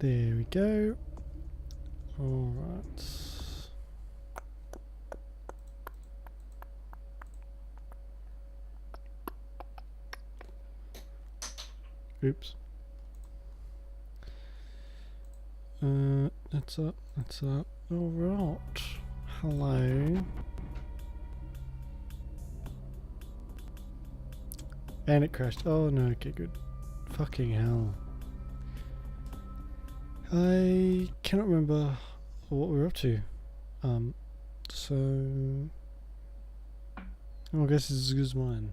There we go. Alright. Oops. That's up, that's up. Alright. Hello. And it crashed. Oh no, okay, good. Fucking hell. I cannot remember what we were up to. So... I guess it's as good as mine.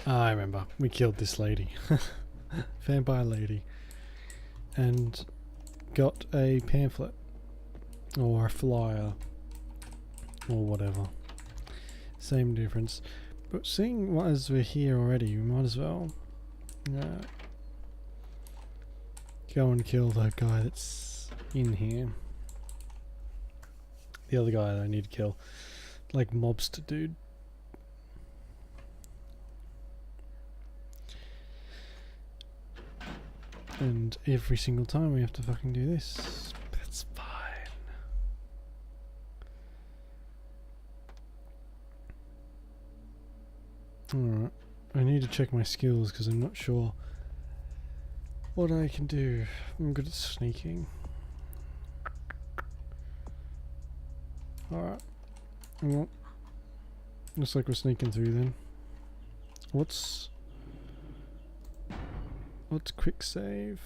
I remember. We killed this lady. Vampire lady. And got a pamphlet. Or a flyer. Or whatever. Same difference. But seeing what as we're here already, we might as well go and kill that guy that's in here. The other guy that I need to kill. Like mobster dude. And every single time we have to fucking do this. That's fine. Alright. I need to check my skills because I'm not sure what I can do. I'm good at sneaking. Alright. Well, looks like we're sneaking through then. What's quick save?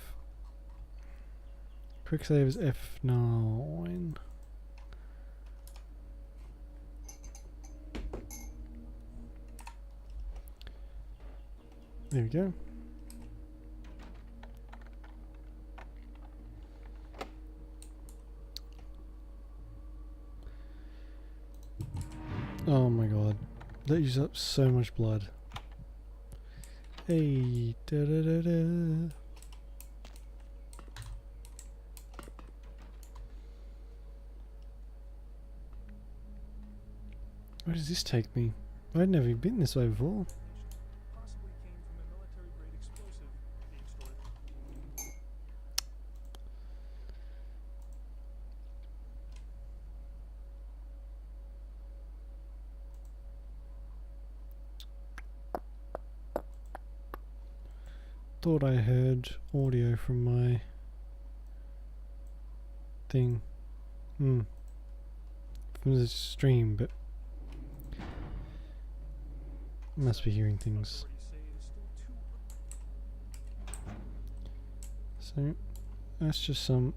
Quick save is F9. There we go. Oh my god. That uses up so much blood. Hey, da da da da. Where does this take me? I'd never been this way before. Possibly came from a military-grade explosive being stored. Thought I heard audio from my thing. From the stream, but must be hearing things. So that's just some.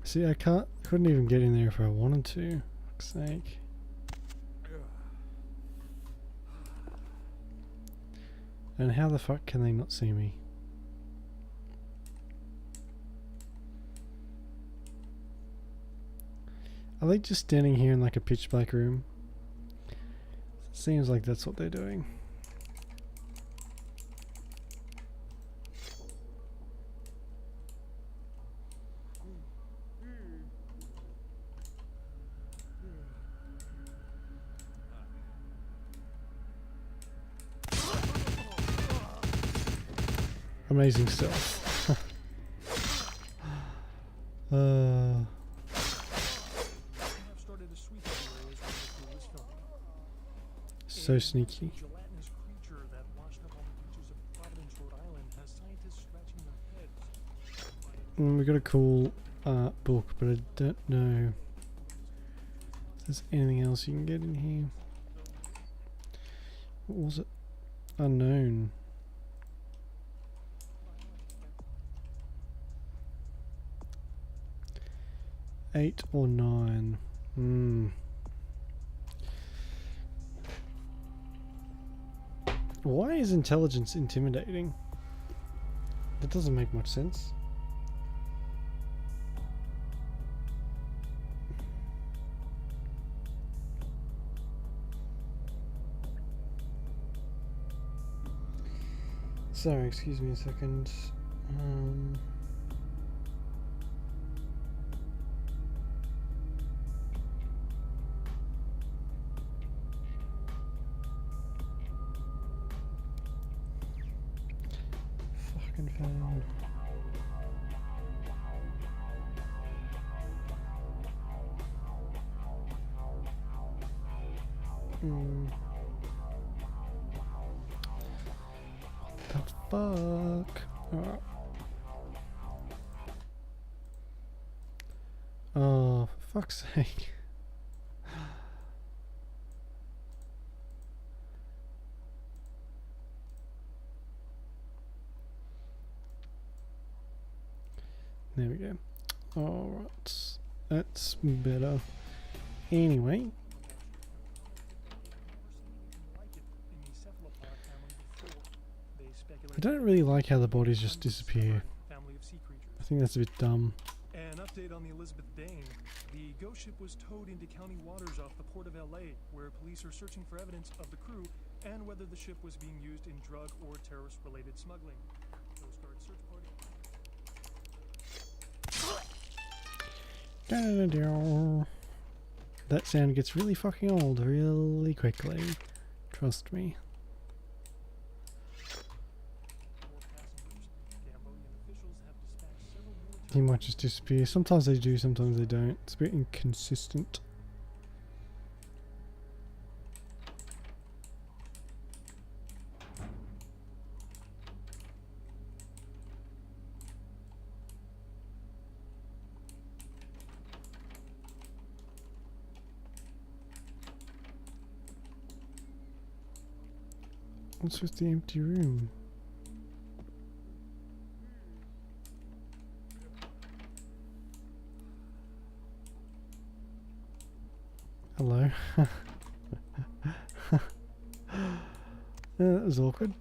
See, I couldn't even get in there if I wanted to. Fuck's sake. And how the fuck can they not see me? Are they just standing here in like a pitch black room? Seems like that's what they're doing. Amazing stuff. So sneaky. We got a cool book, but I don't know if there's anything else you can get in here. What was it? Unknown. 8 or 9. Why is intelligence intimidating? That doesn't make much sense. Sorry, excuse me a second. fucking found. What the fuck? Alright. Oh, for fuck's sake. There we go. Alright. That's better. Anyway. I don't really like how the bodies just disappear. I think that's a bit dumb. An update on the Elizabeth Dane. The ghost ship was towed into county waters off the port of LA, where police are searching for evidence of the crew and whether the ship was being used in drug or terrorist-related smuggling. Coast Guard search party. That sound gets really fucking old really quickly. Trust me. He might just disappear. Sometimes they do, sometimes they don't. It's a bit inconsistent. What's with the empty room? Hello. That was awkward.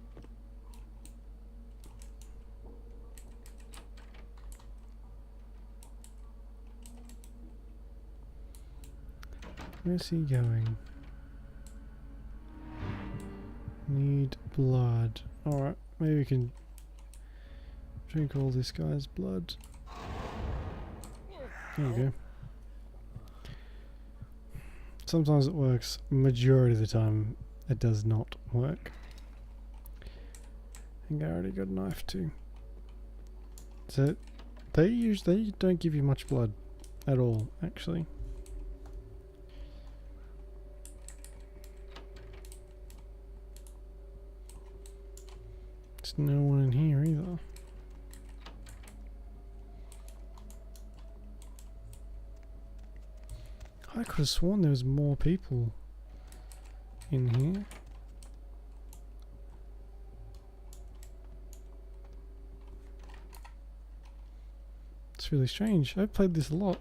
Where's he going? Need blood. Alright, maybe we can drink all this guy's blood. There you go. Sometimes it works, majority of the time it does not work. I think I already got a knife too. So they don't give you much blood at all, actually. There's no one in here either. I could have sworn there was more people in here. It's really strange. I've played this a lot.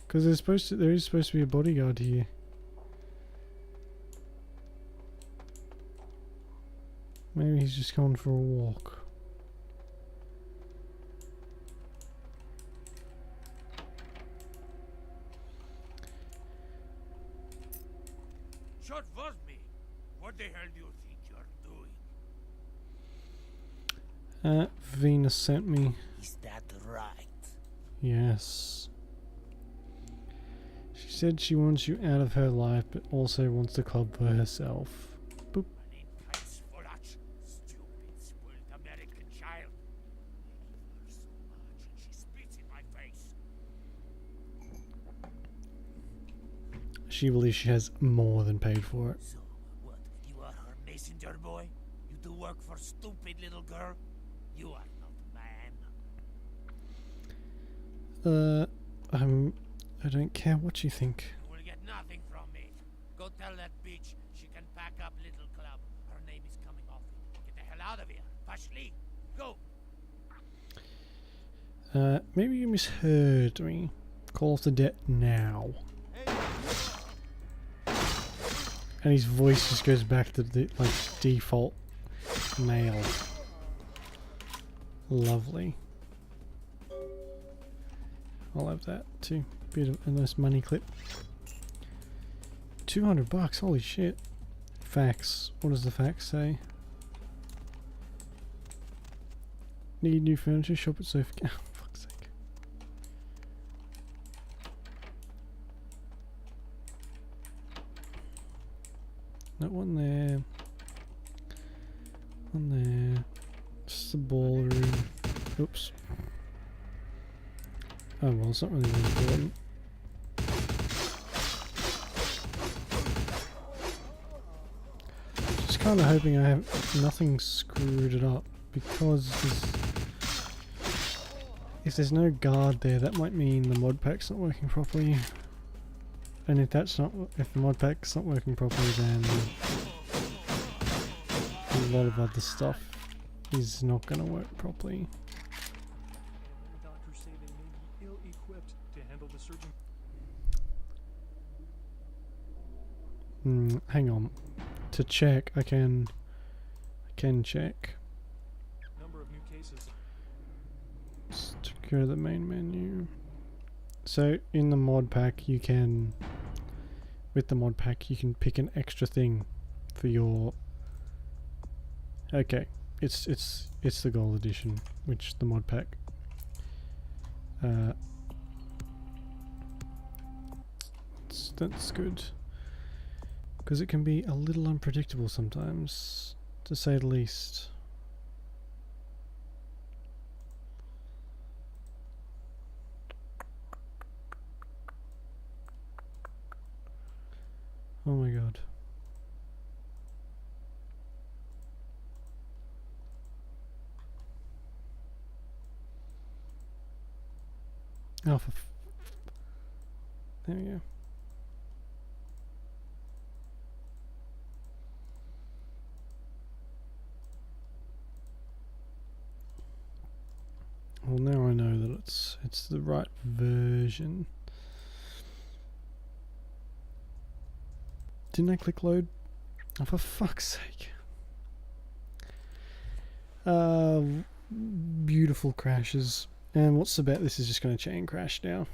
Because there is supposed to be a bodyguard here. Maybe he's just gone for a walk. Shot was me. What the hell do you think you're doing? Venus sent me. Is that right? Yes. She said she wants you out of her life, but also wants the club for herself. Boop. An intense Volach. Stupid, spoiled American child. I love her so much and she spits in my face. She believes she has more than paid for it. So, what? You are her messenger boy? You do work for stupid little girl? You are not man. I don't care what you think. You will get nothing from me. Go tell that bitch she can pack up little club. Her name is coming off it. Get the hell out of here. Pashli, go. Maybe you misheard me. Call off the debt now. And his voice just goes back to the default male. Lovely. I'll have that too. Bit of a nice money clip. $200, holy shit. Fax. What does the fax say? Need new furniture? Shop at Sofa. Oh, fuck's sake. That one there. Nothing there. Just the ballroom. Oops. Oh well, it's not really that important. Just kind of hoping I have nothing screwed it up, because if there's no guard there, that might mean the mod pack's not working properly. And if the mod pack's not working properly, then a lot of other stuff is not going to work properly. Doctors say they may be ill-equipped to handle the surgeon. Hang on. To check, I can check. Number of new cases. Let's go to the main menu. So in the mod pack, you can, with the mod pack, you can pick an extra thing for your. Okay, it's the gold edition, which the mod pack. That's good, because it can be a little unpredictable sometimes, to say the least. Oh my god. Oh, there we go. Well, now I know that it's the right version. Didn't I click load? Oh, for fuck's sake. Beautiful crashes. And what's the bet? This is just going to chain crash now.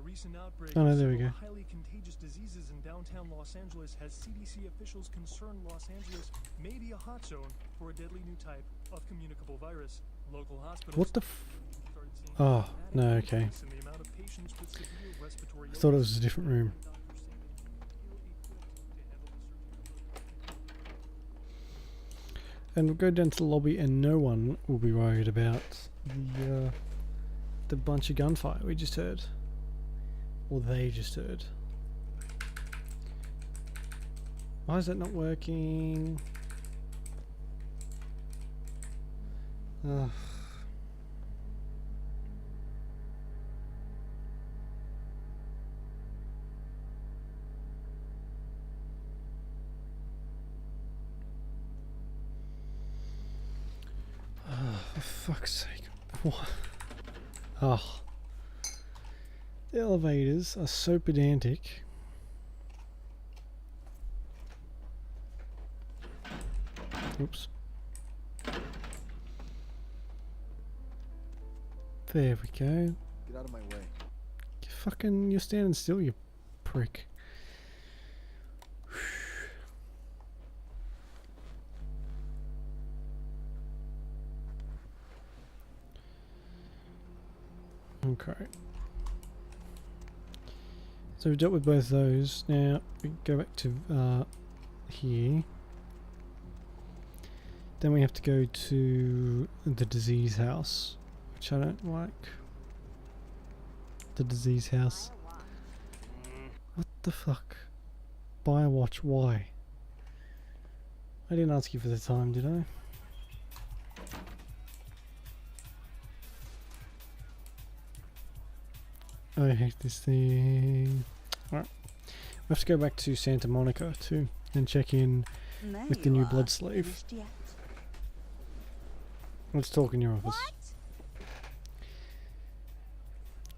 Recent outbreak Oh no, of there we several go. highly contagious diseases in downtown Los Angeles has CDC officials concerned Los Angeles may be a hot zone for a deadly new type of communicable virus. Local hospitals What the started seeing Oh, dramatic no, okay. increase in the amount of patients with severe respiratory I thought it illness. was a different room. Doctors say they may be ill-equipped to handle the surgery. And we'll go down to the lobby and no one will be worried about the bunch of gunfire we just heard. Or they just heard. Why is that not working? Ugh. For fuck's sake. What? Oh. The elevators are so pedantic. Oops. There we go. Get out of my way. You're standing still, you prick. Okay. So we've dealt with both those. Now we go back to here. Then we have to go to the disease house, which I don't like. The disease house. What the fuck? Buy a watch, why? I didn't ask you for the time, did I? I hate this thing. Alright. We have to go back to Santa Monica too and check in with the new blood slave. Let's talk in your office. What?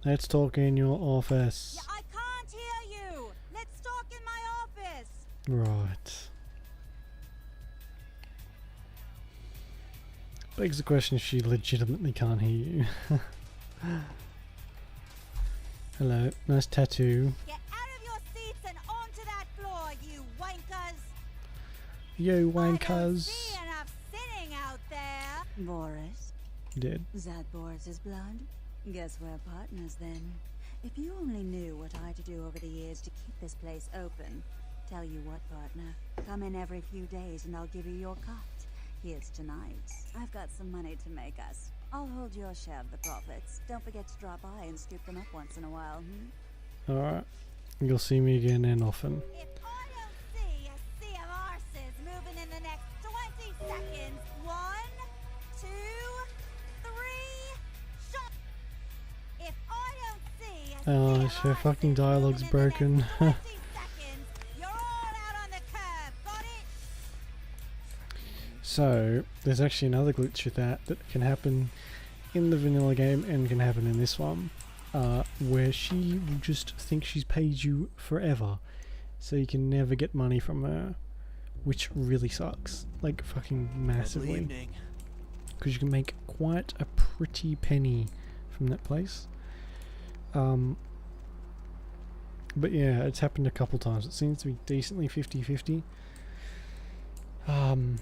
Let's talk in your office. Yeah, I can't hear you. Let's talk in my office. Right. Begs the question if she legitimately can't hear you. Hello, nice tattoo. Get out of your seats and onto that floor, you wankers. Yo, I don't wankers. see enough sinning out there. Boris, Dead. that Boris's blood? Guess we're partners then. If you only knew what I had to do over the years to keep this place open. Tell you what, partner. Come in every few days and I'll give you your cut. Here's tonight. I've got some money to make us. I'll hold your share of the profits. Don't forget to drop by and scoop them up once in a while, Alright. You'll see me again and often. If I don't see a sea of arses moving in the next 20 seconds, 1, 2, 3, shot! If I don't see a sea Oh, of her fucking arses dialogue's moving in the broken. next 20 seconds, you're all out on the curb, got it? So, there's actually another glitch with that can happen in the vanilla game and can happen in this one. Where she will just think she's paid you forever. So you can never get money from her. Which really sucks. Like, fucking massively. Because you can make quite a pretty penny from that place. But yeah, it's happened a couple times. It seems to be decently 50-50. And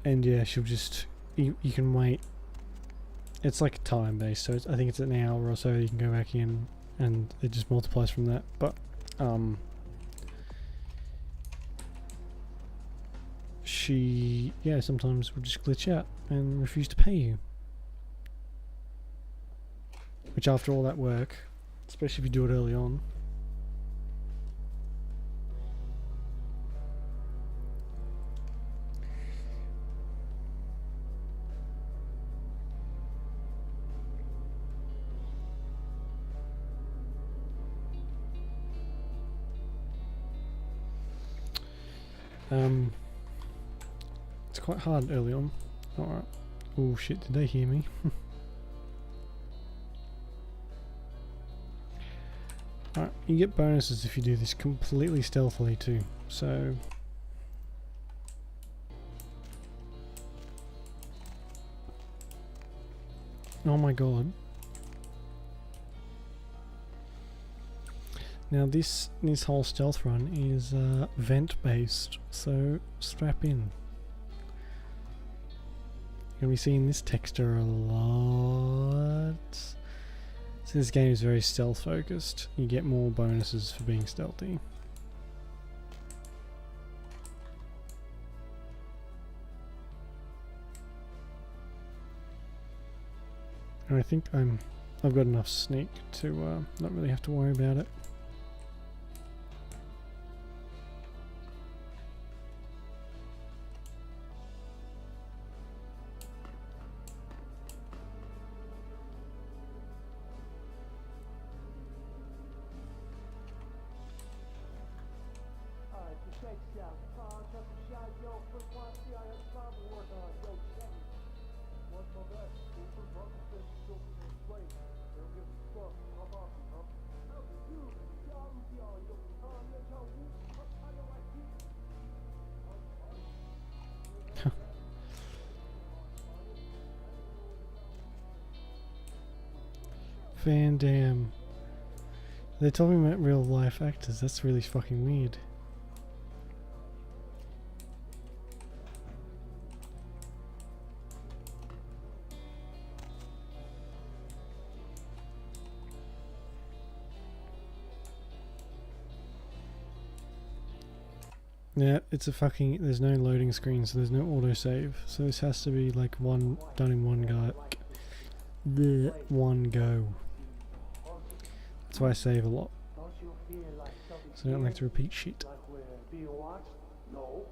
yeah, she'll just... You can wait. It's like time based, so I think it's an hour or so you can go back in and it just multiplies from that. But she sometimes will just glitch out and refuse to pay you. Which after all that work, especially if you do it early on, it's quite hard early on. Alright. Oh shit, did they hear me? Alright, you get bonuses if you do this completely stealthily too, so... Oh my god. Now this whole stealth run is vent based, so strap in. You're gonna be seeing this texture a lot. So this game is very stealth focused. You get more bonuses for being stealthy. And I think I've got enough sneak to not really have to worry about it. Van Damme. They're talking about real life actors. That's really fucking weird. Yeah, it's a fucking... There's no loading screen, so there's no autosave. So this has to be like done in one go. One go. That's why I save a lot. So I don't like to repeat shit. Being watched? No.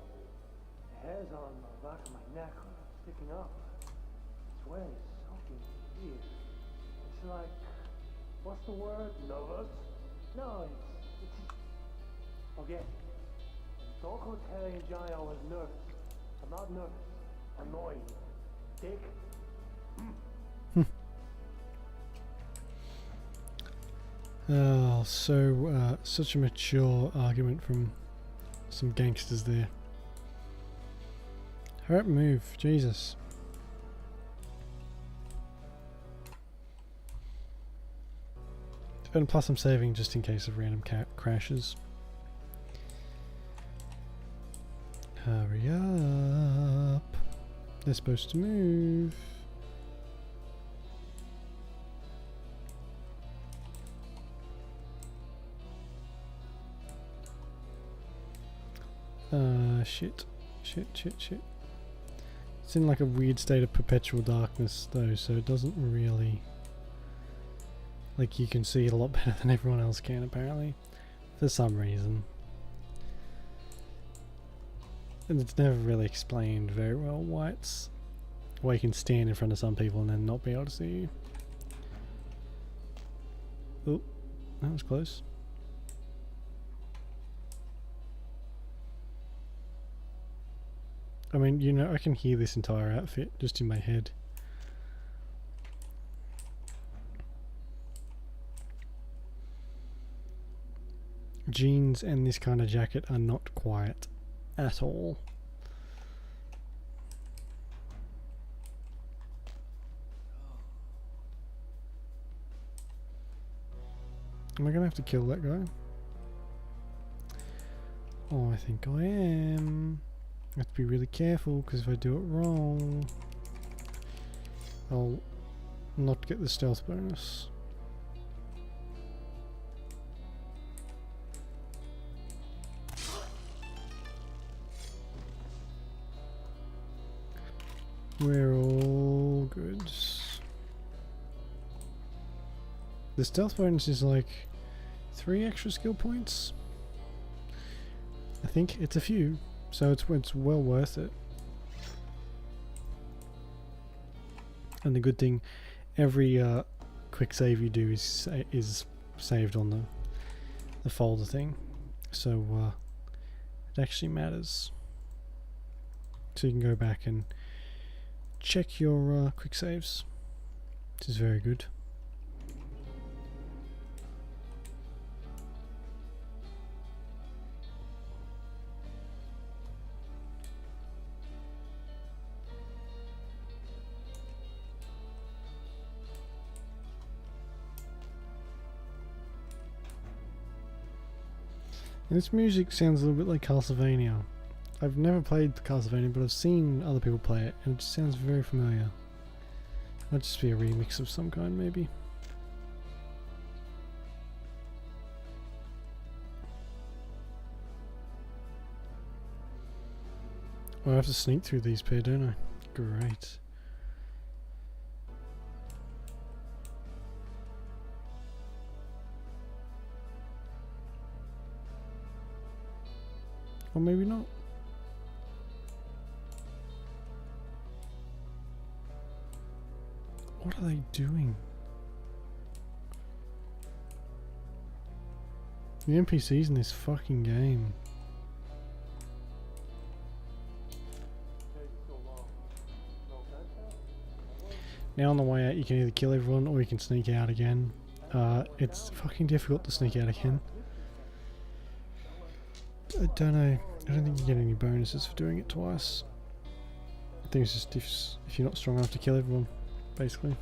The hairs on the back of my neck are sticking up. I swear it's fucking weird. It's like, what's the word? Nervous? No, it's okay. Don't go telling Johnny I was nervous. I'm not nervous. Annoying. Dick. Oh, so such a mature argument from some gangsters there. Hurry up, move, Jesus. And plus I'm saving just in case of random crashes. Hurry up. They're supposed to move. Shit. It's in like a weird state of perpetual darkness though, so it doesn't really... Like, you can see it a lot better than everyone else can, apparently. For some reason. And it's never really explained very well why it's... why you can stand in front of some people and then not be able to see you. Oh, that was close. I mean, you know, I can hear this entire outfit just in my head. Jeans and this kind of jacket are not quiet at all. Am I gonna have to kill that guy? Oh, I think I am. I have to be really careful, because if I do it wrong, I'll not get the stealth bonus. We're all good. The stealth bonus is like 3 extra skill points. I think it's a few, so it's well worth it. And the good thing, every quick save you do is saved on the folder thing, so it actually matters. So you can go back and check your quick saves, which is very good. And this music sounds a little bit like Castlevania. I've never played Castlevania, but I've seen other people play it, and it just sounds very familiar. Might just be a remix of some kind, maybe. Oh, I have to sneak through these pair, don't I? Great. Or maybe not. What are they doing? The NPCs in this fucking game. Now on the way out you can either kill everyone or you can sneak out again. It's fucking difficult to sneak out again. I don't know. I don't think you get any bonuses for doing it twice. I think it's just if you're not strong enough to kill everyone, basically.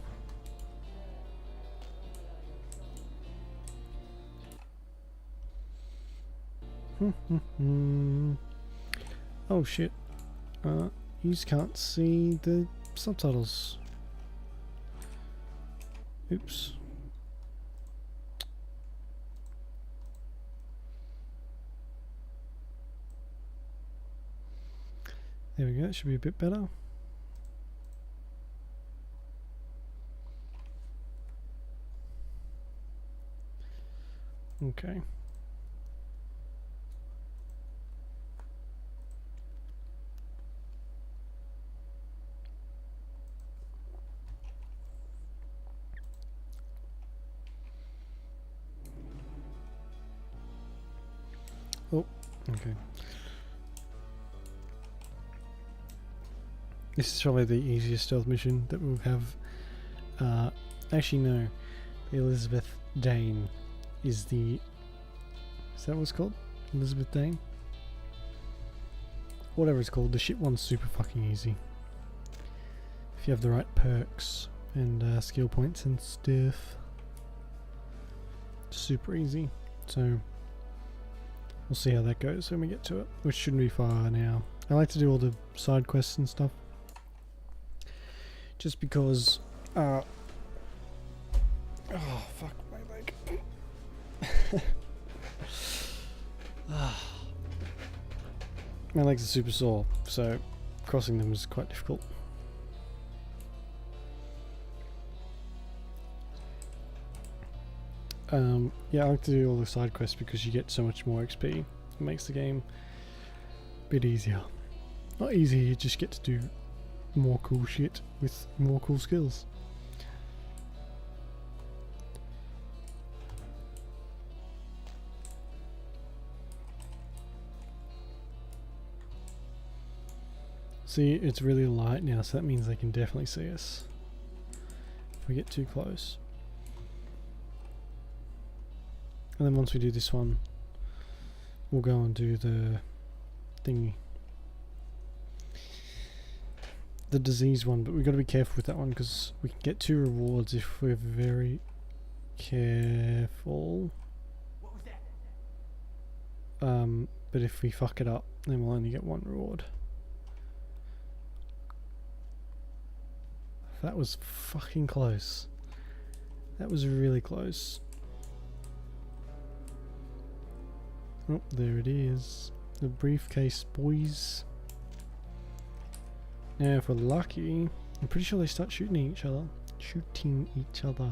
Oh shit. You just can't see the subtitles. Oops. There we go, that should be a bit better. Okay. Oh, okay. This is probably the easiest stealth mission that we'll have. Actually no, the Elizabeth Dane is the... Is that what it's called? Elizabeth Dane? Whatever it's called, the shit one's super fucking easy. If you have the right perks and skill points and stuff. Super easy. So, we'll see how that goes when we get to it, which shouldn't be far now. I like to do all the side quests and stuff. Just because, oh fuck my leg. My legs are super sore, so crossing them is quite difficult. Yeah, I like to do all the side quests because you get so much more XP. It makes the game a bit easier. Not easier, you just get to do more cool shit with more cool skills. See, it's really light now, so that means they can definitely see us if we get too close. And then once we do this one, we'll go and do the thingy. The disease one, but we've got to be careful with that one because we can get 2 rewards if we're very careful. What was that? But if we fuck it up, then we'll only get 1 reward. That was fucking close. That was really close. Oh, there it is. The briefcase, boys. Now, if we're lucky, I'm pretty sure they start shooting each other. Shooting each other.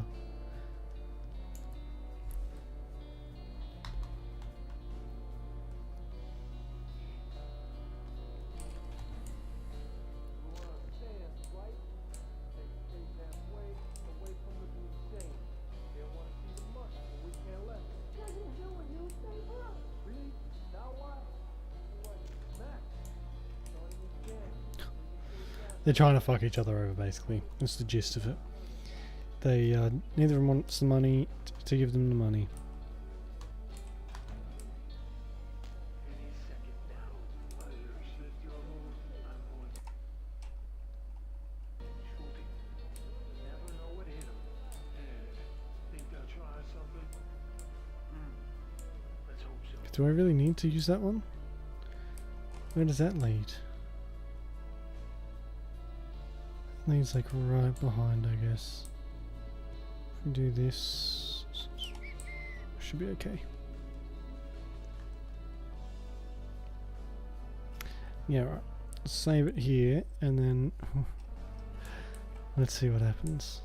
They're trying to fuck each other over, basically. That's the gist of it. They, neither of them wants the money to give them the money. Do I really need to use that one? Where does that lead? Leads like right behind, I guess. If we do this, should be okay. Yeah, right. Save it here, and then let's see what happens.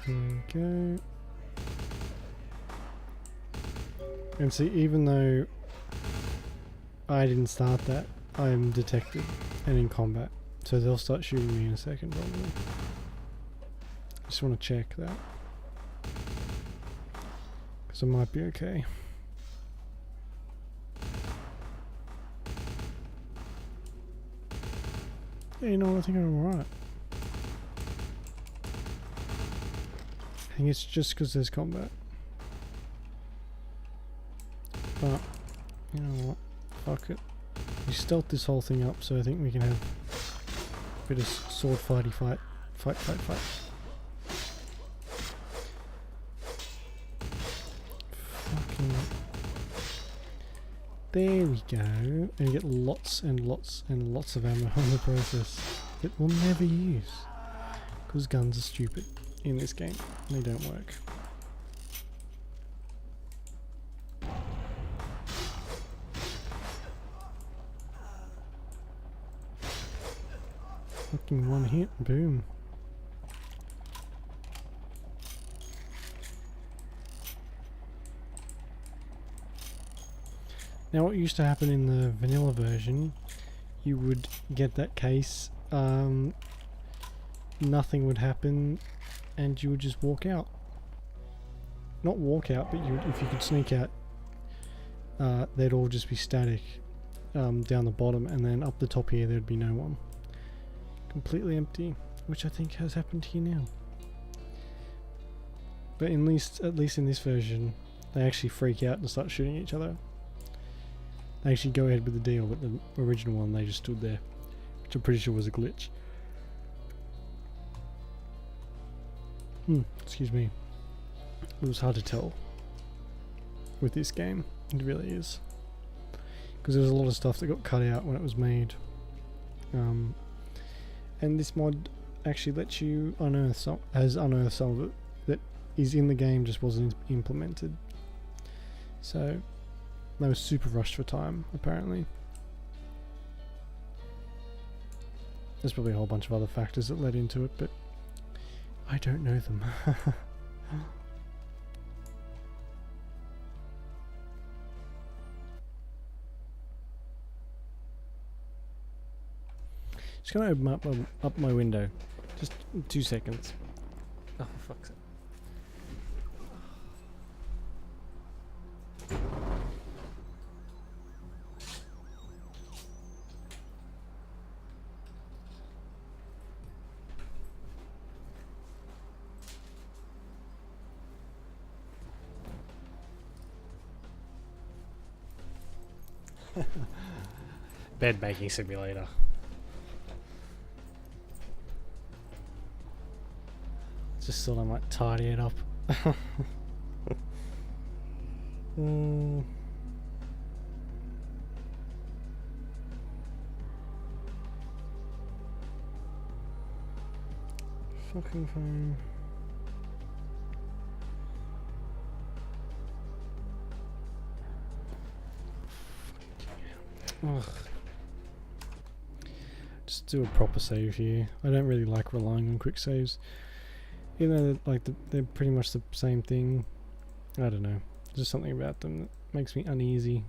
There we go. And see, even though I didn't start that, I am detected and in combat. So they'll start shooting me in a second probably. Just want to check that. Because I might be okay. Yeah, you know what, I think I'm alright. I think it's just because there's combat. But, you know what? Fuck it. We stealth this whole thing up, so I think we can have a bit of sword fighty fight. Fight. Fucking. There we go. And you get lots and lots and lots of ammo on the process that we'll never use. Because guns are stupid in this game. They don't work. Fucking one hit, boom. Now what used to happen in the vanilla version, you would get that case, nothing would happen, and you would just walk out. Not walk out, but if you could sneak out, they'd all just be static down the bottom, and then up the top here there'd be no one. Completely empty, which I think has happened here now. But at least in this version, they actually freak out and start shooting each other. They actually go ahead with the deal, but the original one, they just stood there, which I'm pretty sure was a glitch. Excuse me. It was hard to tell with this game. It really is, because there was a lot of stuff that got cut out when it was made. And this mod actually lets you unearthed some of it that is in the game, just wasn't implemented. So they were super rushed for time, apparently. There's probably a whole bunch of other factors that led into it, but I don't know them. Just gonna open up my window. Just 2 seconds. Oh, for fuck's sake. Bed making simulator. Just thought I might tidy it up. Fucking phone. Ugh. Just do a proper save here. I don't really like relying on quick saves. Even though they're pretty much the same thing. I don't know. There's just something about them that makes me uneasy.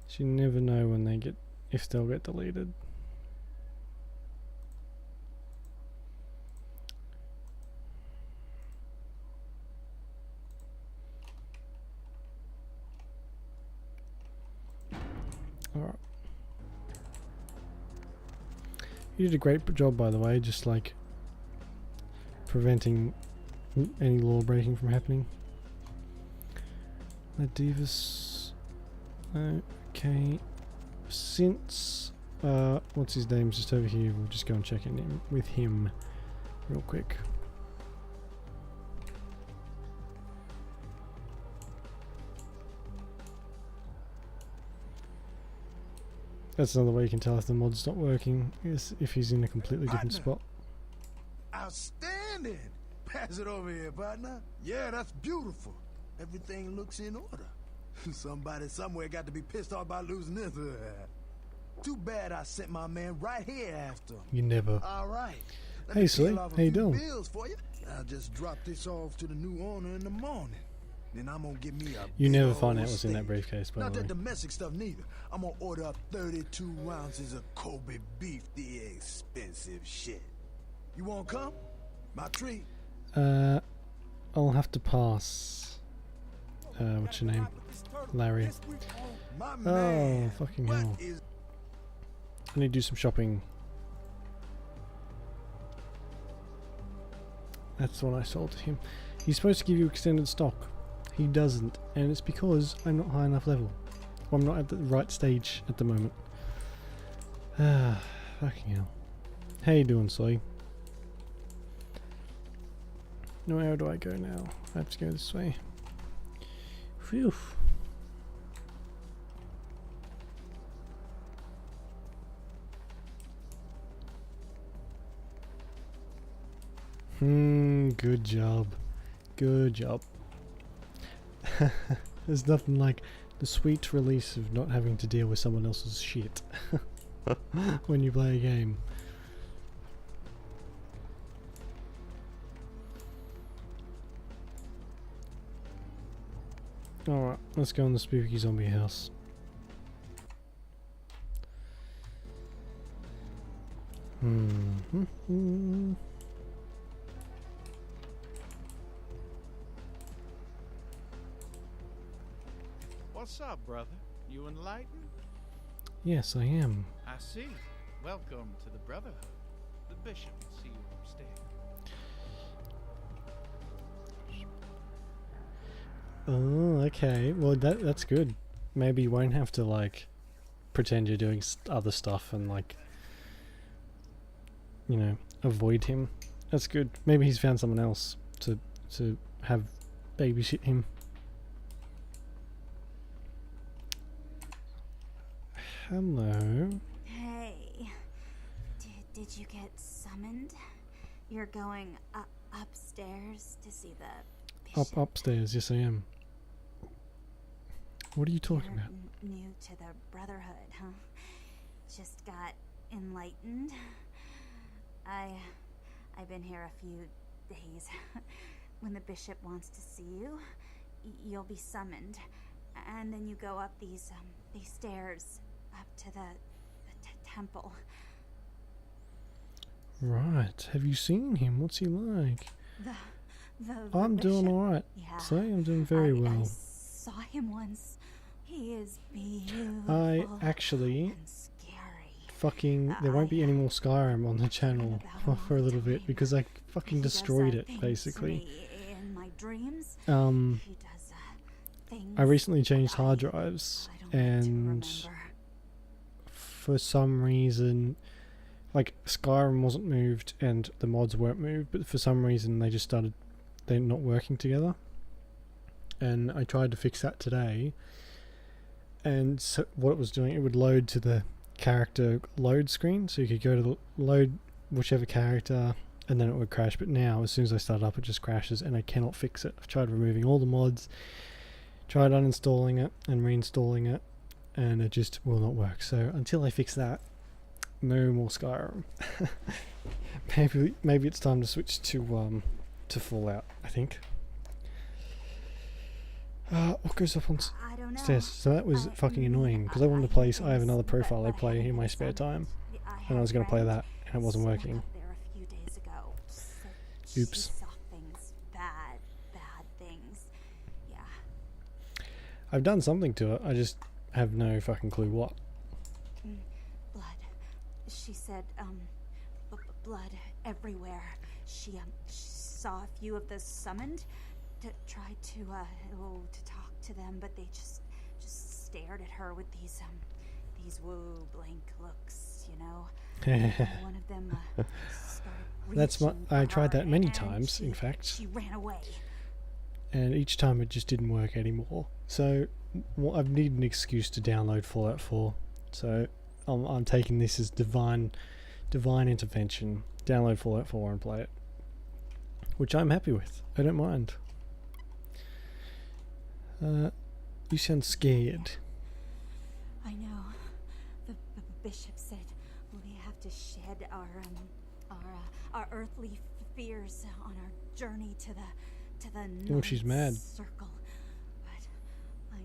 So you never know when if they'll get deleted. Alright. You did a great job, by the way, just like preventing any law breaking from happening. Davis. Okay. Since what's his name's just over here, we'll just go and check in with him real quick. That's another way you can tell if the mod's not working, is if he's in a completely different spot. Outstanding! Pass it over here, partner. Yeah, that's beautiful. Everything looks in order. Somebody somewhere got to be pissed off by losing this. Too bad I sent my man right here after him. You never. All right. Hey, Slee. How you doing? Bills for you. I'll just drop this off to the new owner in the morning. Then I'm gonna get me a You big never old find out what's in that steak. briefcase, by Not the way. that domestic stuff neither. I'm gonna order up 32 ounces of Kobe beef, the expensive shit. You wanna come? My treat. I'll have to pass. What's your name? Larry. My Oh, man. fucking What hell. is I need to do some shopping. That's what I sold to him. He's supposed to give you extended stock. He doesn't, and it's because I'm not high enough level. Or I'm not at the right stage at the moment. Ah, fucking hell. How you doing, Soy? No, where do I go now? I have to go this way. Phew. Good job. Good job. There's nothing like the sweet release of not having to deal with someone else's shit when you play a game. Alright, let's go in the spooky zombie house. What's up, brother? You enlightened? Yes, I am. I see. Welcome to the Brotherhood. The bishop will see you upstairs. Oh, okay. Well, that's good. Maybe you won't have to, like, pretend you're doing other stuff and, like, you know, avoid him. That's good. Maybe he's found someone else to have babysit him. Hello. Hey, did you get summoned? You're going upstairs to see the bishop. Upstairs, yes I am. What are you talking You're about? new to the Brotherhood, huh? Just got enlightened. I've been here a few days. When the bishop wants to see you, you'll be summoned, and then you go up these stairs up to the temple. Right. Have you seen him? What's he like? The I'm doing bishop? alright. Yeah. See, I'm doing very I well. saw him once. He is beautiful. I actually and scary. fucking... There won't be any more Skyrim on the channel about for a all little the bit time. because I fucking He does, destroyed it, things to basically. me in my dreams. He does things. I recently changed that hard drives, I don't like to and remember. for some reason, like, Skyrim wasn't moved and the mods weren't moved, but for some reason they're not working together. And I tried to fix that today, and so what it was doing, it would load to the character load screen, so you could go to the load whichever character and then it would crash. But now as soon as I start up, it just crashes and I cannot fix it. I've tried removing all the mods, tried uninstalling it and reinstalling it, and it just will not work. So until I fix that, no more Skyrim. maybe it's time to switch to Fallout, I think. What goes up on I don't know. stairs? So that was fucking annoying because I wanted to play. I have another profile I play in my spare time, and I was going to play that, and it wasn't working. There a few days ago. Said Oops. She saw things, bad things. Yeah. I've done something to it. I just have no fucking clue what. Blood. She said, blood everywhere. She saw a few of the summoned. Tried to talk to them, but they just stared at her with these woo blank looks, you know. One of them started That's reaching I for tried her, that many and times, in she fact, ran away. and each time it just didn't work anymore. So I need an excuse to download Fallout 4. So I'm taking this as divine intervention. Download Fallout 4 and play it, which I'm happy with. I don't mind. You sound scared. I know. The bishop said we have to shed our earthly fears on our journey to the Oh, she's mad. circle. But I'm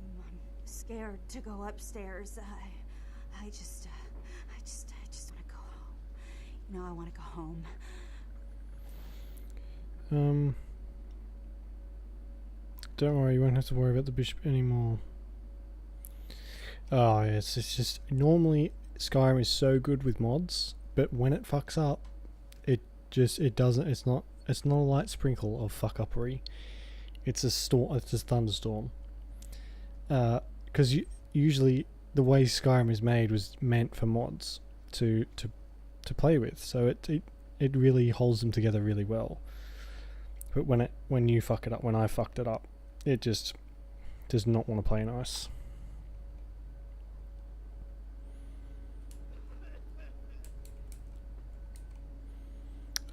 scared to go upstairs. I just want to go home. You know, I want to go home. Don't worry, you won't have to worry about the bishop anymore. Oh yes, it's just normally Skyrim is so good with mods, but when it fucks up, it doesn't. It's not a light sprinkle of fuck uppery. It's a storm. It's a thunderstorm. Because usually the way Skyrim is made was meant for mods to play with, so it really holds them together really well. But when you fuck it up, when I fucked it up, it just does not want to play nice.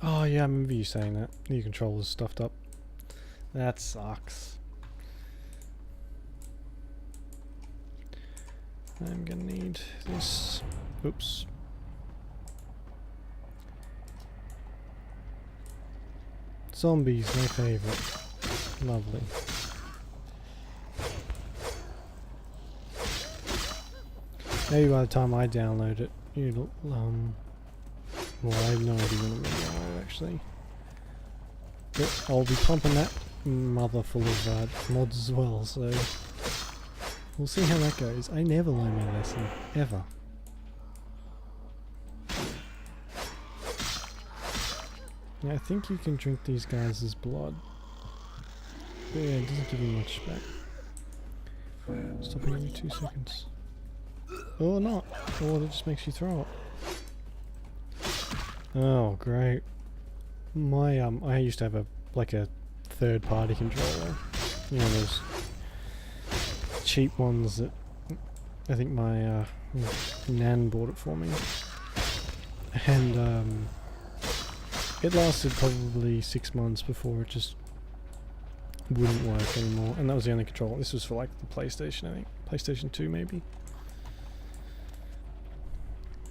Oh yeah, I remember you saying that. Your controller's stuffed up. That sucks. I'm gonna need this. Oops. Zombies, my favourite. Lovely. Maybe by the time I download it, it'll, well, I have no idea when I'm going to download it, actually. But I'll be pumping that mother full of mods as well, so we'll see how that goes. I never learn my lesson, ever. Yeah, I think you can drink these guys' blood. But yeah, it doesn't give you much back. Stopping every 2 seconds. Or not. Or it just makes you throw up. Oh, great. My I used to have a third-party controller. You know, those cheap ones that I think my nan bought it for me. And it lasted probably 6 months before it just wouldn't work anymore. And that was the only controller. This was for like the PlayStation, I think. PlayStation 2 maybe.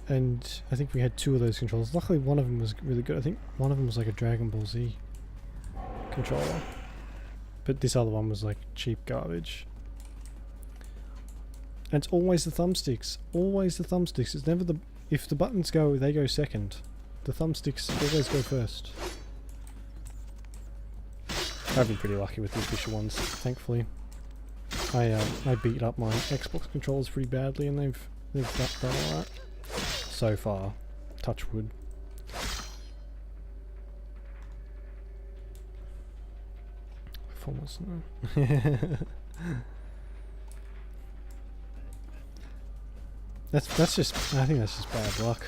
And I think we had 2 of those controllers. Luckily one of them was really good. I think one of them was like a Dragon Ball Z controller. But this other one was like cheap garbage. And it's always the thumbsticks. Always the thumbsticks. It's never the... If the buttons go, they go second. The thumbsticks always go first. I've been pretty lucky with the official ones, thankfully. I beat up my Xbox controllers pretty badly and they've done alright. So far. Touch wood. Performance, no. That's just, I think that's just bad luck.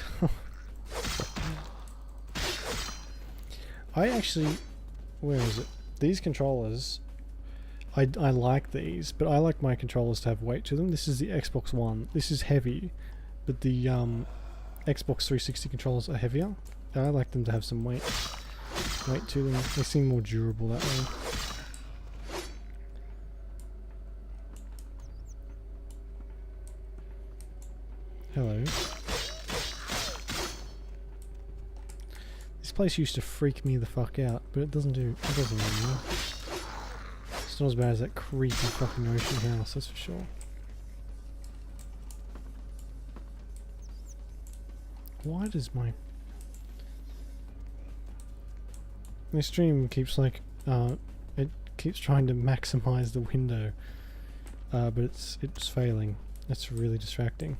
I actually, where is it? These controllers, I like these, but I like my controllers to have weight to them. This is the Xbox One. This is heavy, but the Xbox 360 controllers are heavier. I like them to have some weight to them. They seem more durable that way. Hello. This place used to freak me the fuck out, but it doesn't anymore. It's not as bad as that creepy fucking ocean house, that's for sure. Why does my stream keeps like it keeps trying to maximize the window, but it's failing. It's really distracting.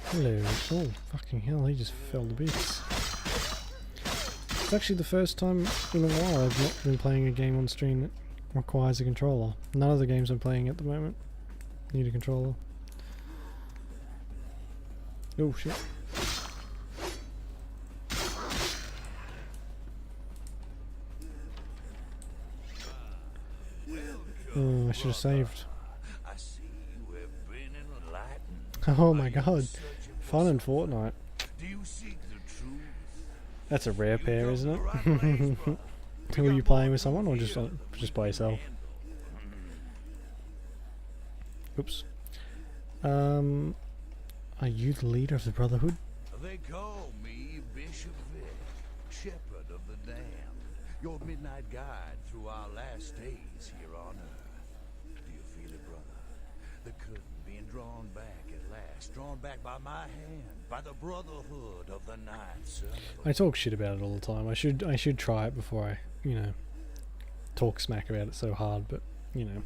Hello. Oh, fucking hell, he just fell to bits. It's actually the first time in a while I've not been playing a game on stream that requires a controller. None of the games I'm playing at the moment need a controller. Oh shit. Oh, I should have saved. Oh my god. Fun in Fortnite. That's a rare pair, isn't it? Were you playing with someone or just by yourself? Oops. Are you the leader of the Brotherhood? They call me Bishop Vic, Shepherd of the Damned, your midnight guide through our last days here on Earth. Do you feel it, brother? The curtain being drawn back at last, drawn back by my hand, by the Brotherhood of the Ninth Circle. I talk shit about it all the time. I should try it before I, you know, talk smack about it so hard, but, you know.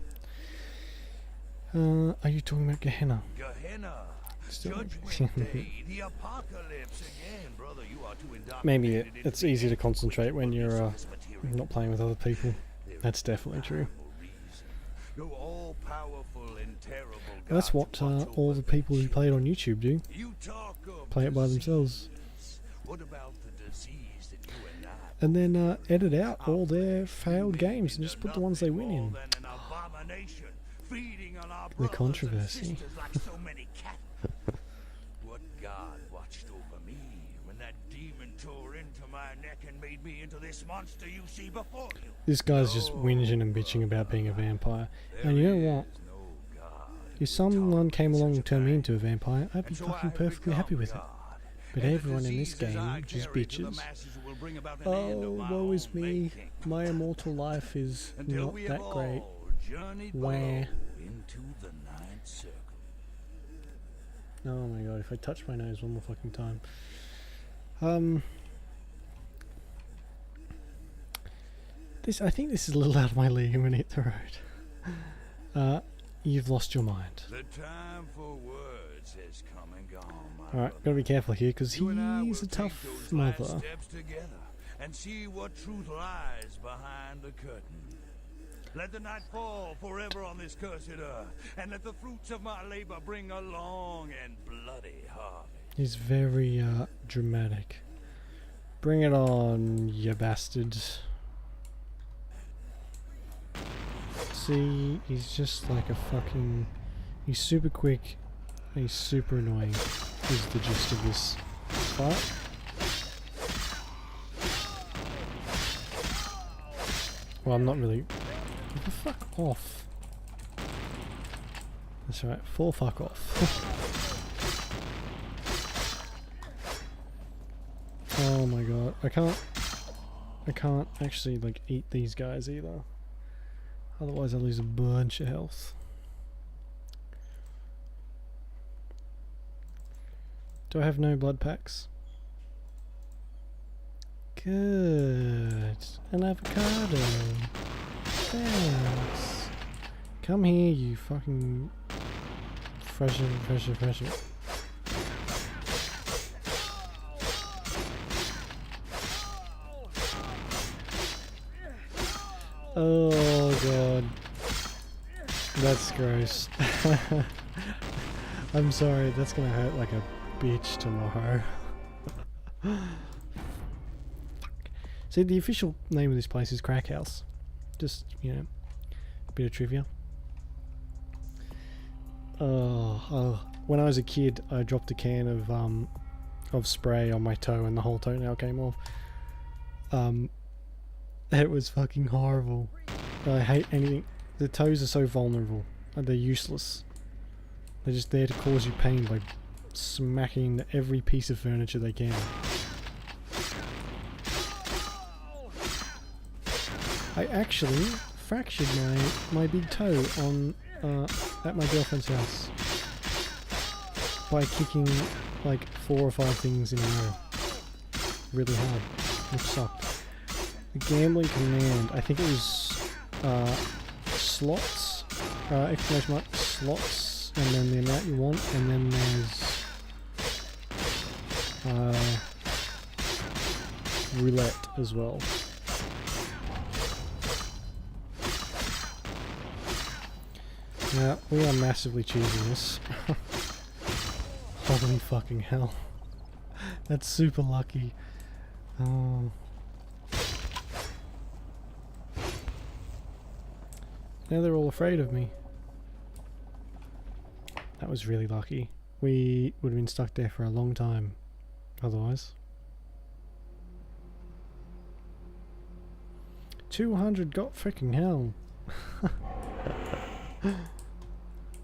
Are you talking about Gehenna? Gehenna. Judgment Day, the apocalypse again, brother. You are too indoctrinated. Maybe it's easy to concentrate when you're not playing with other people. That's definitely true. You're all powerful and terrible. That's what all the people who play it on YouTube do. Play it by themselves. What about the disease that you and I and then edit out all their failed games and just put the ones they win in. The controversy. What God watched over me when that demon tore into my neck and made me into this monster you see before you? This guy's just whinging and bitching about being a vampire. And you know what? If someone came along and turned me into a vampire, I'd be fucking perfectly happy with it. But everyone in this game just bitches. Oh, woe is me. My immortal life is not that great. Where? Oh my god, if I touch my nose one more fucking time. I think this is a little out of my league. I'm gonna hit the road. You've lost your mind. The time for words has come and gone. Alright, gotta be careful here because he's a tough mother. Steps together and see what truth lies behind the curtain. Let the night fall forever on this cursed earth, and let the fruits of my labor bring a long and bloody harvest. He's very dramatic. Bring it on, you bastard. See, he's just like a fucking... He's super quick, and he's super annoying, is the gist of this fight. Well, I'm not really Get the fuck off. That's right, full fuck off. Oh my god, I can't actually like eat these guys either. Otherwise I lose a bunch of health. Do I have no blood packs? Good. An avocado. Thanks. Come here, you fucking fresher. Oh god. That's gross. I'm sorry, that's gonna hurt like a bitch tomorrow. See, the official name of this place is Crack House. Just, you know, a bit of trivia. When I was a kid, I dropped a can of spray on my toe and the whole toenail came off. It was fucking horrible. I hate anything. The toes are so vulnerable. They're useless. They're just there to cause you pain by smacking into every piece of furniture they can. I actually fractured my big toe on at my girlfriend's house by kicking like 4 or 5 things in a row really hard, which sucked. The gambling command, I think it was slots, exclamation mark, slots, and then the amount you want, and then there's roulette as well. Yeah, we are massively cheesing this. Holy fucking hell. That's super lucky. Oh. Now they're all afraid of me. That was really lucky. We would have been stuck there for a long time otherwise. 200 got freaking hell.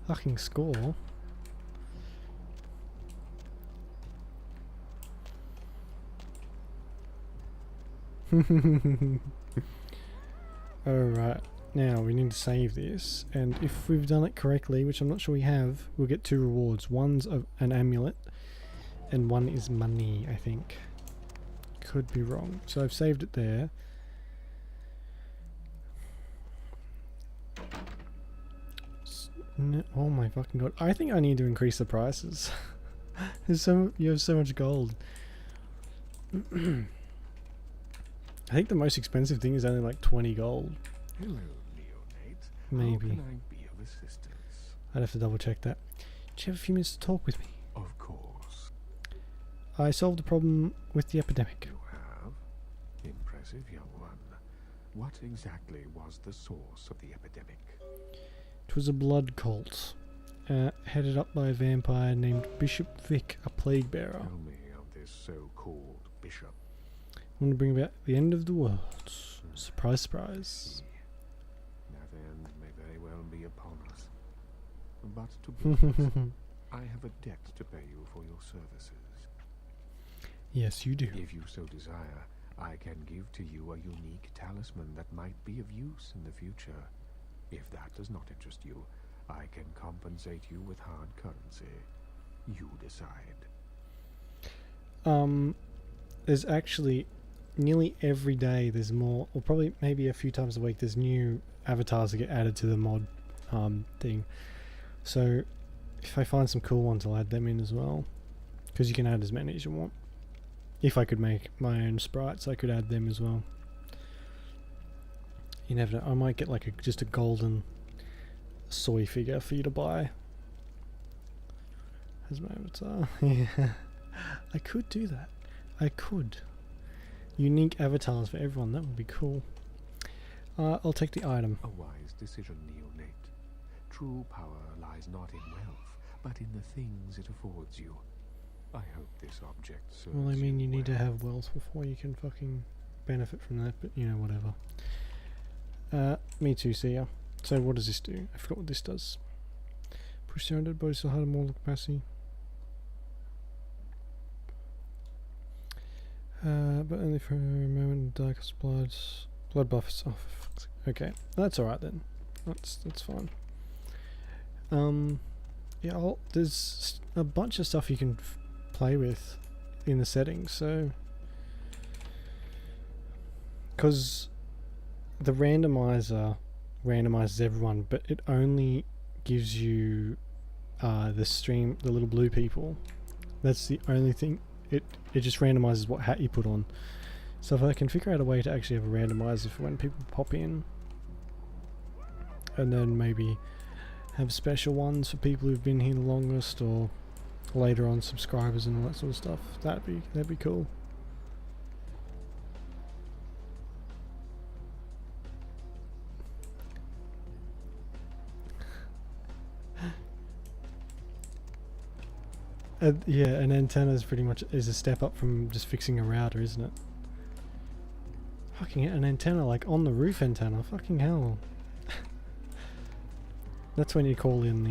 Fucking score. Alright, now we need to save this, and if we've done it correctly, which I'm not sure we have, we'll get 2 rewards. One's an amulet, and one is money, I think. Could be wrong. So I've saved it there. No, oh my fucking god. I think I need to increase the prices. You have so much gold. I think the most expensive thing is only like 20 gold. Hello, Neonate. Maybe. How can I be of assistance? I'd have to double check that. Do you have a few minutes to talk with me? Of course. I solved the problem with the epidemic. You have? Impressive, young one. What exactly was the source of the epidemic? It was a blood cult, headed up by a vampire named Bishop Vic, a plague bearer. Tell me of this so-called bishop. I want to bring about the end of the world. Surprise, surprise. That end may very well be upon us. But to business, I have a debt to pay you for your services. Yes, you do. If you so desire, I can give to you a unique talisman that might be of use in the future. If that does not interest you, I can compensate you with hard currency. You decide. There's actually nearly every day there's more, or probably maybe a few times a week, there's new avatars that get added to the mod thing. So if I find some cool ones, I'll add them in as well, because you can add as many as you want. If I could make my own sprites, I could add them as well. You never know, I might get like just a golden soy figure for you to buy as my avatar. Yeah, I could do that. I could. Unique avatars for everyone, that would be cool. I'll take the item. A wise decision, Neonate. True power lies not in wealth, but in the things it affords you. I hope this object serves Well, I mean, you need to well. have wealth before you can fucking benefit from that, but you know, whatever. Me too, see ya. So what does this do? I forgot what this does. Push the undead bodies to harder more capacity. But only for a moment. Darkest blood. Blood buffs. Oh, for fuck's sake. Okay, that's alright then. That's fine. Yeah, there's a bunch of stuff you can play with in the settings, so because the randomizer randomizes everyone, but it only gives you the little blue people. That's the only thing. It just randomizes what hat you put on. So if I can figure out a way to actually have a randomizer for when people pop in, and then maybe have special ones for people who've been here the longest, or later on subscribers and all that sort of stuff, that'd be cool. Yeah, an antenna is pretty much a step up from just fixing a router, isn't it? Fucking an antenna, like on the roof antenna, fucking hell. That's when you call in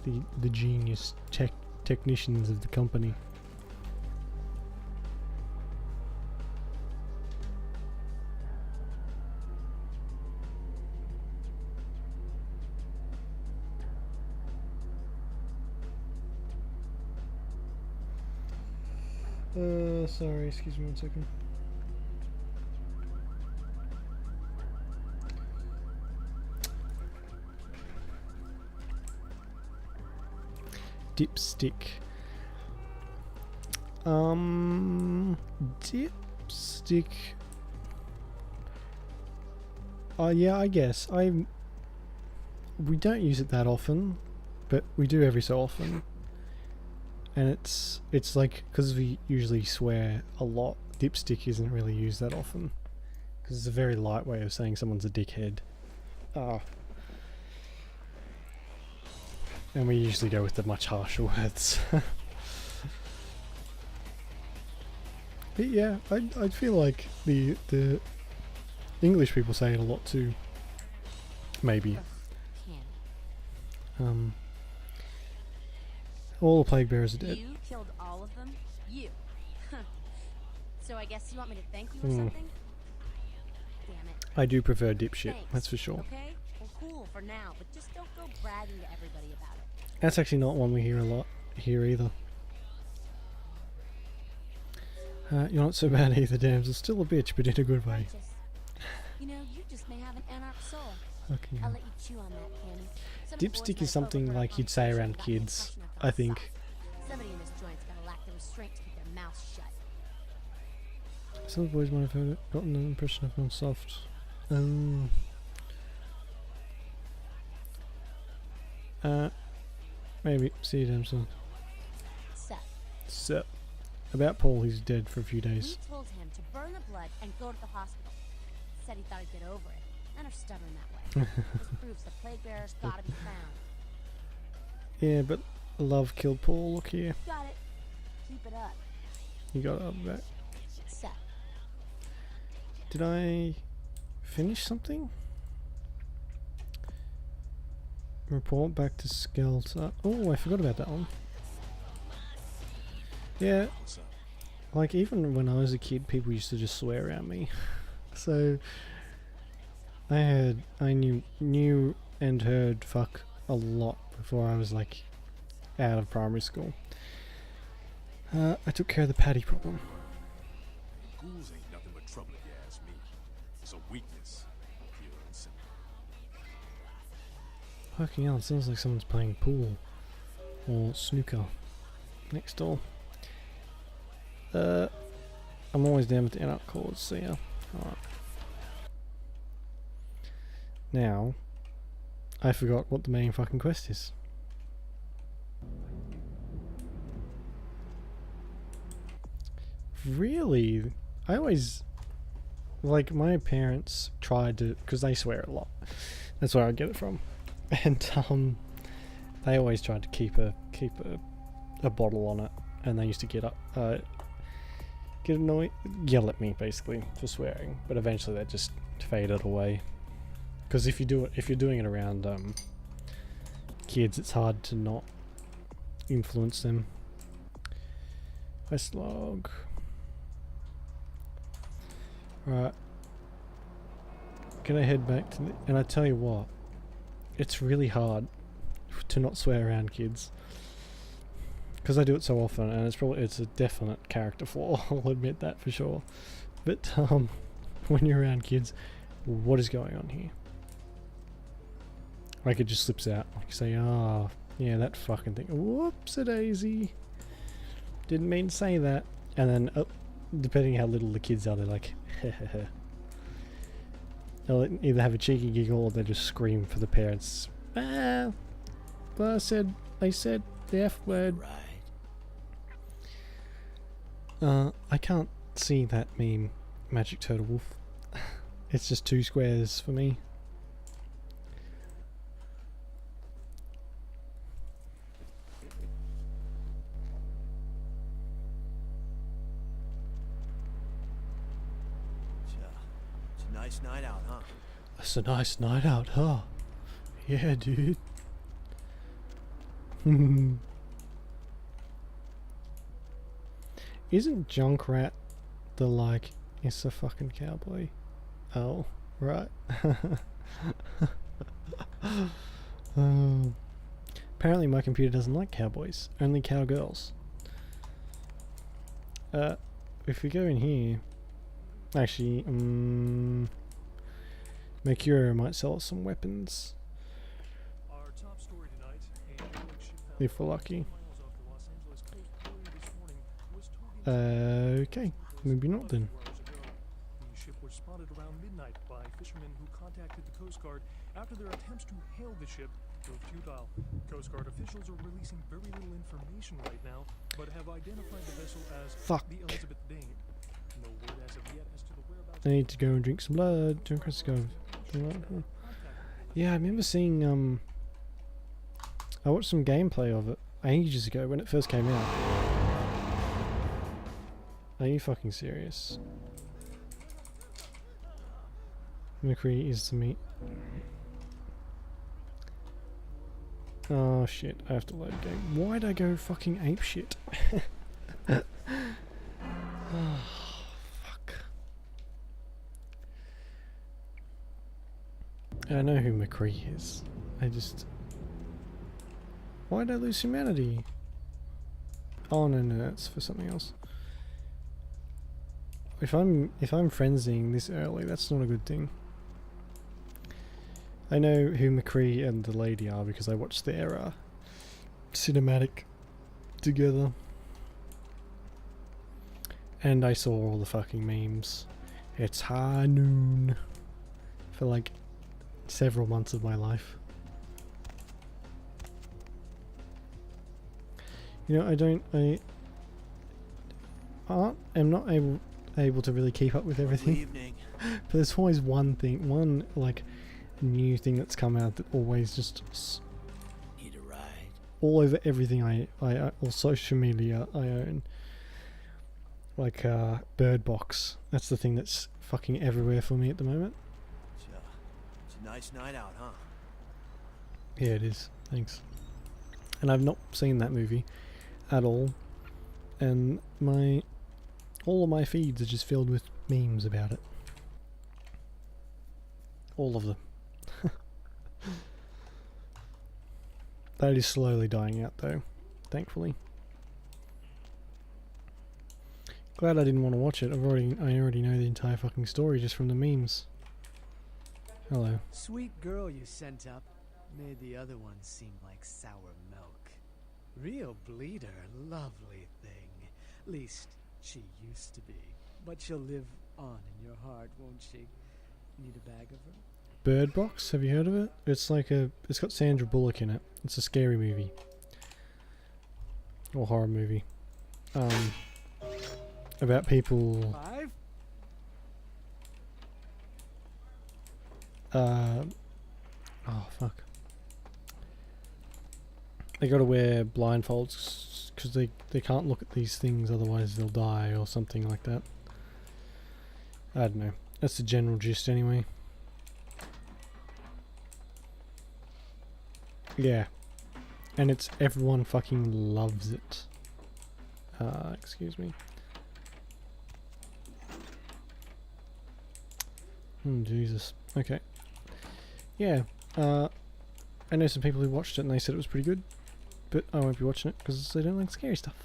the genius technicians of the company. Sorry, excuse me 1 second. Dipstick. Dipstick. Yeah, I guess. We don't use it that often, but we do every so often. And it's like, because we usually swear a lot, dipstick isn't really used that often. Because it's a very light way of saying someone's a dickhead. And we usually go with the much harsher words. But yeah, I feel like the English people say it a lot too. Maybe. All the plague bearers are dead. You killed all of them? You. So I guess you want me to thank you or something? Damn it. I do prefer dipshit, Thanks, that's for sure. Okay? Well, cool for now, but just don't go bragging to everybody about it. That's actually not one we hear a lot here either. You're not so bad either, damsel. Still a bitch, but in a good way. You know, you just may have an anarch soul. Okay. I'll let you chew on that, Candy. Dipstick is something like you'd say around kids, I think. Somebody in this joint's gotta lack the restraint to keep their mouth shut. Some of the boys might have gotten an impression of them soft. Maybe. See you, damsel. Sup. About Paul, he's dead for a few days. We told him to burn the blood and go to the hospital. Said he thought he'd get over it. Men are stubborn that way. This proves the plague bearer's gotta be found. Yeah, but love killed Paul. Look here. Got it. Keep it up. You got it up back. Sup. Did I finish something? Report back to Skelter. Oh, I forgot about that one. Yeah, like even when I was a kid, people used to just swear around me. So I knew and heard fuck a lot before I was like out of primary school. I took care of the patty problem. Ghouls ain't nothing but trouble if you ask me. It's a weakness. Pure and simple. Fucking hell, it sounds like someone's playing pool or snooker next door. I'm always down with the in-out chords, so yeah. Alright. Now, I forgot what the main fucking quest is. Really? I always... Like, my parents tried to... Because they swear a lot. That's where I get it from. And, they always tried to keep a bottle on it. And they used to get annoyed, yell at me basically for swearing, but eventually that just faded away. Because if you're doing it around kids, it's hard to not influence them. Quest log. Right. Can I head back to the... And I tell you what, it's really hard to not swear around kids. Because I do it so often, and it's a definite character flaw, I'll admit that for sure. But when you're around kids, what is going on here? Like, it just slips out. Like you say, oh, yeah, that fucking thing. Whoops-a-daisy. Didn't mean to say that. And then, depending how little the kids are, they're like, hehehe. They'll either have a cheeky giggle or they just scream for the parents. Ah, well, they said the F word. I can't see that meme, Magic Turtle Wolf. It's just 2 squares for me. It's a nice night out, huh? It's a nice night out, huh? Yeah, dude. Isn't Junkrat the, like, it's a fucking cowboy? Oh, right. Apparently my computer doesn't like cowboys, only cowgirls. If we go in here... Actually, Mercurio might sell us some weapons. Our top story tonight, a Alex ship found If we're lucky. miles off the Los Angeles coast early this morning was towed Okay, maybe not then. 24 hours ago. The ship was spotted around midnight by fishermen who contacted the Coast Guard after their attempts to hail the ship proved futile. Coast Guard officials are releasing very little information right now, but have identified the vessel as the Elizabeth Dane. No word as of yet as to the whereabouts. I need to go and drink some blood. Drink Chris go. Yeah, I remember seeing I watched some gameplay of it ages ago when it first came out. Are you fucking serious? McCree is the meat. Oh shit, I have to load game. Why'd I go fucking ape shit? Oh, fuck. I know who McCree is. Why'd I lose humanity? Oh no, that's for something else. If I'm frenzying this early, that's not a good thing. I know who McCree and the lady are because I watched their cinematic together. And I saw all the fucking memes. It's high noon for like several months of my life. You know, I'm not able to really keep up with everything. But there's always one like new thing that's come out that always just Need a ride? all over everything I or social media I own. Like Bird Box. That's the thing that's fucking everywhere for me at the moment. It's a nice night out, huh? Yeah, it is. Thanks. And I've not seen that movie at all. And all of my feeds are just filled with memes about it. All of them. That is slowly dying out though, thankfully. Glad I didn't want to watch it. I already know the entire fucking story just from the memes. Hello. Sweet girl you sent up made the other one seem like sour milk. Real bleeder, lovely thing. Least she used to be. But she'll live on in your heart, won't she? Need a bag of her? Bird Box, have you heard of it? It's got Sandra Bullock in it. It's a scary movie. Or horror movie. About people... 5? Oh, fuck. They gotta wear blindfolds because they can't look at these things, otherwise they'll die or something like that. I don't know. That's the general gist anyway. Yeah. And it's everyone fucking loves it. Excuse me. Jesus. Okay. Yeah. I know some people who watched it and they said it was pretty good, but I won't be watching it because they don't like scary stuff.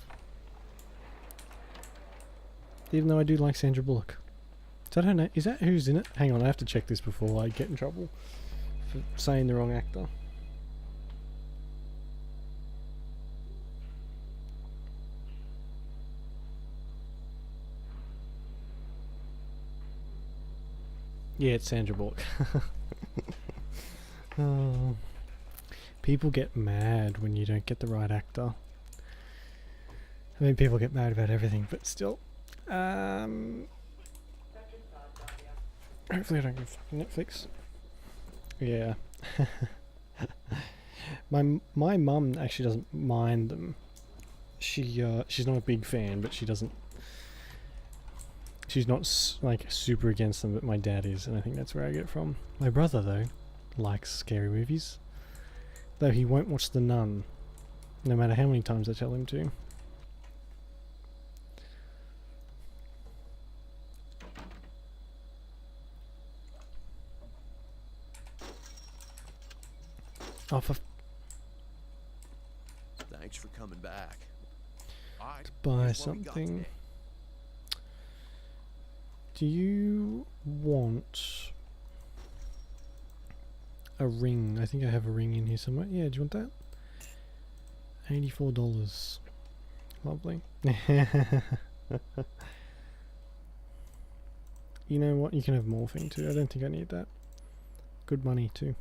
Even though I do like Sandra Bullock. So I don't know. Is that who's in it? Hang on, I have to check this before I get in trouble for saying the wrong actor. Yeah, it's Sandra Bullock. Oh. People get mad when you don't get the right actor. I mean, people get mad about everything, but still. Hopefully I don't get fucking Netflix. Yeah. My mum actually doesn't mind them. She's not a big fan, but she doesn't. She's not like super against them, but my dad is, and I think that's where I get it from. My brother though likes scary movies, though he won't watch The Nun, no matter how many times I tell him to. Oh, for Thanks for coming back. All right, to buy here's what we got something. today. Do you want a ring? I think I have a ring in here somewhere. Yeah, do you want that? $84. Lovely. You know what? You can have morphing too. I don't think I need that. Good money too.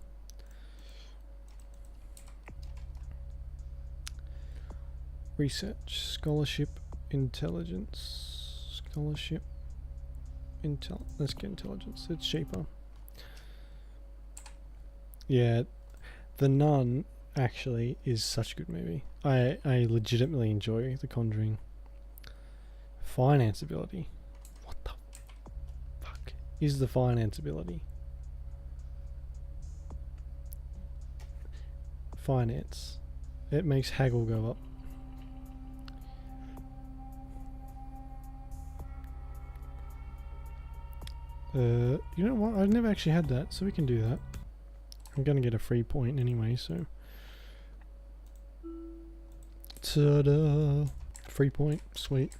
Research, scholarship, intelligence, scholarship, let's get intelligence. It's cheaper. Yeah, The Nun actually is such a good movie. I legitimately enjoy The Conjuring. Finance ability. What the fuck is the finance ability? Finance. It makes haggle go up. You know what? I've never actually had that, so we can do that. I'm gonna get a free point anyway, so. Ta-da! Free point, sweet.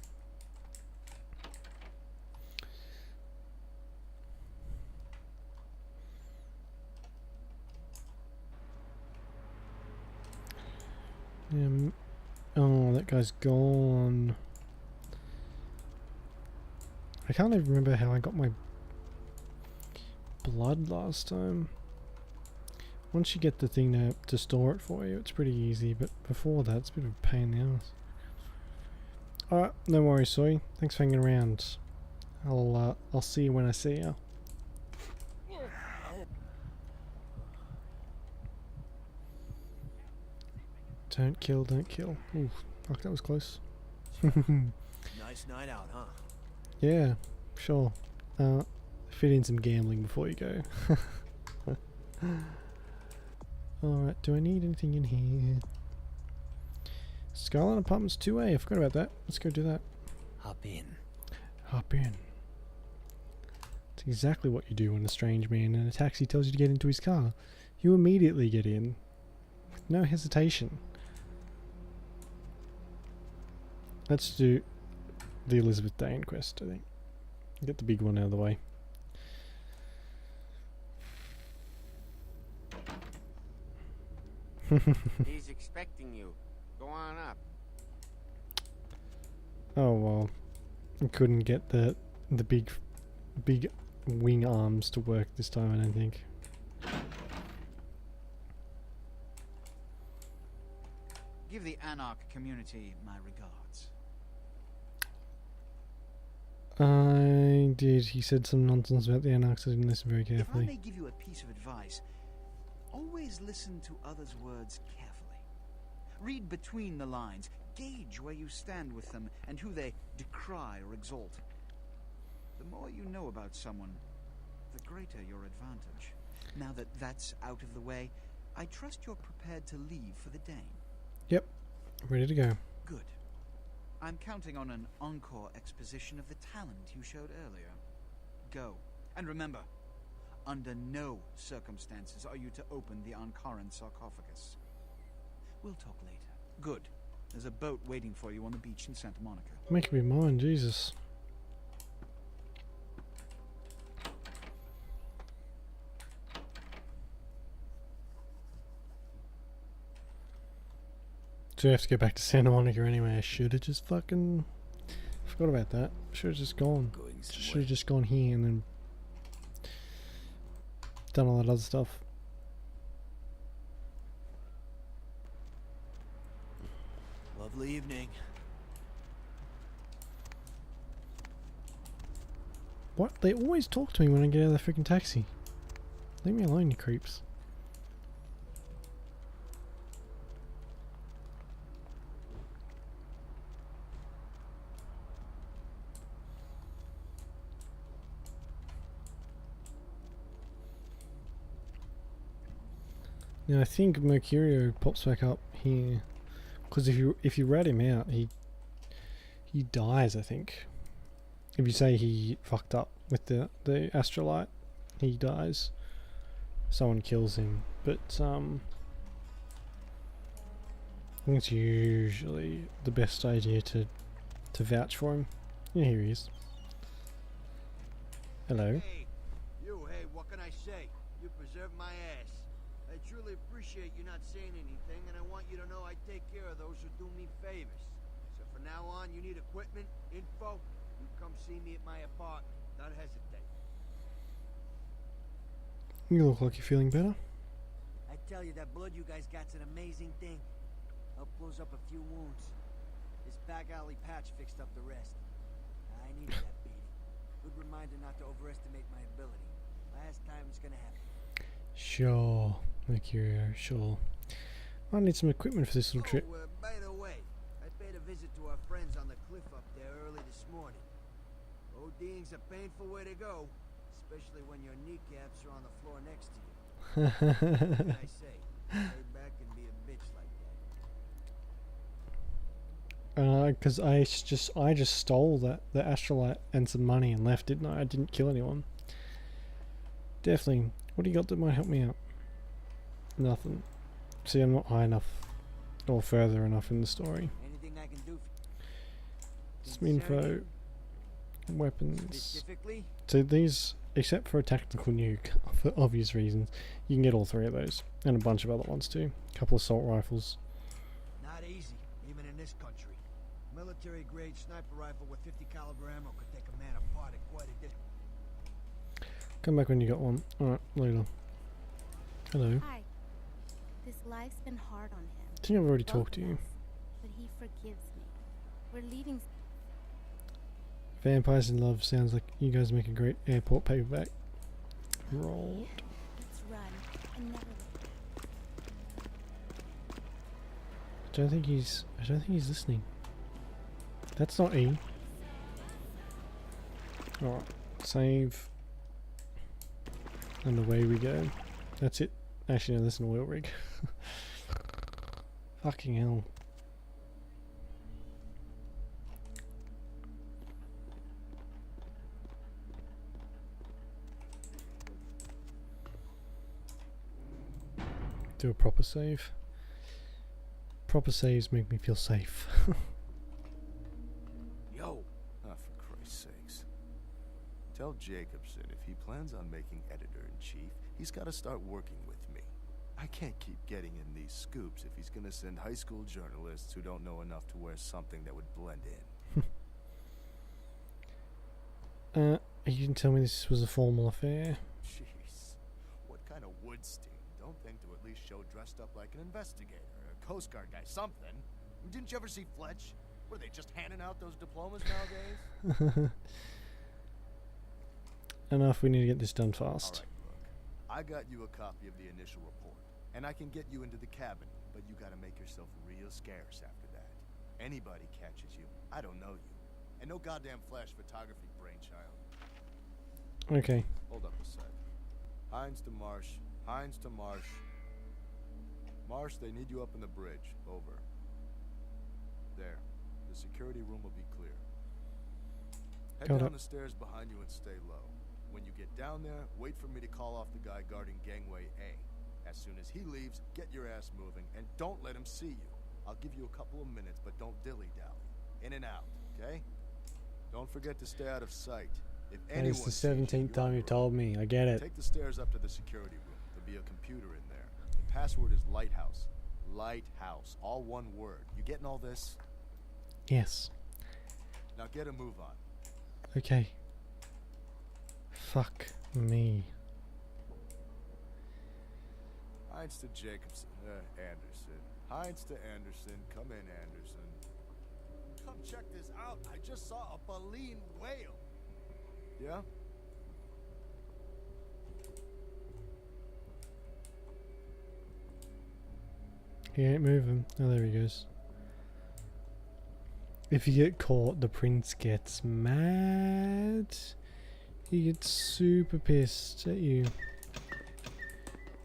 Oh, that guy's gone. I can't even remember how I got my blood last time. Once you get the thing to store it for you, it's pretty easy, but before that, it's a bit of a pain in the ass. Alright, no worries, Soy. Thanks for hanging around. I'll see you when I see you. Don't kill, don't kill. Ooh, fuck, that was close. Nice night out, huh? Yeah, sure. Fit in some gambling before you go. Alright, do I need anything in here? Skyline Apartments 2A, I forgot about that. Let's go do that. Hop in. Hop in. It's exactly what you do when a strange man in a taxi tells you to get into his car. You immediately get in. With no hesitation. Let's do the Elizabeth Dane quest, I think. Get the big one out of the way. He's expecting you. Go on up. Oh well, I couldn't get the big wing arms to work this time, I don't think. Give the Anarch community my regards. I did. He said some nonsense about the Anarchs. I didn't listen very If I carefully. may give you a piece of advice, always listen to others' words carefully. Read between the lines. Gauge where you stand with them and who they decry or exalt. The more you know about someone, the greater your advantage. Now that that's out of the way, I trust you're prepared to leave for the Dane. Yep, ready to go. Good. I'm counting on an encore exposition of the talent you showed earlier. Go. And remember, under no circumstances are you to open the Ankaran sarcophagus. We'll talk later. Good. There's a boat waiting for you on the beach in Santa Monica. Make me mine, Jesus. So we have to go back to Santa Monica anyway. I should have just fucking forgot about that. Should have just gone. Should have just gone here and then done all that other stuff. Lovely evening. What? They always talk to me when I get out of the freaking taxi. Leave me alone, you creeps. Now I think Mercurio pops back up here, because if you rat him out, he dies. I think if you say he fucked up with the astrolite, he dies. Someone kills him, but I think it's usually the best idea to vouch for him. Yeah, here he is. Hello. Hey, what can I say? You preserved my ass. I truly appreciate you not saying anything, and I want you to know I take care of those who do me favors. So from now on, you need equipment, info, you come see me at my apartment. Don't hesitate. You look like you're feeling better. I tell you, that blood you guys got's an amazing thing. Help close up a few wounds. This back alley patch fixed up the rest. I needed that beating. Good reminder not to overestimate my ability. Last time it's gonna happen. Sure, Mercurio, sure. I need some equipment for this little trip. By the way, I paid a visit to our friends on the cliff up there early this morning. ODing's a painful way to go, especially when your kneecaps are on the floor next to you. What can I say? Lay back and be a bitch like that. Because I just stole the astrolite and some money and left, didn't I? I didn't kill anyone. Definitely. What do you got that might help me out? Nothing. See, I'm not high enough or further enough in the story. Anything I can do Some info. Weapons. specifically? So these, except for a tactical nuke, for obvious reasons, you can get all three of those. And a bunch of other ones too. A couple of assault rifles. Not easy, even in this country. Military grade sniper rifle with 50 caliber ammo could take a man apart at quite a distance. Come back when you got one. Alright, later. Hello. Hi. This life's been hard on him. I think I've already Both talked to of you. us, but he forgives me. We're leaving. Vampires in Love sounds like you guys make a great airport paperback. Rolled. Let's run and never look back. I don't think he's listening. That's not E. Alright. Save. And away we go. That's it. Actually, no, that's an oil rig. Fucking hell. Do a proper save. Proper saves make me feel safe. Yo! Ah, for Christ's sakes. Tell Jacobson if he plans on making editor-in-chief, he's got to start working with me. I can't keep getting him these scoops if he's gonna send high school journalists who don't know enough to wear something that would blend in. You didn't tell me this was a formal affair. Jeez. What kind of Woodstein? Don't think to at least show dressed up like an investigator or a Coast Guard guy, something. Didn't you ever see Fletch? Were they just handing out those diplomas nowadays? Enough, we need to get this done fast. All right, look. I got you a copy of the initial report, and I can get you into the cabin, but you gotta make yourself real scarce after that. Anybody catches you, I don't know you. And no goddamn flash photography brainchild. Okay. Hold up a sec. Hines to Marsh. Hines to Marsh. Marsh, they need you up in the bridge. Over. There. The security room will be clear. Head Got down it. the stairs behind you and stay low. When you get down there, wait for me to call off the guy guarding gangway A. As soon as he leaves, get your ass moving, and don't let him see you. I'll give you a couple of minutes, but don't dilly-dally. In and out, okay? Don't forget to stay out of sight. If That anyone is the sees you, 17th you're time on you your told own. me. I get it. Take the stairs up to the security room. There'll be a computer in there. The password is Lighthouse. Lighthouse. All one word. You getting all this? Yes. Now get a move on. Okay. Fuck me. Heinz to Jacobson. Anderson. Heinz to Anderson. Come in, Anderson. Come check this out. I just saw a baleen whale. Yeah? He ain't moving. Oh, there he goes. If you get caught, the prince gets mad. He gets super pissed at you.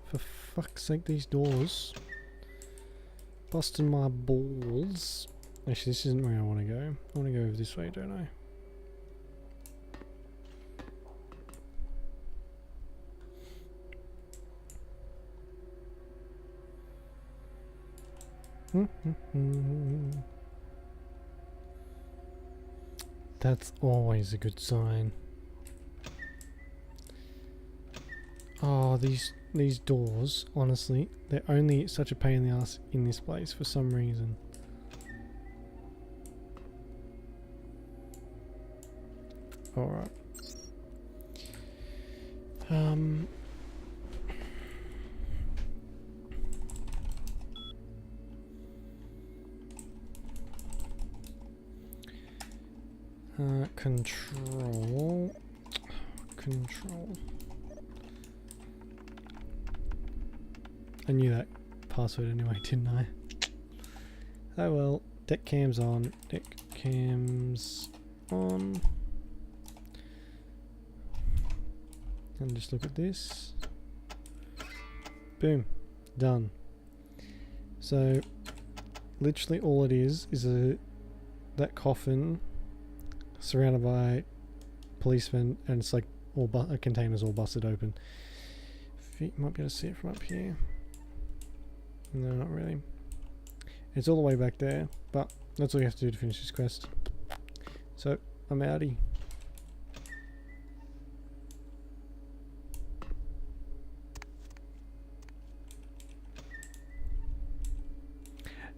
For fuck's sake, these doors. Busting my balls. Actually, this isn't where I want to go. I want to go over this way, don't I? That's always a good sign. Oh, these doors, honestly, they're only such a pain in the ass in this place for some reason. Alright. Control. I knew that password anyway, didn't I? Oh well. Deck cams on. Deck cams on. And just look at this. Boom. Done. So, literally all it is that coffin surrounded by policemen, and it's like all containers all busted open. You might be able to see it from up here. No, not really. It's all the way back there, but that's all you have to do to finish this quest. So, I'm outie.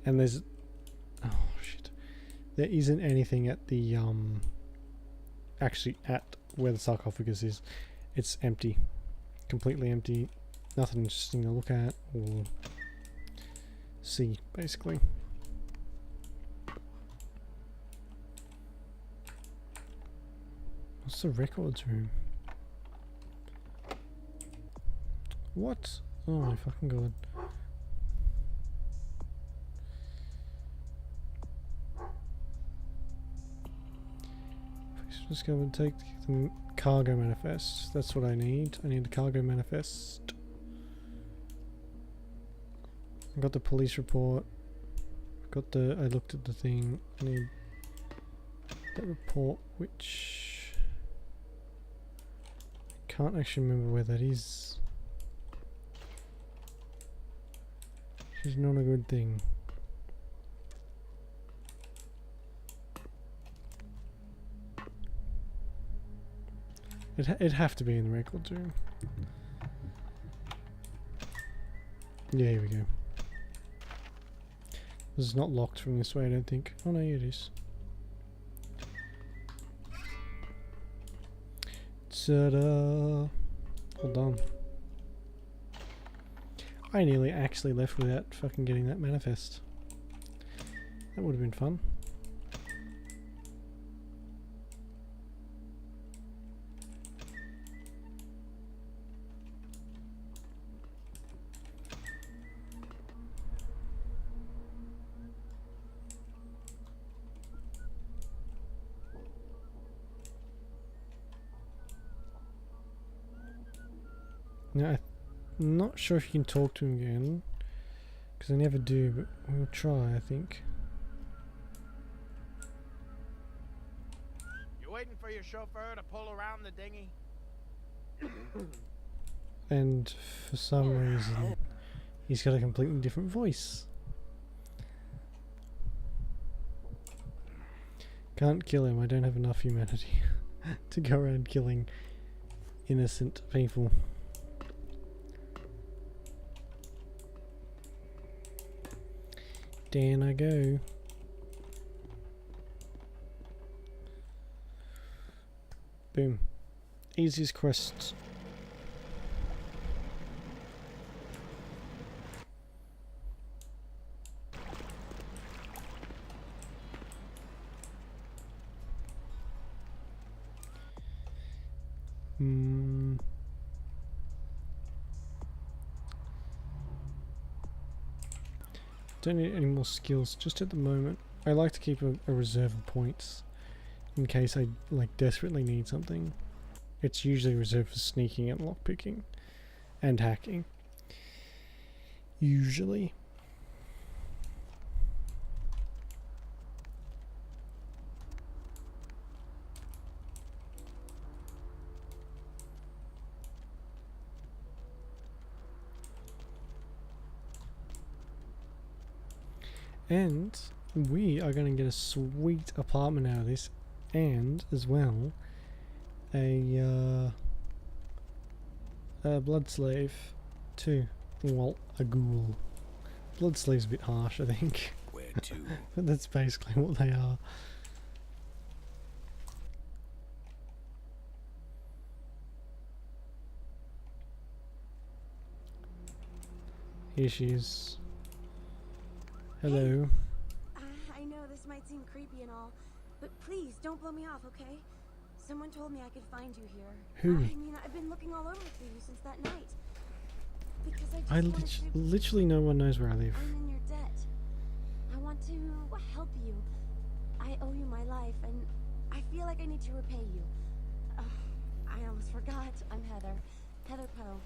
And there's... oh shit. There isn't anything at the actually at where the sarcophagus is. It's empty. Completely empty. Nothing interesting to look at or see, basically. What's the records room? What? Oh my fucking god. Just go and take the cargo manifest. That's what I need. I need the cargo manifest. I got the police report. I looked at the thing. I need that report, which I can't actually remember where that is. Which is not a good thing. It'd have to be in the records room. Yeah, here we go. This is not locked from this way, I don't think. Oh no, it is. Ta-da! Hold on. I nearly actually left without fucking getting that manifest. That would have been fun. Now, I'm not sure if you can talk to him again. Because I never do, but we'll try, I think. You waiting for your chauffeur to pull around the dinghy? And for some reason, he's got a completely different voice. Can't kill him, I don't have enough humanity to go around killing innocent people. Down I go. Boom. Easiest quest. Don't need any more skills just at the moment. I like to keep a reserve of points in case I like desperately need something. It's usually reserved for sneaking and lockpicking and hacking. Usually. And we are going to get a sweet apartment out of this, and as well a blood slave too. Well, a ghoul. Blood slave's a bit harsh, I think. Where to? But that's basically what they are. Here she is. Hello. I know this might seem creepy and all, but please don't blow me off, okay? Someone told me I could find you here. Who? I mean, I've been looking all over for you since that night. Because I just literally no one knows where I live. I'm in your debt. I want to help you. I owe you my life, and I feel like I need to repay you. I almost forgot. I'm Heather. Heather Poe.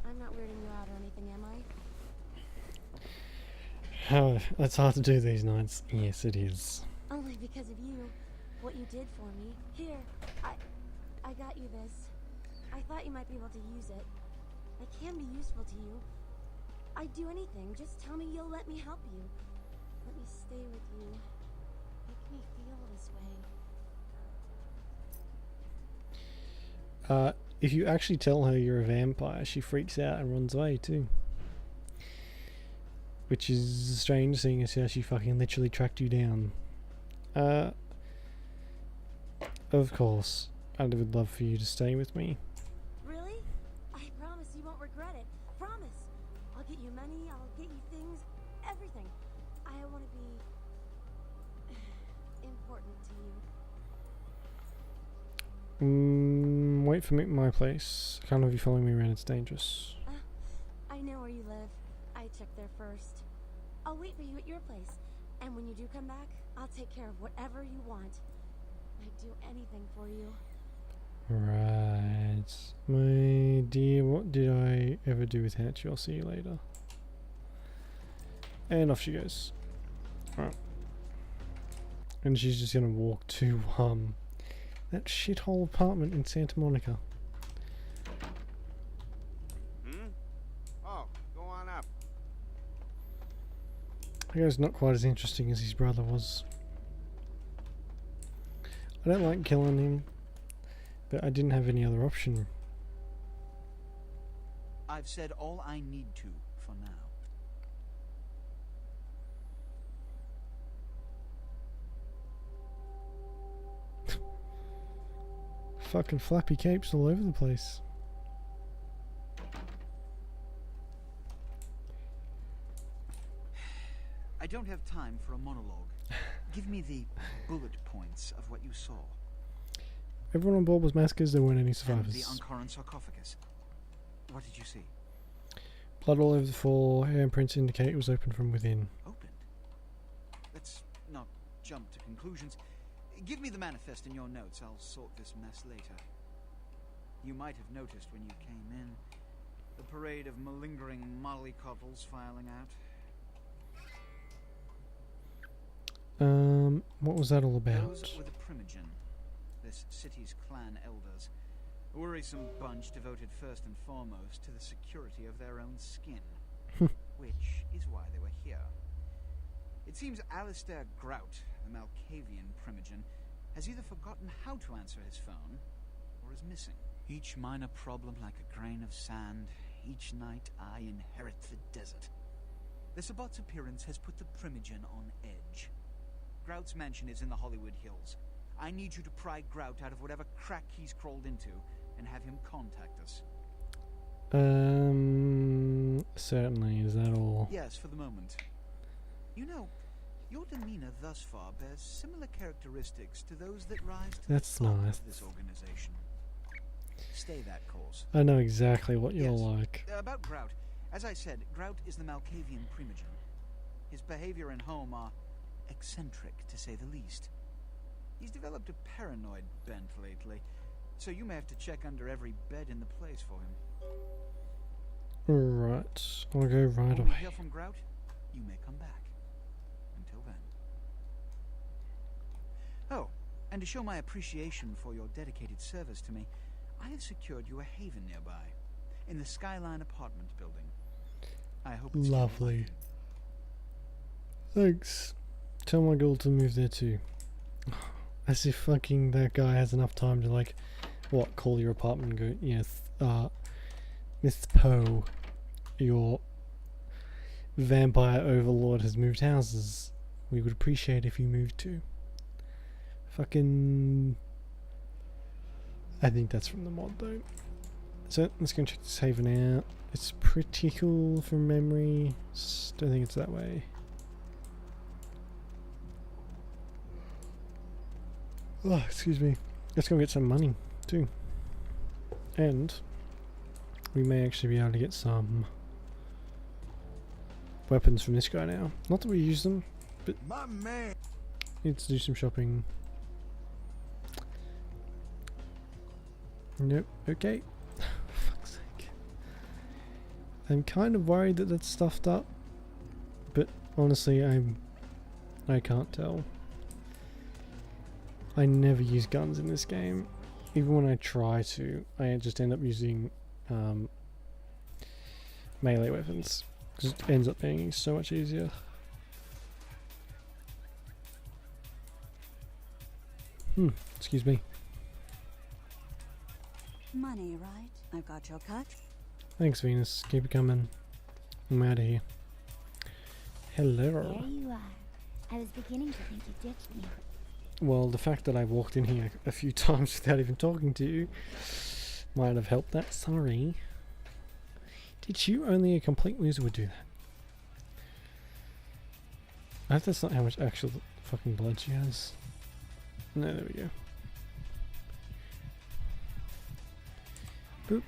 I'm not weirding you out or anything, am I? Oh, that's hard to do these nights. Yes, it is. Only because of you. What you did for me. Here, I got you this. I thought you might be able to use it. I can be useful to you. I'd do anything. Just tell me you'll let me help you. Let me stay with you. Make me feel this way. If you actually tell her you're a vampire, she freaks out and runs away too. Which is strange, seeing as how she fucking literally tracked you down. Of course, I would love for you to stay with me. Really? I promise you won't regret it. Promise. I'll get you money, I'll get you things, everything. I want to be important to you. Wait for me at my place. I can't have you following me around, it's dangerous. I know where you live. I checked there first. I'll wait for you at your place. And when you do come back, I'll take care of whatever you want. I'd do anything for you. Right. My dear, what did I ever do without you? I'll see you later. And off she goes. Alright. And she's just gonna walk to, that shithole apartment in Santa Monica. Oh, go on up. That guy's not quite as interesting as his brother was. I don't like killing him, but I didn't have any other option. I've said all I need to for now. Fucking flappy capes all over the place. I don't have time for a monologue. Give me the bullet points of what you saw. Everyone on board was massacres, there weren't any And survivors. the Ankaran sarcophagus. What did you see? Blood all over the floor, handprints indicate it was opened from within. Opened? Let's not jump to conclusions. Give me the manifest in your notes. I'll sort this mess later. You might have noticed when you came in the parade of malingering mollycoddles filing out. What was that all about? Those were the Primogen, this city's clan elders. A worrisome bunch devoted first and foremost to the security of their own skin, which is why they were here. It seems Alistair Grout, the Malkavian Primogen, has either forgotten how to answer his phone, or is missing. Each minor problem like a grain of sand, each night I inherit the desert. The Sabbat's appearance has put the Primogen on edge. Grout's mansion is in the Hollywood Hills. I need you to pry Grout out of whatever crack he's crawled into, and have him contact us. Certainly. Is that all? Yes, for the moment. You know, your demeanor thus far bears similar characteristics to those that rise to That's the top nice. of this organization. Stay that course. I know exactly what you're Yes. like. About Grout. As I said, Grout is the Malkavian Primogen. His behavior and home are eccentric, to say the least. He's developed a paranoid bent lately, so you may have to check under every bed in the place for him. Right. I'll go right When we away. hear from Grout, you may come back. Until then. Oh, and to show my appreciation for your dedicated service to me, I have secured you a haven nearby, in the Skyline apartment building. I hope it's Lovely. Thanks. Tell my girl to move there too. As if fucking that guy has enough time to, like, what, call your apartment and go, yes, Miss Poe, your vampire overlord has moved houses. We would appreciate if you moved too. Fucking... I think that's from the mod though. So, let's go and check this haven out. It's pretty cool from memory. Don't think it's that way. Oh, excuse me. Let's go get some money too. And we may actually be able to get some weapons from this guy now. Not that we use them, but my man. Need to do some shopping. Nope. Okay. Fuck's sake. I'm kind of worried that that's stuffed up, but honestly, I can't tell. I never use guns in this game. Even when I try to, I just end up using melee weapons. Because it ends up being so much easier. Excuse me. Money, right? I've got your cut. Thanks, Venus. Keep it coming. I'm out of here. Hello. There you are. I was beginning to think you ditched me. Well, the fact that I walked in here a few times without even talking to you might have helped that. Sorry. Did you? Only a complete loser would do that. I hope that's not how much actual fucking blood she has. No, there we go. Boop.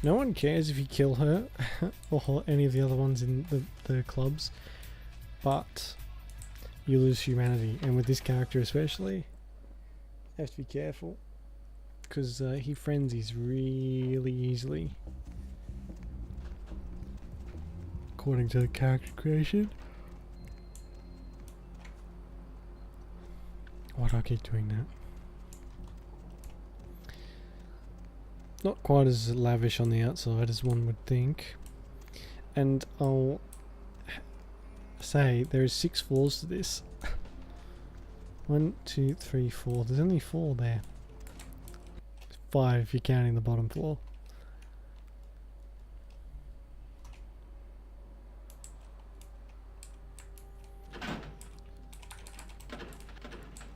No one cares if you kill her or any of the other ones in the clubs, but you lose humanity, and with this character especially, you have to be careful because he frenzies really easily, according to the character creation. Why do I keep doing that? Not quite as lavish on the outside as one would think. And I'll say there is 6 floors to this. 1, 2, 3, 4. There's only 4 there. 5 if you're counting the bottom floor.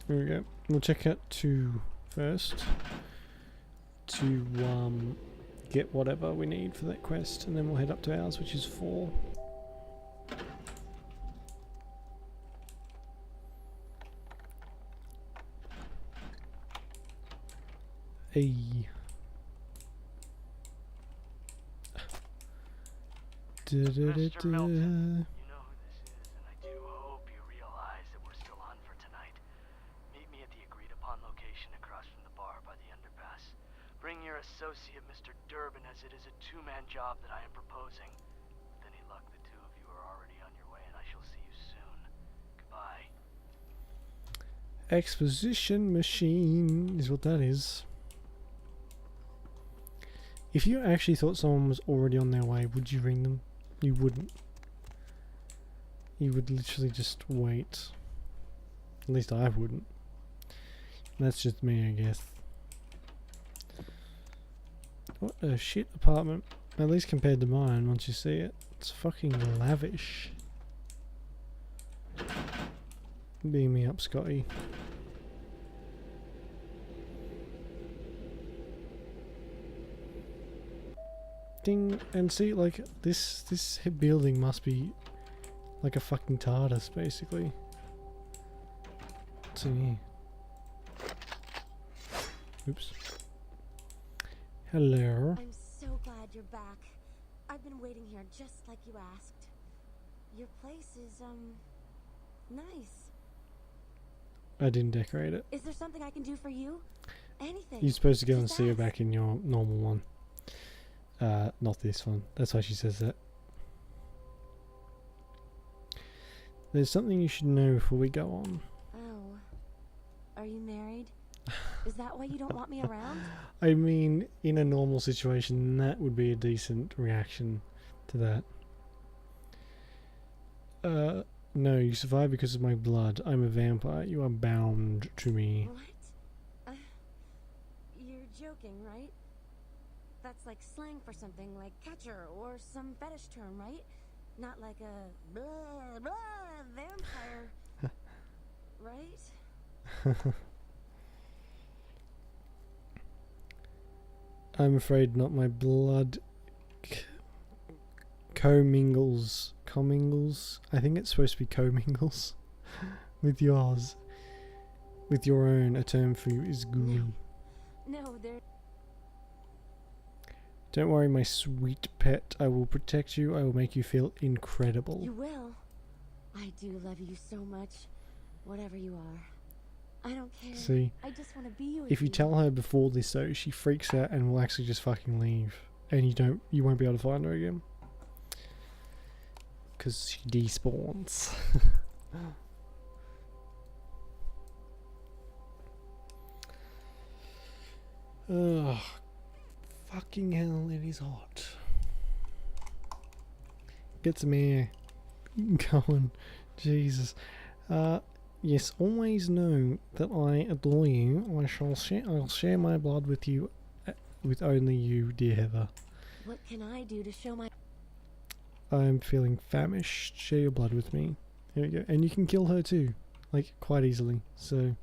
There we go. We'll check out 2 first to get whatever we need for that quest, and then we'll head up to ours, which is 4. Hey. Mr. Milton, you know who this is, and I do hope you realize that we're still on for tonight. Meet me at the agreed-upon location across from the bar by the underpass. Bring your associate, Mr. Durbin, as it is a 2-man job that I am proposing. With any luck, the 2 of you are already exposition machine is what that is. If you actually thought someone was already on their way, would you ring them? You wouldn't. You would literally just wait. At least I wouldn't. That's just me, I guess. What a shit apartment. At least compared to mine, once you see it. It's fucking lavish. Beam me up, Scotty. Ding, and see, like, this building must be like a fucking TARDIS, basically. What's in here? Oops. Hello. I'm so glad you're back. I've been waiting here just like you asked. Your place is, nice. I didn't decorate it. Is there something I can do for you? Anything. You're supposed to go and Just see her ask. back in your normal one. Not this one. That's why she says that. There's something you should know before we go on. Oh. Are you married? Is that why you don't want me around? I mean, in a normal situation, that would be a decent reaction to that. No, you survive because of my blood. I'm a vampire. You are bound to me. What? You're joking, right? That's like slang for something like catcher or some fetish term, right? Not like a blah, blah, vampire. Right? I'm afraid not. My blood commingles. I think it's supposed to be commingles with yours. With your own, a term for you is gooey. No, there. Don't worry, my sweet pet. I will protect you. I will make you feel incredible. You will. I do love you so much. Whatever you are. I don't care. See, I just want to be with if you tell her before this though, she freaks out and will actually just fucking leave, and you won't be able to find her again because she despawns. Ugh, fucking hell! It is hot. Get some air going, Jesus. Yes, always know that I adore you. I'll share my blood with you, with only you, dear Heather. What can I do to show my... I'm feeling famished. Share your blood with me. Here we go. And you can kill her too, like, quite easily. So...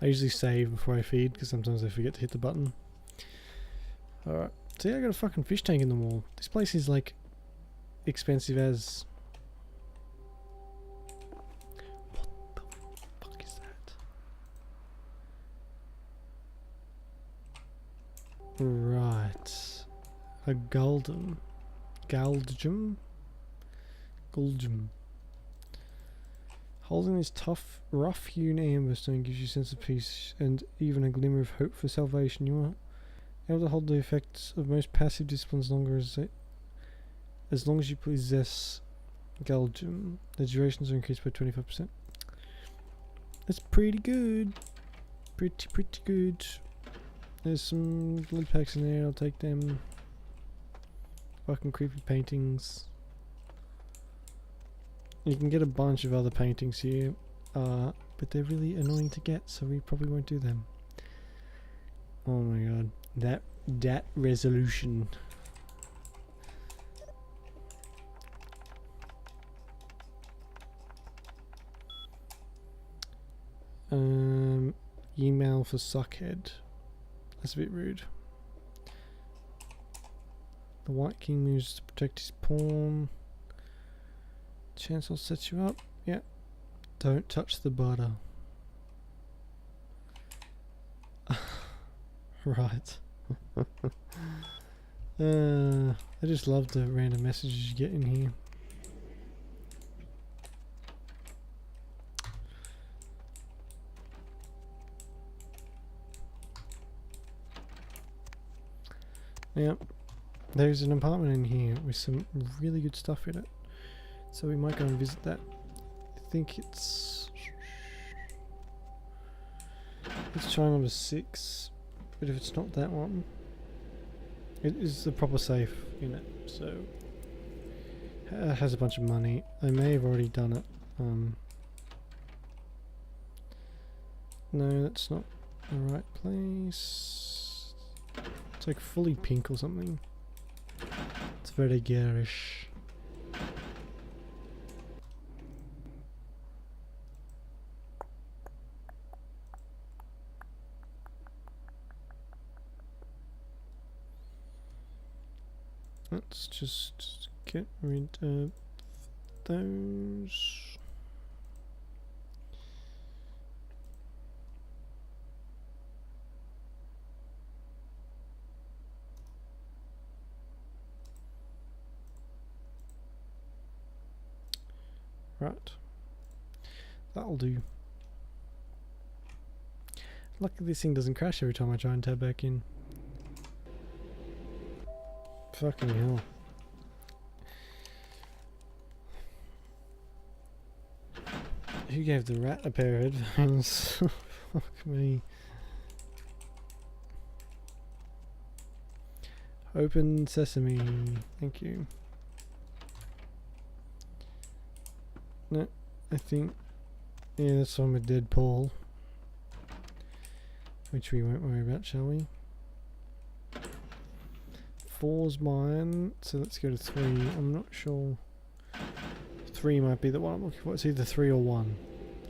I usually save before I feed, because sometimes I forget to hit the button. Alright. See, I got a fucking fish tank in the wall. This place is like expensive as. What the fuck is that? Right. A Galdum. Galdjum? Galdjum. Holding this tough, rough-hewn amber stone gives you a sense of peace and even a glimmer of hope for salvation. You are able to hold the effects of most passive disciplines as long as you possess Galgium. The durations are increased by 25%. That's pretty good. Pretty good. There's some blood packs in there, I'll take them. Fucking creepy paintings. You can get a bunch of other paintings here, but they're really annoying to get, so we probably won't do them. Oh my god. That resolution. Email for Suckhead. That's a bit rude. The White King moves to protect his pawn. Chance I'll set you up. Yeah. Don't touch the butter. Right. I just love the random messages you get in here. Yep. There's an apartment in here with some really good stuff in it. So we might go and visit that. I think it's try number 6. But if it's not that one, it is the proper safe in it. So it has a bunch of money. I may have already done it. No, that's not the right place. It's like fully pink or something. It's very garish. Let's just get rid of those. Right. That'll do. Luckily this thing doesn't crash every time I try and tab back in. Fucking hell. Who gave the rat a pair of headphones? Fuck me. Open sesame. Thank you. No, I think... yeah, that's one with Dead Paul. Which we won't worry about, shall we? 4's mine, so let's go to 3. I'm not sure. 3 might be the one I'm looking for. It's either 3 or 1,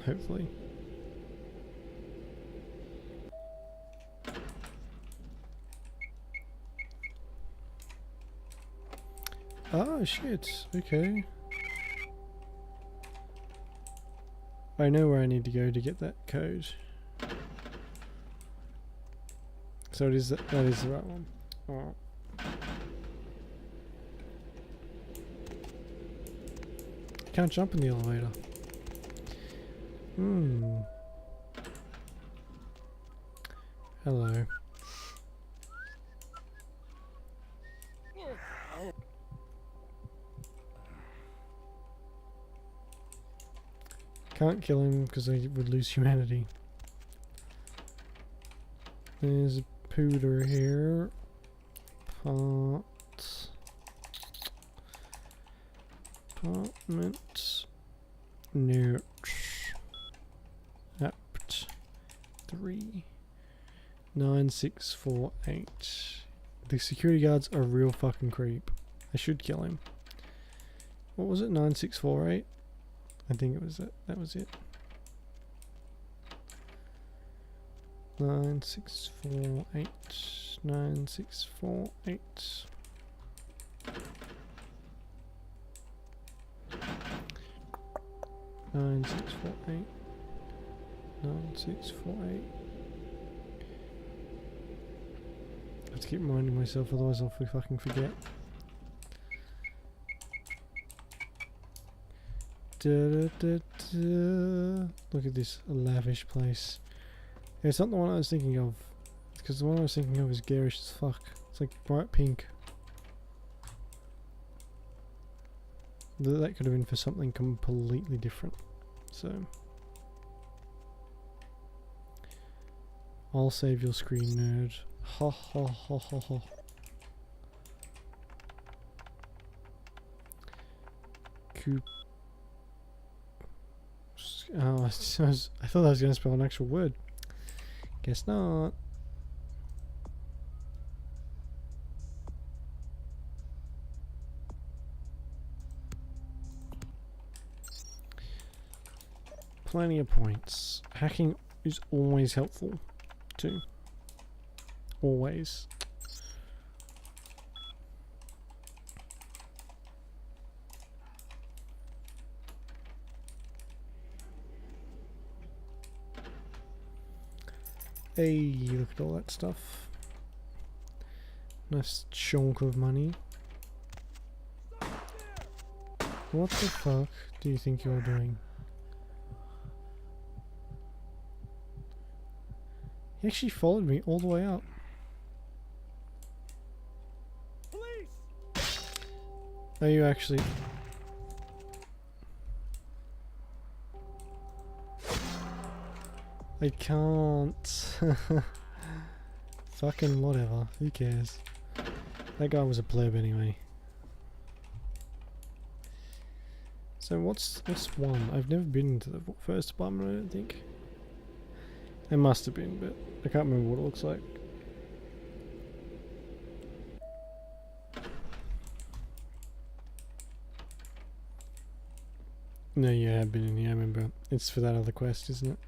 hopefully. Oh shit, okay. I know where I need to go to get that code. So it is that is the right one. Alright. Can't jump in the elevator. Hello. Can't kill him because I would lose humanity. There's a pooter here. Apartment. Note. Apt. 3. 9648. The security guard's a real fucking creep. I should kill him. What was it? 9648? I think it was that. That was it. 9648. 9648. Nine six four eight. 9648. I have to keep reminding myself, otherwise I'll fucking forget. Look at this lavish place. Yeah, it's not the one I was thinking of, because the one I was thinking of is garish as fuck. It's like bright pink. That could have been for something completely different. So I'll save your screen, nerd. Ha ha ha ha ha. Coop. Oh, I thought I was going to spell an actual word. Guess not. Plenty of points. Hacking is always helpful, too. Always. Hey, look at all that stuff. Nice chunk of money. What the fuck do you think you're doing? He actually followed me all the way up. Police! Are you actually... I can't. Fucking whatever. Who cares? That guy was a pleb anyway. So what's one? I've never been to the first apartment, I don't think. It must have been, but I can't remember what it looks like. No, you have been in here, I remember. It's for that other quest, isn't it?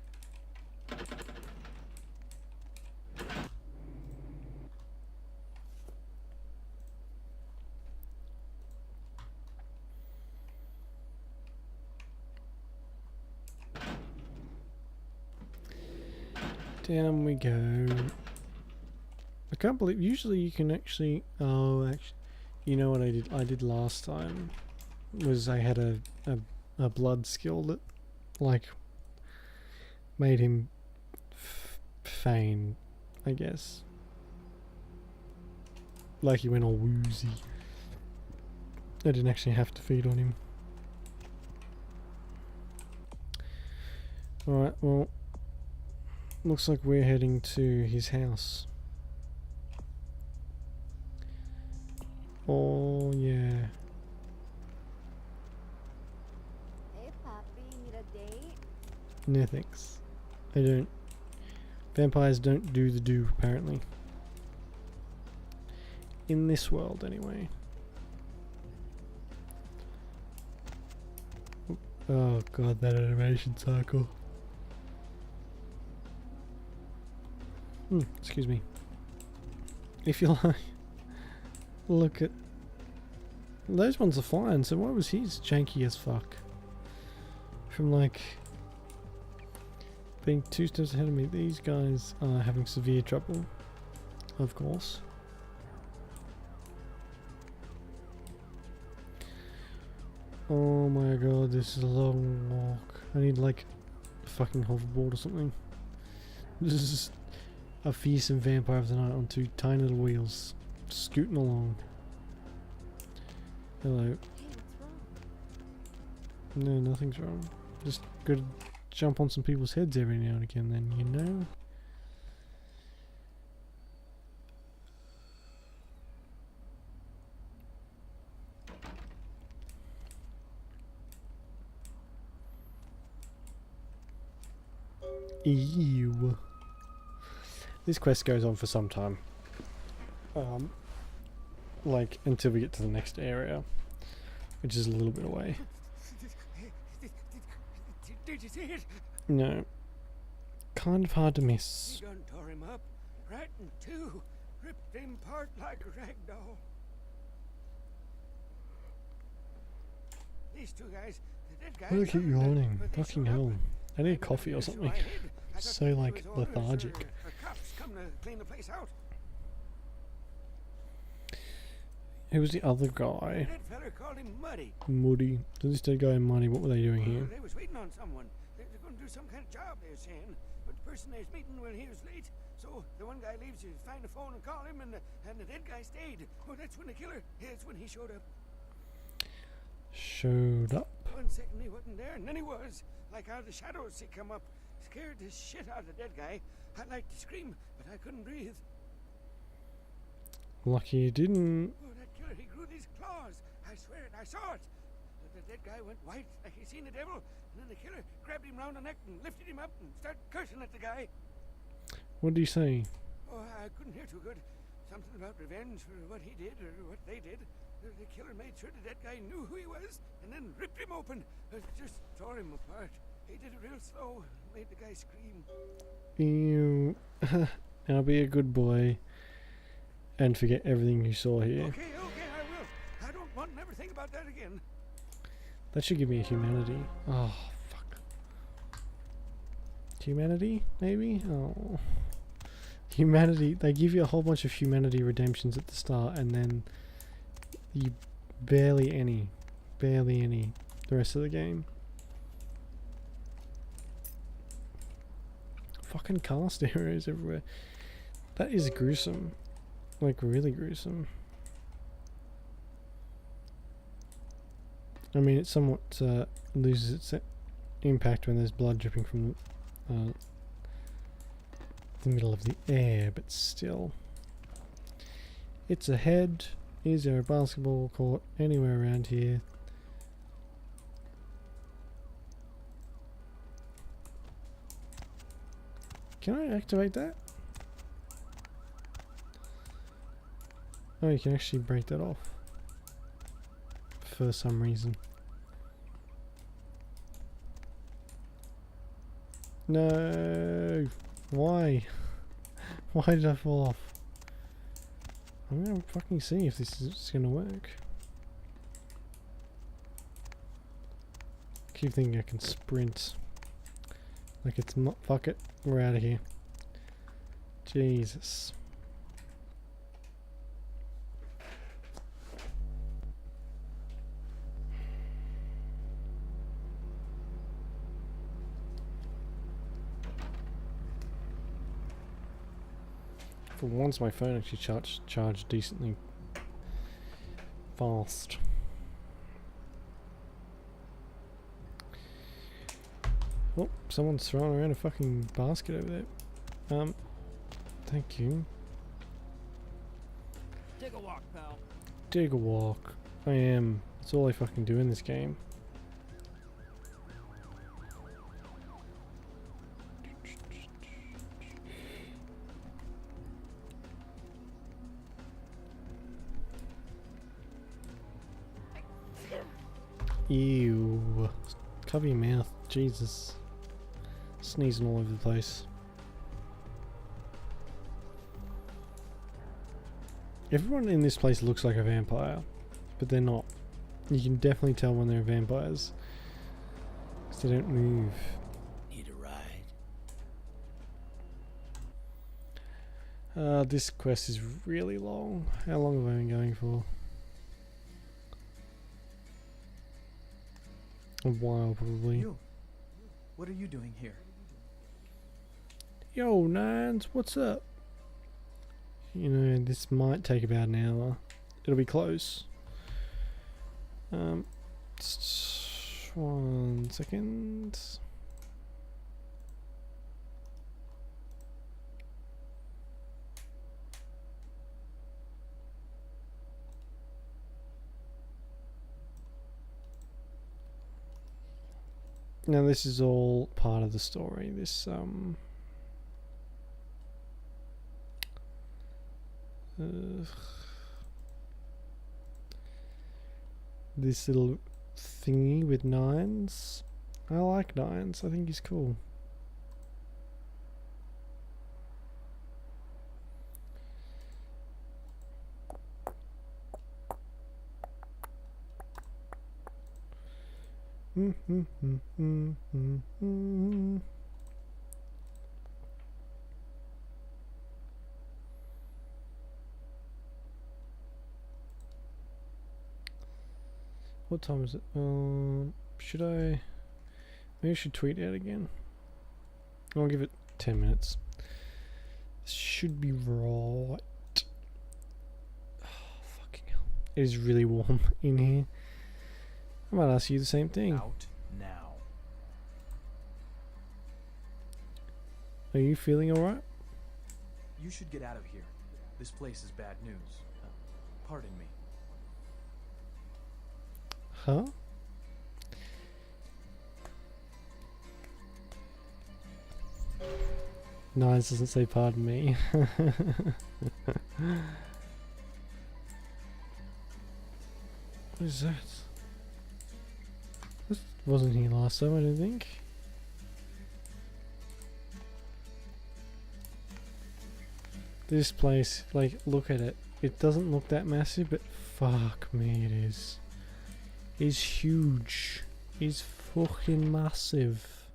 Down we go. I can't believe, usually you can actually, oh actually, you know what I did last time, was I had a blood skill that, like, made him feign, I guess. Like he went all woozy. I didn't actually have to feed on him. Alright, well, looks like we're heading to his house. Oh, yeah. Hey, Poppy, need a date? No thanks. I don't. Vampires don't do the do, apparently. In this world, anyway. Oh god, that animation cycle. Excuse me. If you like, look at those ones are fine. So why was his janky as fuck? From like being 2 steps ahead of me. These guys are having severe trouble, of course. Oh my god, this is a long walk. I need like a fucking hoverboard or something. This is a fearsome vampire of the night on 2 tiny little wheels, scooting along. Hello. Hey, what's wrong? No, nothing's wrong. Just gotta jump on some people's heads every now and again then, you know? Ew. This quest goes on for some time. Like, until we get to the next area, which is a little bit away. Did you see it? No. Kind of hard to miss. He done tore him up, right in 2, ripped him apart like a rag doll. These 2 guys, the dead guys. Why do I keep yawning? Fucking hell. I need coffee or something. So, like, lethargic. Cops come to clean the place out. Who was the other guy? That fella called him Muddy. Muddy. So this dead guy and Muddy, what were they doing here? They was waiting on someone. They were going to do some kind of job, they were saying. But the person they was meeting, well, he was late. So the one guy leaves to find the phone and call him, and the dead guy stayed. Well, that's when the killer, that's when he showed up. Showed up. 1 second he wasn't there, and then he was. Like out of the shadows he come up. Scared the shit out of the dead guy. I'd like to scream, but I couldn't breathe. Lucky you didn't. Oh, that killer, he grew these claws. I swear it, I saw it. The dead guy went white, like he seen the devil, and then the killer grabbed him round the neck and lifted him up and started cursing at the guy. What did he say? Oh, I couldn't hear too good. Something about revenge for what he did or what they did. The killer made sure the dead guy knew who he was and then ripped him open. Just tore him apart. He did it real slow, made the guy scream. Ew. Now be a good boy and forget everything you saw here. Okay, I will. I don't want to never think about that again. That should give me a humanity. Oh, fuck. Humanity, maybe? Oh. Humanity. They give you a whole bunch of humanity redemptions at the start and then you barely any the rest of the game. Fucking cast areas everywhere. That is gruesome. Like, really gruesome. I mean, it somewhat loses its impact when there's blood dripping from the middle of the air, but still. It's a head. Is there a basketball court anywhere around here? Can I activate that? Oh, you can actually break that off. For some reason. No! Why? Why did I fall off? I'm gonna fucking see if this is gonna work. Keep thinking I can sprint. Like it's not. Fuck it. We're out of here. Jesus. For once, my phone actually charged decently fast. Oh, someone's throwing around a fucking basket over there. Thank you. Take a walk, pal. Take a walk. I am. That's all I fucking do in this game. Ew. Cover your mouth. Jesus. Sneezing all over the place. Everyone in this place looks like a vampire, but they're not. You can definitely tell when they're vampires, because they don't move. Need a ride? This quest is really long. How long have I been going for? A while, probably. You. What are you doing here? Yo, Nines, what's up? You know, this might take about an hour. It'll be close. Just 1 second. Now this is all part of the story. This little thingy with Nines. I like Nines. I think he's cool. What time is it? Should I? Maybe I should tweet out again. I'll give it 10 minutes. This should be right. Oh, fucking hell. It is really warm in here. I might ask you the same thing. Out now. Are you feeling alright? You should get out of here. This place is bad news. Pardon me. Huh? No, this doesn't say pardon me. What is that? This wasn't here last time, I don't think. This place, like, look at it. It doesn't look that massive, but fuck me, it is. It's huge. It's fucking massive.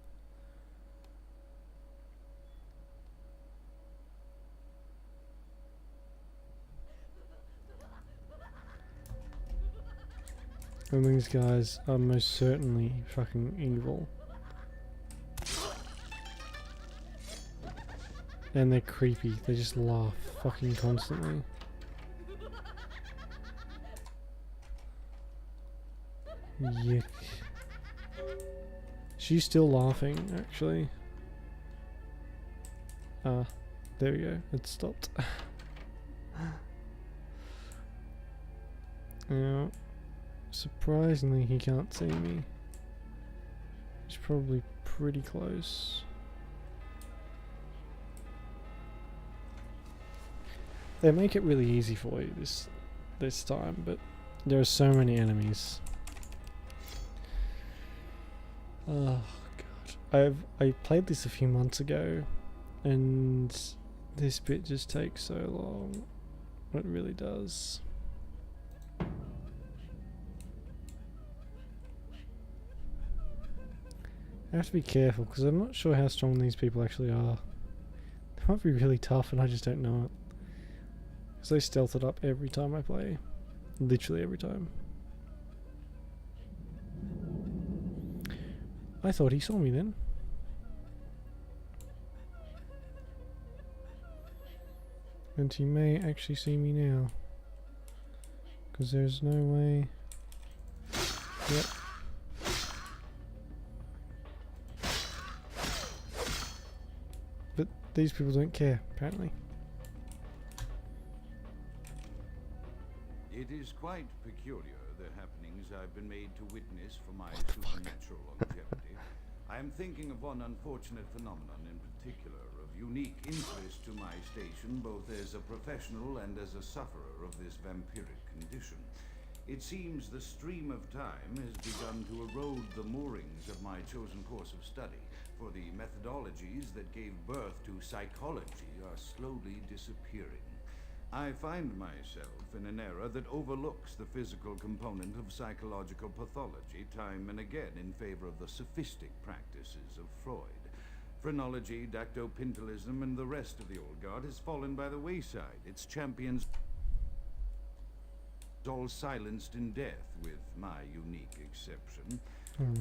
And these guys are most certainly fucking evil. And they're creepy. They just laugh fucking constantly. Yuck. She's still laughing, actually. Ah, there we go. It stopped. Now, surprisingly, he can't see me. He's probably pretty close. They make it really easy for you this time, but there are so many enemies. Oh god. I played this a few months ago, and this bit just takes so long. It really does. I have to be careful because I'm not sure how strong these people actually are. They might be really tough and I just don't know it. Because they stealth it up every time I play. Literally every time. I thought he saw me then. And he may actually see me now. Because there's no way... Yep. But these people don't care, apparently. It is quite peculiar, the happenings I've been made to witness for my supernatural longevity. I am thinking of one unfortunate phenomenon in particular, of unique interest to my station, both as a professional and as a sufferer of this vampiric condition. It seems the stream of time has begun to erode the moorings of my chosen course of study, for the methodologies that gave birth to psychology are slowly disappearing. I find myself in an era that overlooks the physical component of psychological pathology time and again in favor of the sophistic practices of Freud. Phrenology, dactopintilism, and the rest of the old guard has fallen by the wayside. Its champions all silenced in death, with my unique exception.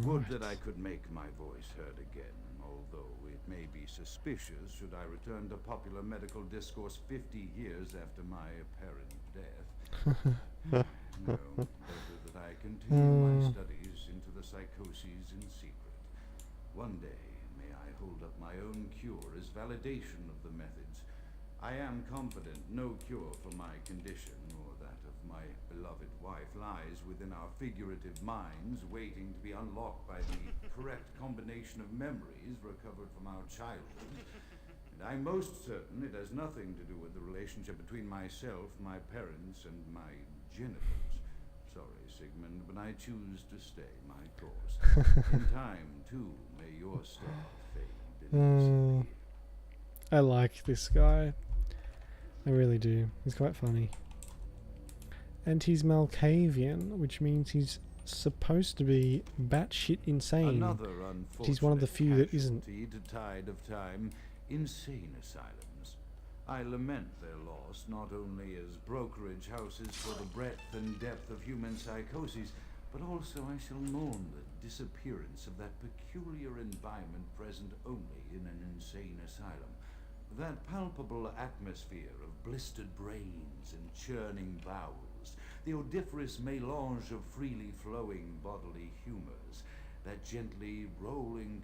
Would that I could make my voice heard again, although it may be suspicious should I return to popular medical discourse 50 years after my apparent death. No, better that I continue my studies into the psychoses in secret. One day, may I hold up my own cure as validation of the methods. I am confident no cure for my condition, or that of my beloved wife, lies within our figurative minds, waiting to be unlocked by the correct combination of memories recovered from our childhood. And I'm most certain it has nothing to do with the relationship between myself, my parents, and my genitals. Sorry, Sigmund, but I choose to stay my course. In time, too, may your star fade. I like this guy. I really do. He's quite funny. And he's Malkavian, which means he's supposed to be batshit insane. Another He's one of the few that isn't. To tide of time, insane asylums. I lament their loss not only as brokerage houses for the breadth and depth of human psychoses, but also I shall mourn the disappearance of that peculiar environment present only in an insane asylum. That palpable atmosphere of blistered brains and churning bowels, the odoriferous melange of freely flowing bodily humors, that gently rolling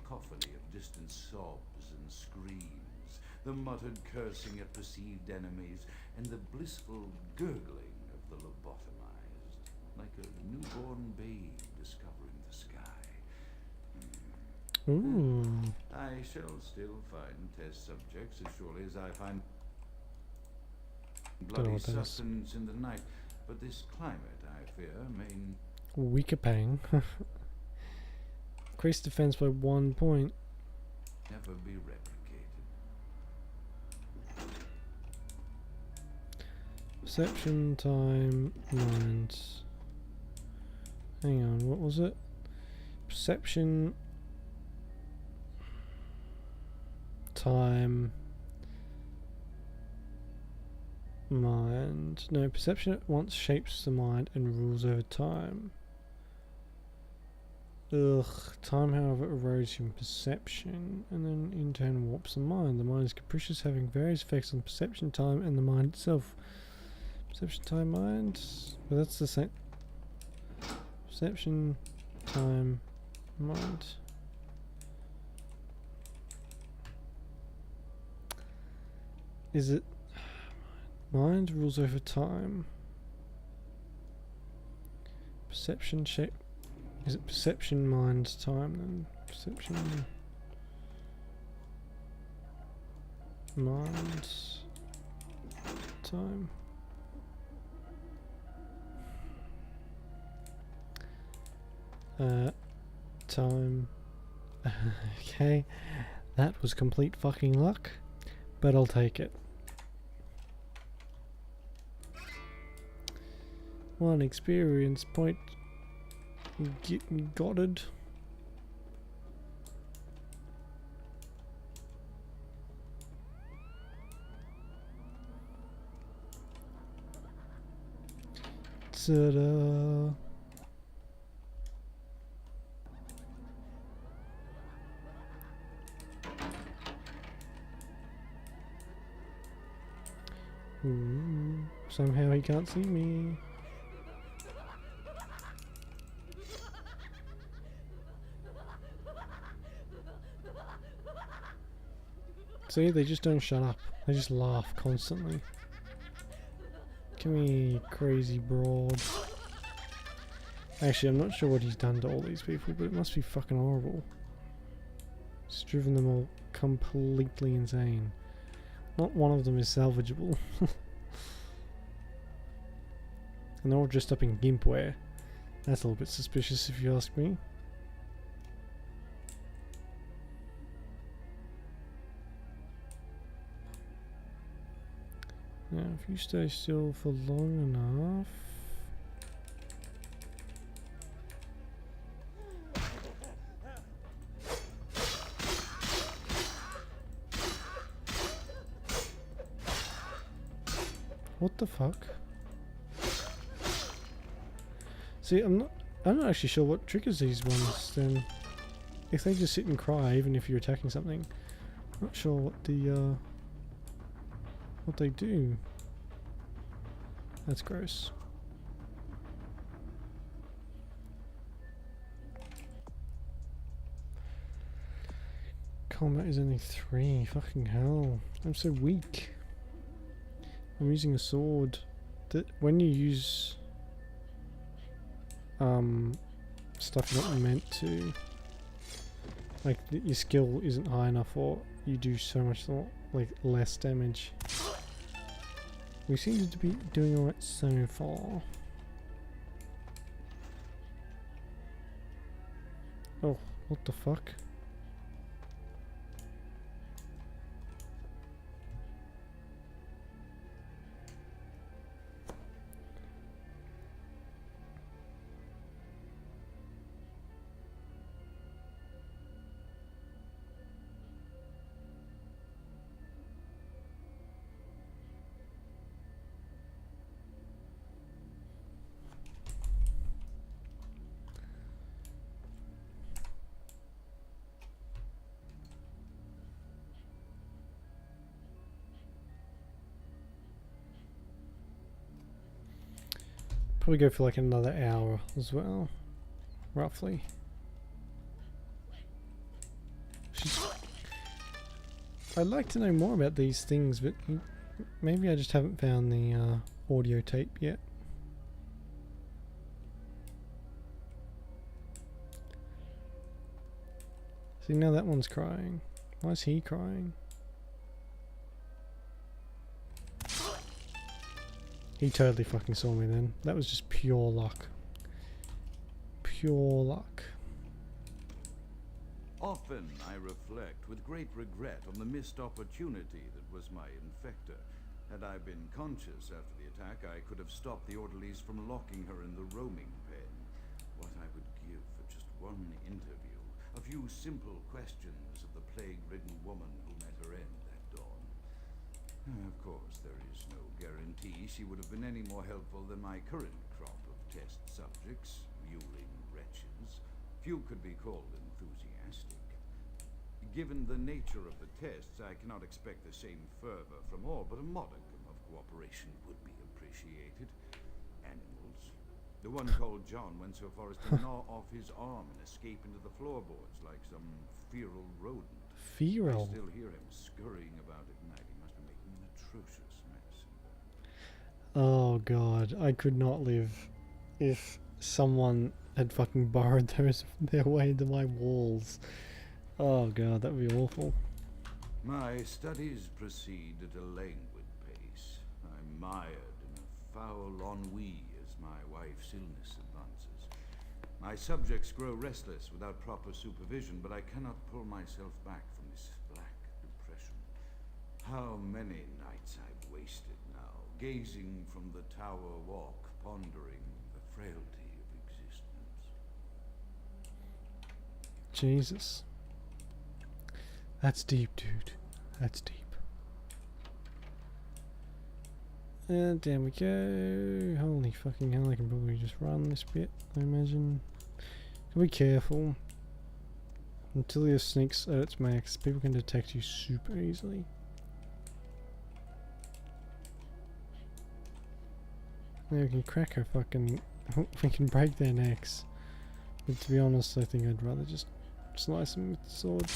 cacophony of distant sobs and screams, the muttered cursing at perceived enemies, and the blissful gurgling of the lobotomized, like a newborn babe discovering the sky. Ooh. I shall still find test subjects as surely as I find bloody sustenance in the night, but this climate, I fear, may Weaker pang. Increased defense by 1 point. never be replicated. Perception time, mind. Hang on, what was it? Perception time, mind. No, perception at once shapes the mind and rules over time. Ugh. Time, however, erodes human perception and then in turn warps the mind. The mind is capricious, having various effects on perception time and the mind itself. Perception time, mind. But that's the same. Perception, time, mind. Is it mind rules over time? Perception check. Is it perception, mind, time then? Perception, mind, time. Time. Okay, that was complete fucking luck, but I'll take it. 1 experience point. Got it. Ta-da. Ooh, somehow he can't see me. See, they just don't shut up. They just laugh constantly. Come here, crazy broad. Actually, I'm not sure what he's done to all these people, but it must be fucking horrible. It's driven them all completely insane. Not one of them is salvageable. And they're all dressed up in gimp wear. That's a little bit suspicious if you ask me. Now, if you stay still for long enough... What the fuck? See, I'm not actually sure what triggers these ones then. If they just sit and cry, even if you're attacking something. I'm not sure what the what they do. That's gross. Combat is only 3. Fucking hell. I'm so weak. I'm using a sword that when you use stuff you're not meant to, like your skill isn't high enough, or you do so much more, like less damage. We seem to be doing alright so far. Oh, what the fuck? Probably go for like another hour as well, roughly. I'd like to know more about these things, but maybe I just haven't found the audio tape yet. See, now that one's crying. Why is he crying? He totally fucking saw me then. That was just pure luck. Pure luck. Often I reflect with great regret on the missed opportunity that was my infector. Had I been conscious after the attack, I could have stopped the orderlies from locking her in the roaming pen. What I would give for just one interview, a few simple questions of the plague-ridden woman who met her end that dawn. Of course, there is no guarantee she would have been any more helpful than my current crop of test subjects, mewling wretches. Few could be called enthusiastic. Given the nature of the tests, I cannot expect the same fervor from all, but a modicum of cooperation would be appreciated. Animals. The one called John went so far as to gnaw off his arm and escape into the floorboards like some feral rodent. Feral? I still hear him scurrying about at night. He must be making an atrocious mess. Oh god, I could not live if someone had fucking borrowed their way into my walls. Oh god, that would be awful. My studies proceed at a languid pace. I'm mired in a foul ennui as my wife's illness advances. My subjects grow restless without proper supervision, but I cannot pull myself back from this black depression. How many nights I've wasted now, gazing from the tower walk, pondering the frailty of existence. Jesus. That's deep, dude. That's deep. And there we go. Holy fucking hell, I can probably just run this bit, I imagine. Be careful. Until your sneak's at its max, people can detect you super easily. Yeah, we can crack her fucking... we can break their necks. But to be honest, I think I'd rather just slice them with the sword.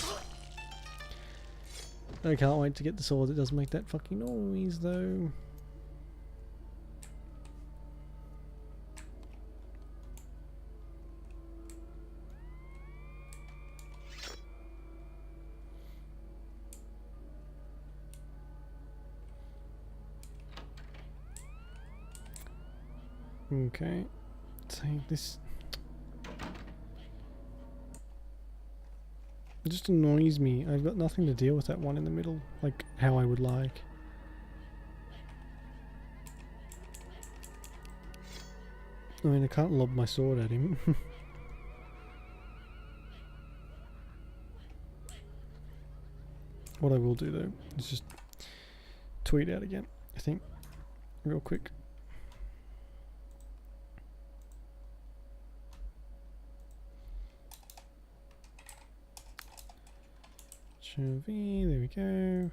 I can't wait to get the sword that doesn't make that fucking noise though. Okay, take this. It just annoys me. I've got nothing to deal with that one in the middle, like how I would like. I mean, I can't lob my sword at him. What I will do though is just tweet out again, I think, real quick. There we go.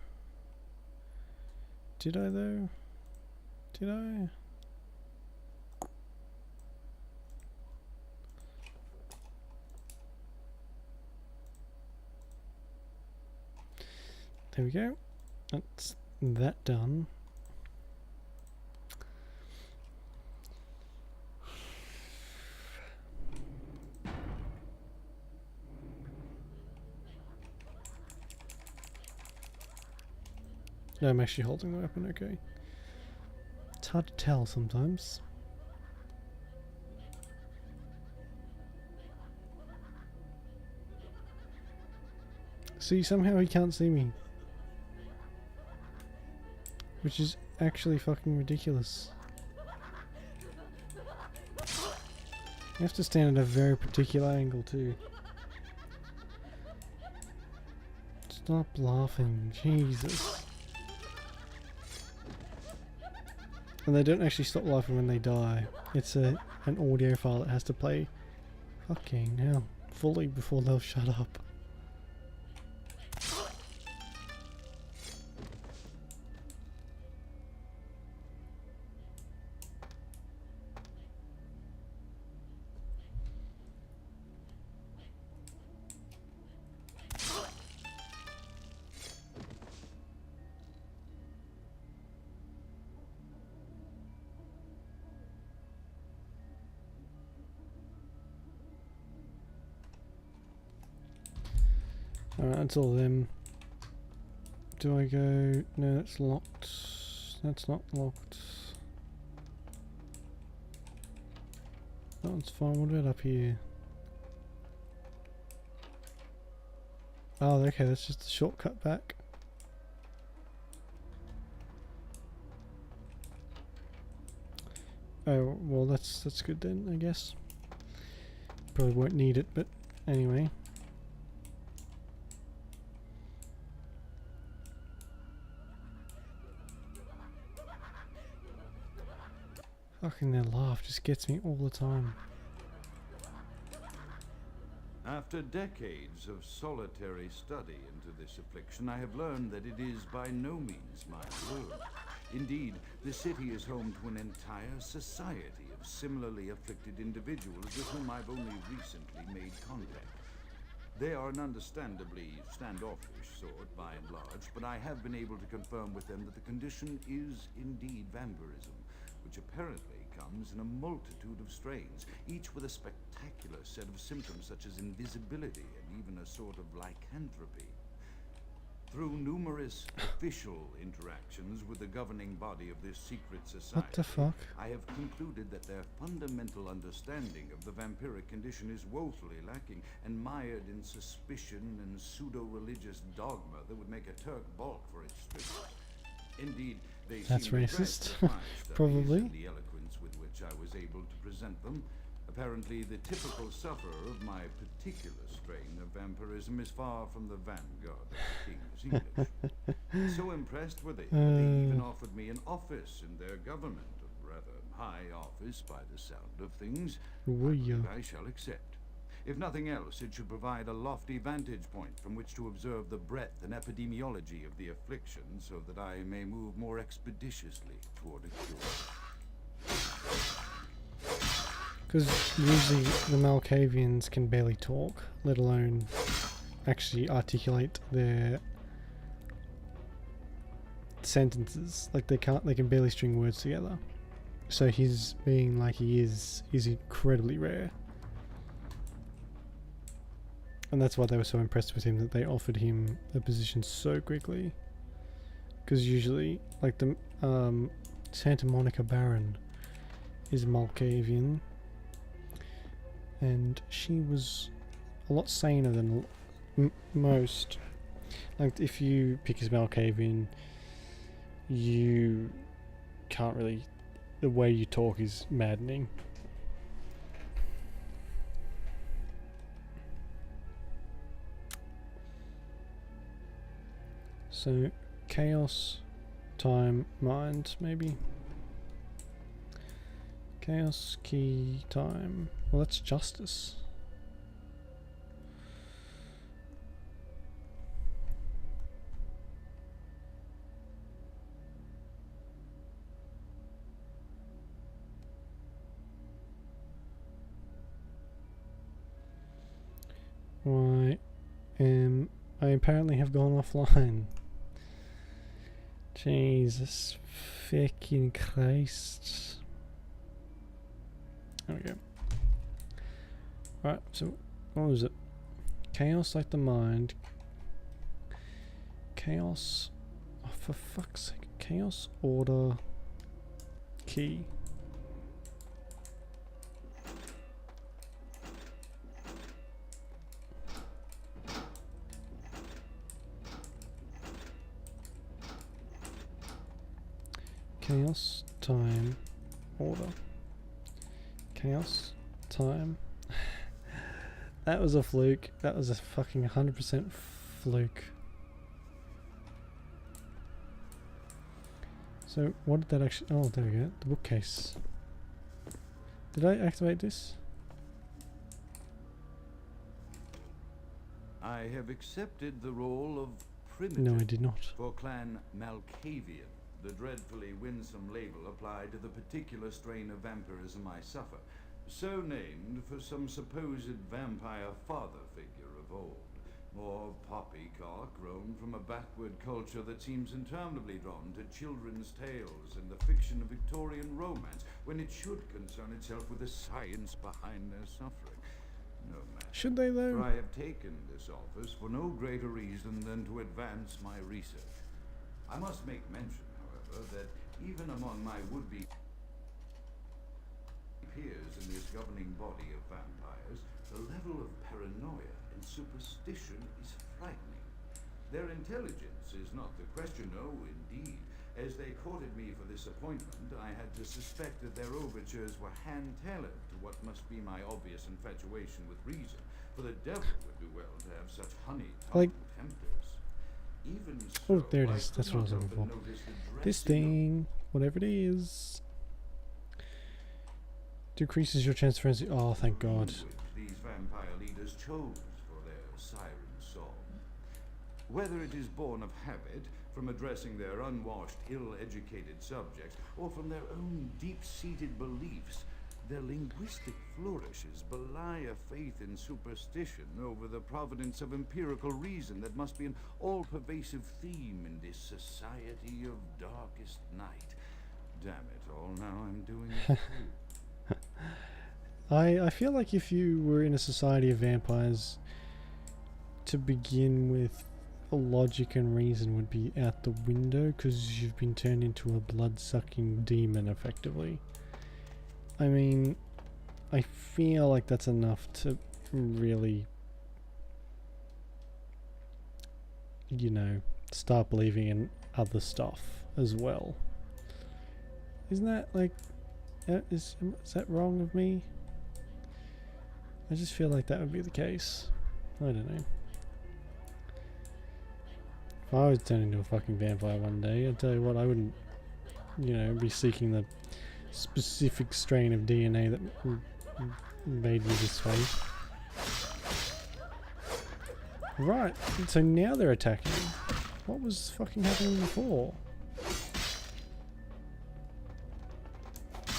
Did I though? Did I? There we go. That's that done. No, I'm actually holding the weapon, okay. It's hard to tell sometimes. See, somehow he can't see me. Which is actually fucking ridiculous. You have to stand at a very particular angle too. Stop laughing, Jesus. And they don't actually stop laughing when they die. It's an audio file that has to play fucking hell fully before they'll shut up. Alright, that's all of them. Do I go... No, that's locked. That's not locked. That one's fine. What about up here? Oh, okay, that's just a shortcut back. Oh, well that's good then, I guess. Probably won't need it, but anyway. Fucking their laugh just gets me all the time. After decades of solitary study into this affliction, I have learned that it is by no means my work. Indeed, the city is home to an entire society of similarly afflicted individuals with whom I've only recently made contact. They are an understandably standoffish sort, by and large, but I have been able to confirm with them that the condition is indeed vampirism, which apparently comes in a multitude of strains, each with a spectacular set of symptoms such as invisibility and even a sort of lycanthropy. Through numerous official interactions with the governing body of this secret society, What the fuck? I have concluded that their fundamental understanding of the vampiric condition is woefully lacking and mired in suspicion and pseudo-religious dogma that would make a Turk balk for its strictures. Indeed, they That's seem racist. impressed with my studies Probably. and the eloquence with which I was able to present them. Apparently, the typical sufferer of my particular strain of vampirism is far from the vanguard of the King's English. So impressed were they that they even offered me an office in their government, a rather high office by the sound of things. I believe I shall accept. If nothing else, it should provide a lofty vantage point from which to observe the breadth and epidemiology of the affliction, so that I may move more expeditiously toward a cure. Because usually the Malkavians can barely talk, let alone actually articulate their sentences. Like they can barely string words together. So his being like he is incredibly rare. And that's why they were so impressed with him, that they offered him a position so quickly. Because usually, like the Santa Monica Baron is Malkavian, and she was a lot saner than most. Like if you pick as Malkavian, you can't really. The way you talk is maddening. So, chaos, time, mind, maybe. Chaos, key, time. Well, that's justice. Why am I apparently have gone offline? Jesus fucking Christ. There we go. Right, so what was it? Chaos like the mind. Chaos. Oh, for fuck's sake. Chaos, order, key. Chaos, time, order. Chaos, time. That was a fluke. That was a fucking 100% fluke. So, what did that actually... Oh, there we go. The bookcase. Did I activate this? I have accepted the role of primitive No, I did not. for Clan Malkavian, the dreadfully winsome label applied to the particular strain of vampirism I suffer, so named for some supposed vampire father figure of old. More poppycock grown from a backward culture that seems interminably drawn to children's tales and the fiction of Victorian romance, when it should concern itself with the science behind their suffering. No matter. Should they, though? For I have taken this office for no greater reason than to advance my research. I must make mention, however, that even among my would-be peers in this governing body of vampires, the level of paranoia and superstition is frightening. Their intelligence is not the question, no, indeed. As they courted me for this appointment, I had to suspect that their overtures were hand-tailored to what must be my obvious infatuation with reason, for the devil would do well to have such honey-tongued tempters. Even so, Oh, there it is. That's what I was looking for. This thing, whatever it is, decreases your chance of frenzy. Oh, thank God. These vampire leaders chose for their siren song. Whether it is born of habit, from addressing their unwashed, ill-educated subjects, or from their own deep-seated beliefs. Their linguistic flourishes belie a faith in superstition over the providence of empirical reason that must be an all-pervasive theme in this society of darkest night. Damn it all, now I'm doing it too. I feel like if you were in a society of vampires, to begin with, logic and reason would be out the window because you've been turned into a blood-sucking demon, effectively. I mean, I feel like that's enough to really, you know, start believing in other stuff as well. Isn't that like, is that wrong of me? I just feel like that would be the case. I don't know. If I was turned into a fucking vampire one day, I'd tell you what, I wouldn't, you know, be seeking the specific strain of DNA that made me this way. Right, so now they're attacking. What was fucking happening before?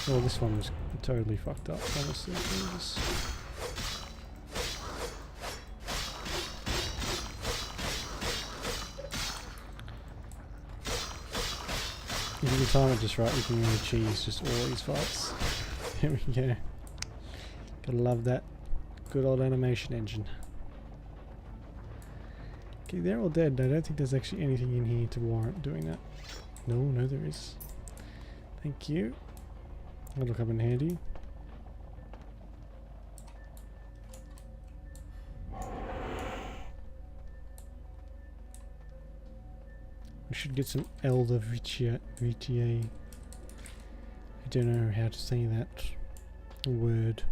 Oh, this one was totally fucked up, honestly. If you can time it just right, you can really cheese just all these fights. Here we go. Gotta love that good old animation engine. Okay, they're all dead. I don't think there's actually anything in here to warrant doing that. No, there is. Thank you. That'll come in handy. We should get some Elder Vitae. I don't know how to say that word.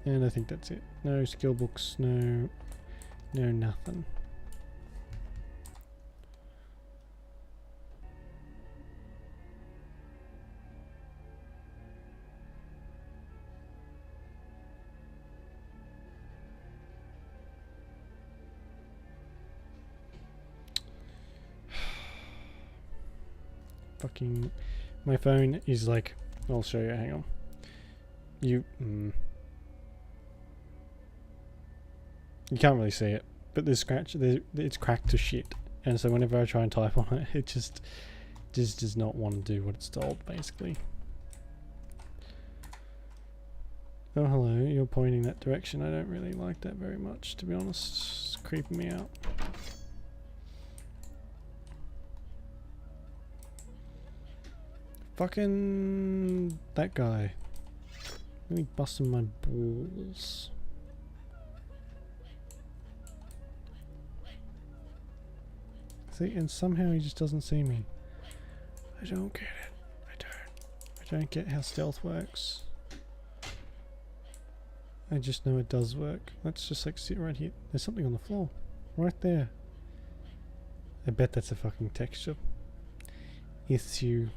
And I think that's it. No skill books, no nothing. Fucking, my phone is like, I'll show you, hang on. You can't really see it, but there's scratch, it's cracked to shit, and so whenever I try and type on it, it just does not want to do what it's told, basically. Oh hello, you're pointing that direction. I don't really like that very much, to be honest. It's creeping me out. Fucking that guy. Really busting my balls. See, and somehow he just doesn't see me. I don't get it. I don't get how stealth works. I just know it does work. Let's just like sit right here. There's something on the floor. Right there. I bet that's a fucking texture issue.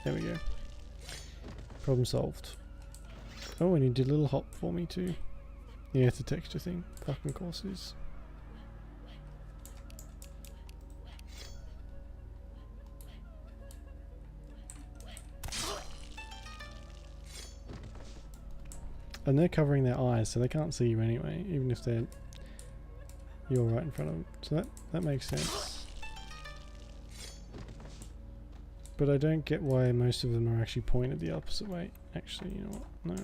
There we go. Problem solved. Oh, and he did a little hop for me too. Yeah, it's a texture thing. Fucking course it is. And they're covering their eyes, so they can't see you anyway, even if you're right in front of them. So that makes sense. But I don't get why most of them are actually pointed the opposite way. Actually, you know what?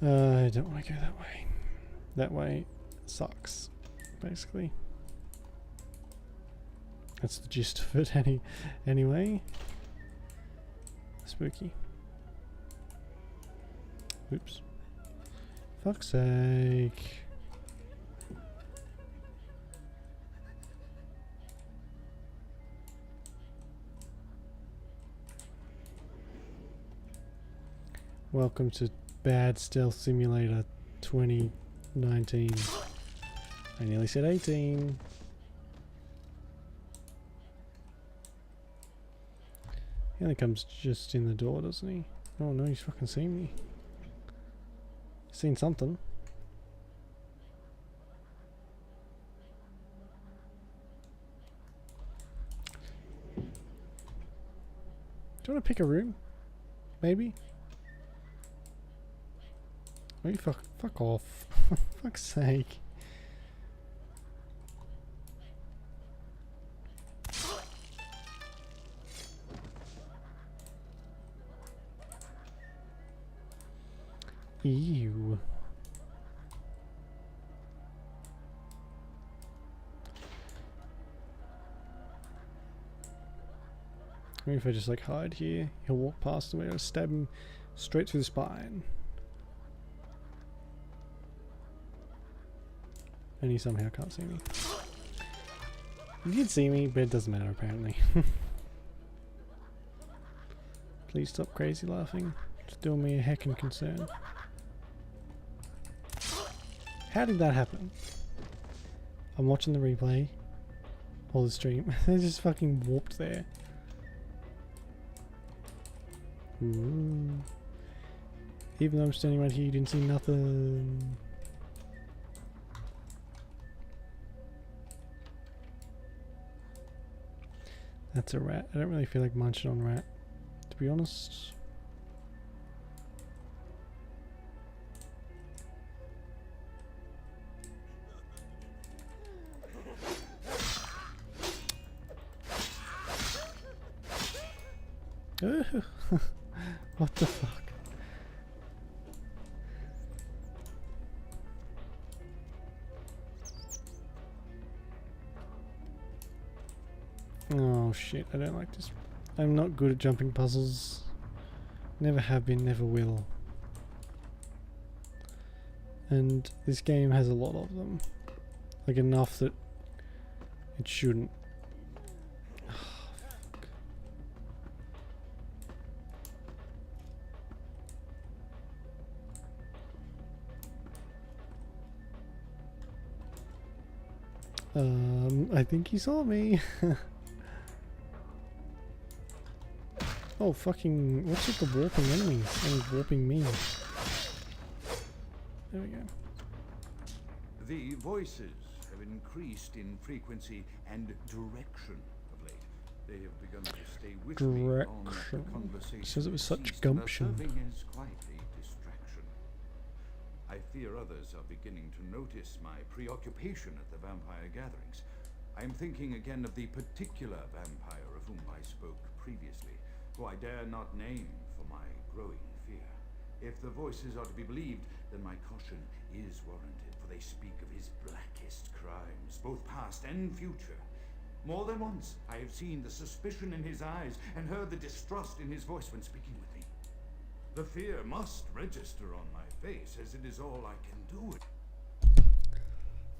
No. I don't want to go that way. That way sucks, basically. That's the gist of it anyway. Spooky. Oops. Fuck's sake. Welcome to Bad Stealth Simulator 2019. I nearly said 18. He only comes just in the door, doesn't he? Oh no, he's fucking seen me. Seen something. Do you want to pick a room? Maybe? Oh, you fuck off. Fuck's sake. Ew. Maybe if I just like hide here, he'll walk past me, I'll stab him straight through the spine. And he somehow can't see me. He did see me, but it doesn't matter apparently. Please stop crazy laughing. It's doing me a heckin' concern. How did that happen? I'm watching the replay or the stream. They just fucking warped there. Ooh. Even though I'm standing right here, you didn't see nothing. That's a rat. I don't really feel like munching on rat, to be honest. What the fuck? Oh shit, I don't like this. I'm not good at jumping puzzles. Never have been, never will. And this game has a lot of them. Like enough that it shouldn't. I think he saw me. Oh, fucking, what's with the warping enemies and warping me? There we go. The voices have increased in frequency and direction of late. They have begun to stay with me long after conversation Says it was such ceased, gumption. and serving as quite a distraction. I fear others are beginning to notice my preoccupation at the vampire gatherings. I am thinking again of the particular vampire of whom I spoke previously, who I dare not name for my growing fear. If the voices are to be believed, then my caution is warranted, for they speak of his blackest crimes, both past and future. More than once, I have seen the suspicion in his eyes and heard the distrust in his voice when speaking with me. The fear must register on my face, as it is all I can do.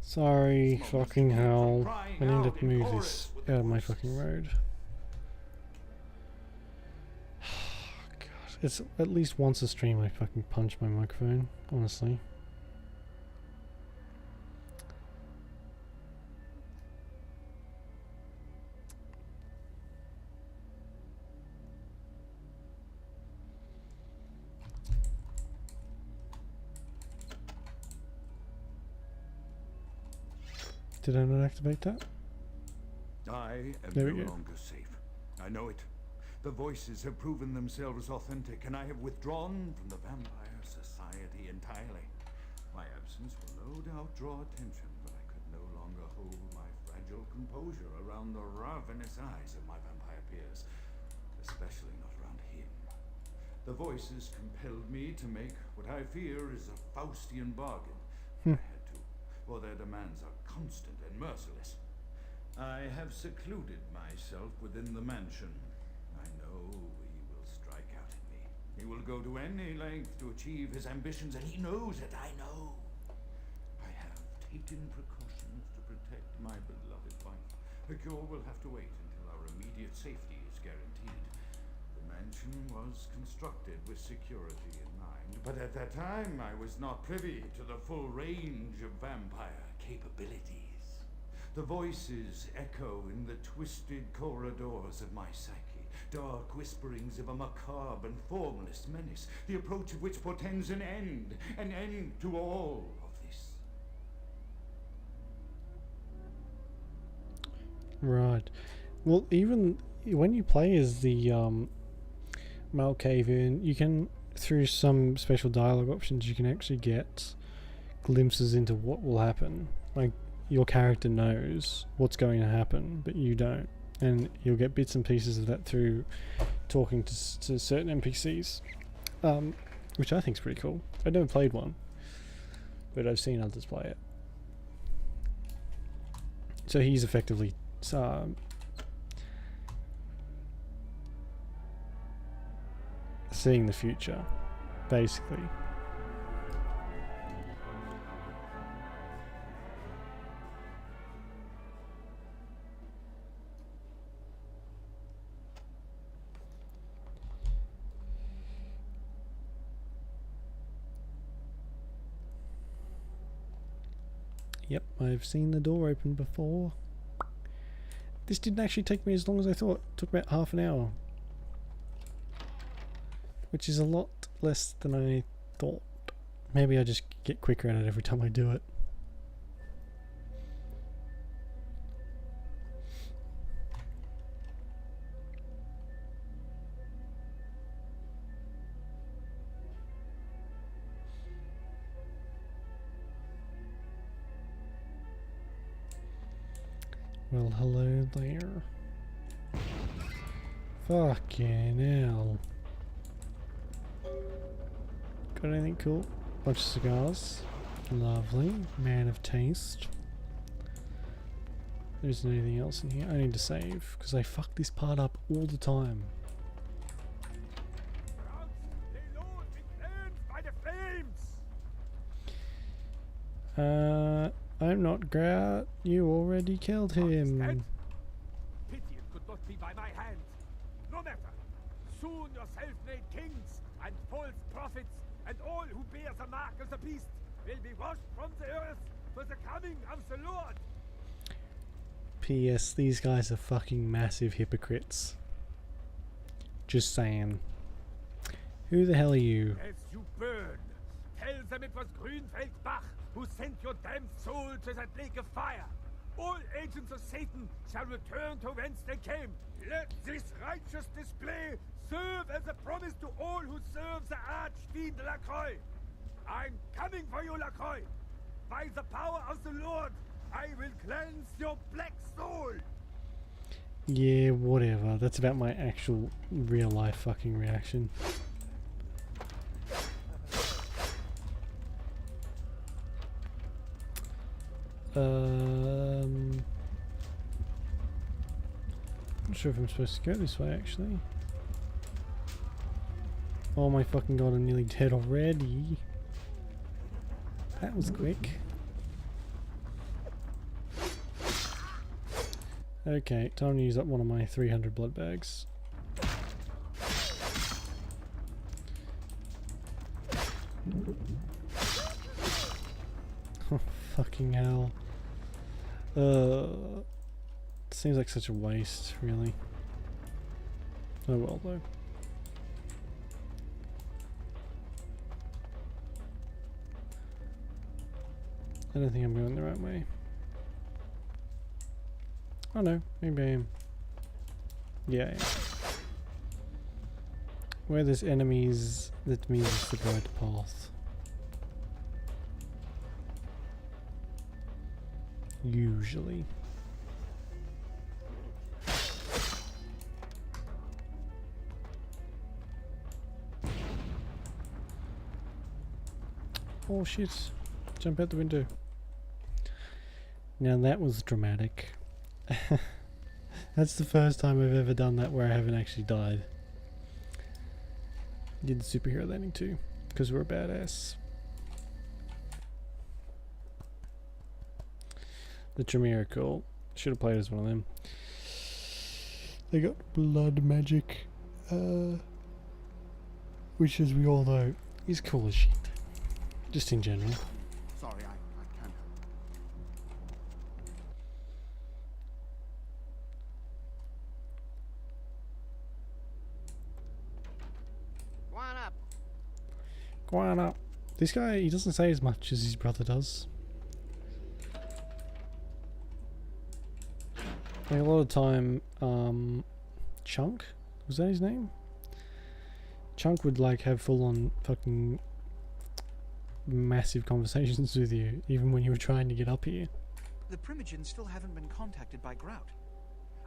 Sorry, fucking hell. I need to move this out of my fucking road. God, it's at least once a stream I fucking punch my microphone, honestly. Did I not activate that? I am There we no go. longer safe. I know it. The voices have proven themselves authentic, and I have withdrawn from the Vampire Society entirely. My absence will no doubt draw attention, but I could no longer hold my fragile composure around the ravenous eyes of my vampire peers, especially not around him. The voices compelled me to make what I fear is a Faustian bargain. I had to, for their demands are constant and merciless. I have secluded myself within the mansion. I know he will strike out at me. He will go to any length to achieve his ambitions, and he knows it, I know. I have taken precautions to protect my beloved wife. A cure will have to wait until our immediate safety is guaranteed. The mansion was constructed with security in mind, but at that time I was not privy to the full range of vampire capabilities. The voices echo in the twisted corridors of my psyche, dark whisperings of a macabre and formless menace, the approach of which portends an end to all of this. Right. Well, even when you play as the male caveman, you can, through some special dialogue options, you can actually get glimpses into what will happen. Like, your character knows what's going to happen, but you don't. And you'll get bits and pieces of that through talking to certain NPCs, which I think is pretty cool. I've never played one, but I've seen others play it. So he's effectively seeing the future, basically. Yep, I've seen the door open before. This didn't actually take me as long as I thought. It took about half an hour. Which is a lot less than I thought. Maybe I just get quicker at it every time I do it. Well, hello there. Fucking hell. Got anything cool? Bunch of cigars. Lovely. Man of taste. There isn't anything else in here. I need to save, because I fuck this part up all the time. I'm not Grout. You already killed him. Pity it could not be by my hand. No matter. Soon your self-made kings and false prophets and all who bear the mark of the beast will be washed from the earth for the coming of the Lord. P.S. These guys are fucking massive hypocrites. Just saying. Who the hell are you? As you burn, tell them it was Grünfeld Bach who sent your damned soul to that lake of fire. All agents of Satan shall return to whence they came. Let this righteous display serve as a promise to all who serve the Archfiend Lacroix. I'm coming for you, Lacroix. By the power of the Lord, I will cleanse your black soul. Yeah, whatever. That's about my actual real life fucking reaction. Not sure if I'm supposed to go this way, actually. Oh my fucking god, I'm nearly dead already. That was quick. Okay, time to use up one of my 300 blood bags. Oh, fucking hell. Seems like such a waste, really. Oh well, though. I don't think I'm going the right way. Oh no, maybe I am. Yeah, I am. Where there's enemies, that means it's the right path. Usually. Oh shit. Jump out the window. Now that was dramatic. That's the first time I've ever done that where I haven't actually died. Did the superhero landing too, because we're a badass. The Tremere cool. Should have played as one of them. They got blood magic, which, as we all know, is cool as shit. Just in general. Sorry, I can't help. Go on up. This guy, he doesn't say as much as his brother does. Like a lot of time, Chunk, was that his name? Chunk would like have full on fucking massive conversations with you, even when you were trying to get up here. The Primogens still haven't been contacted by Grout.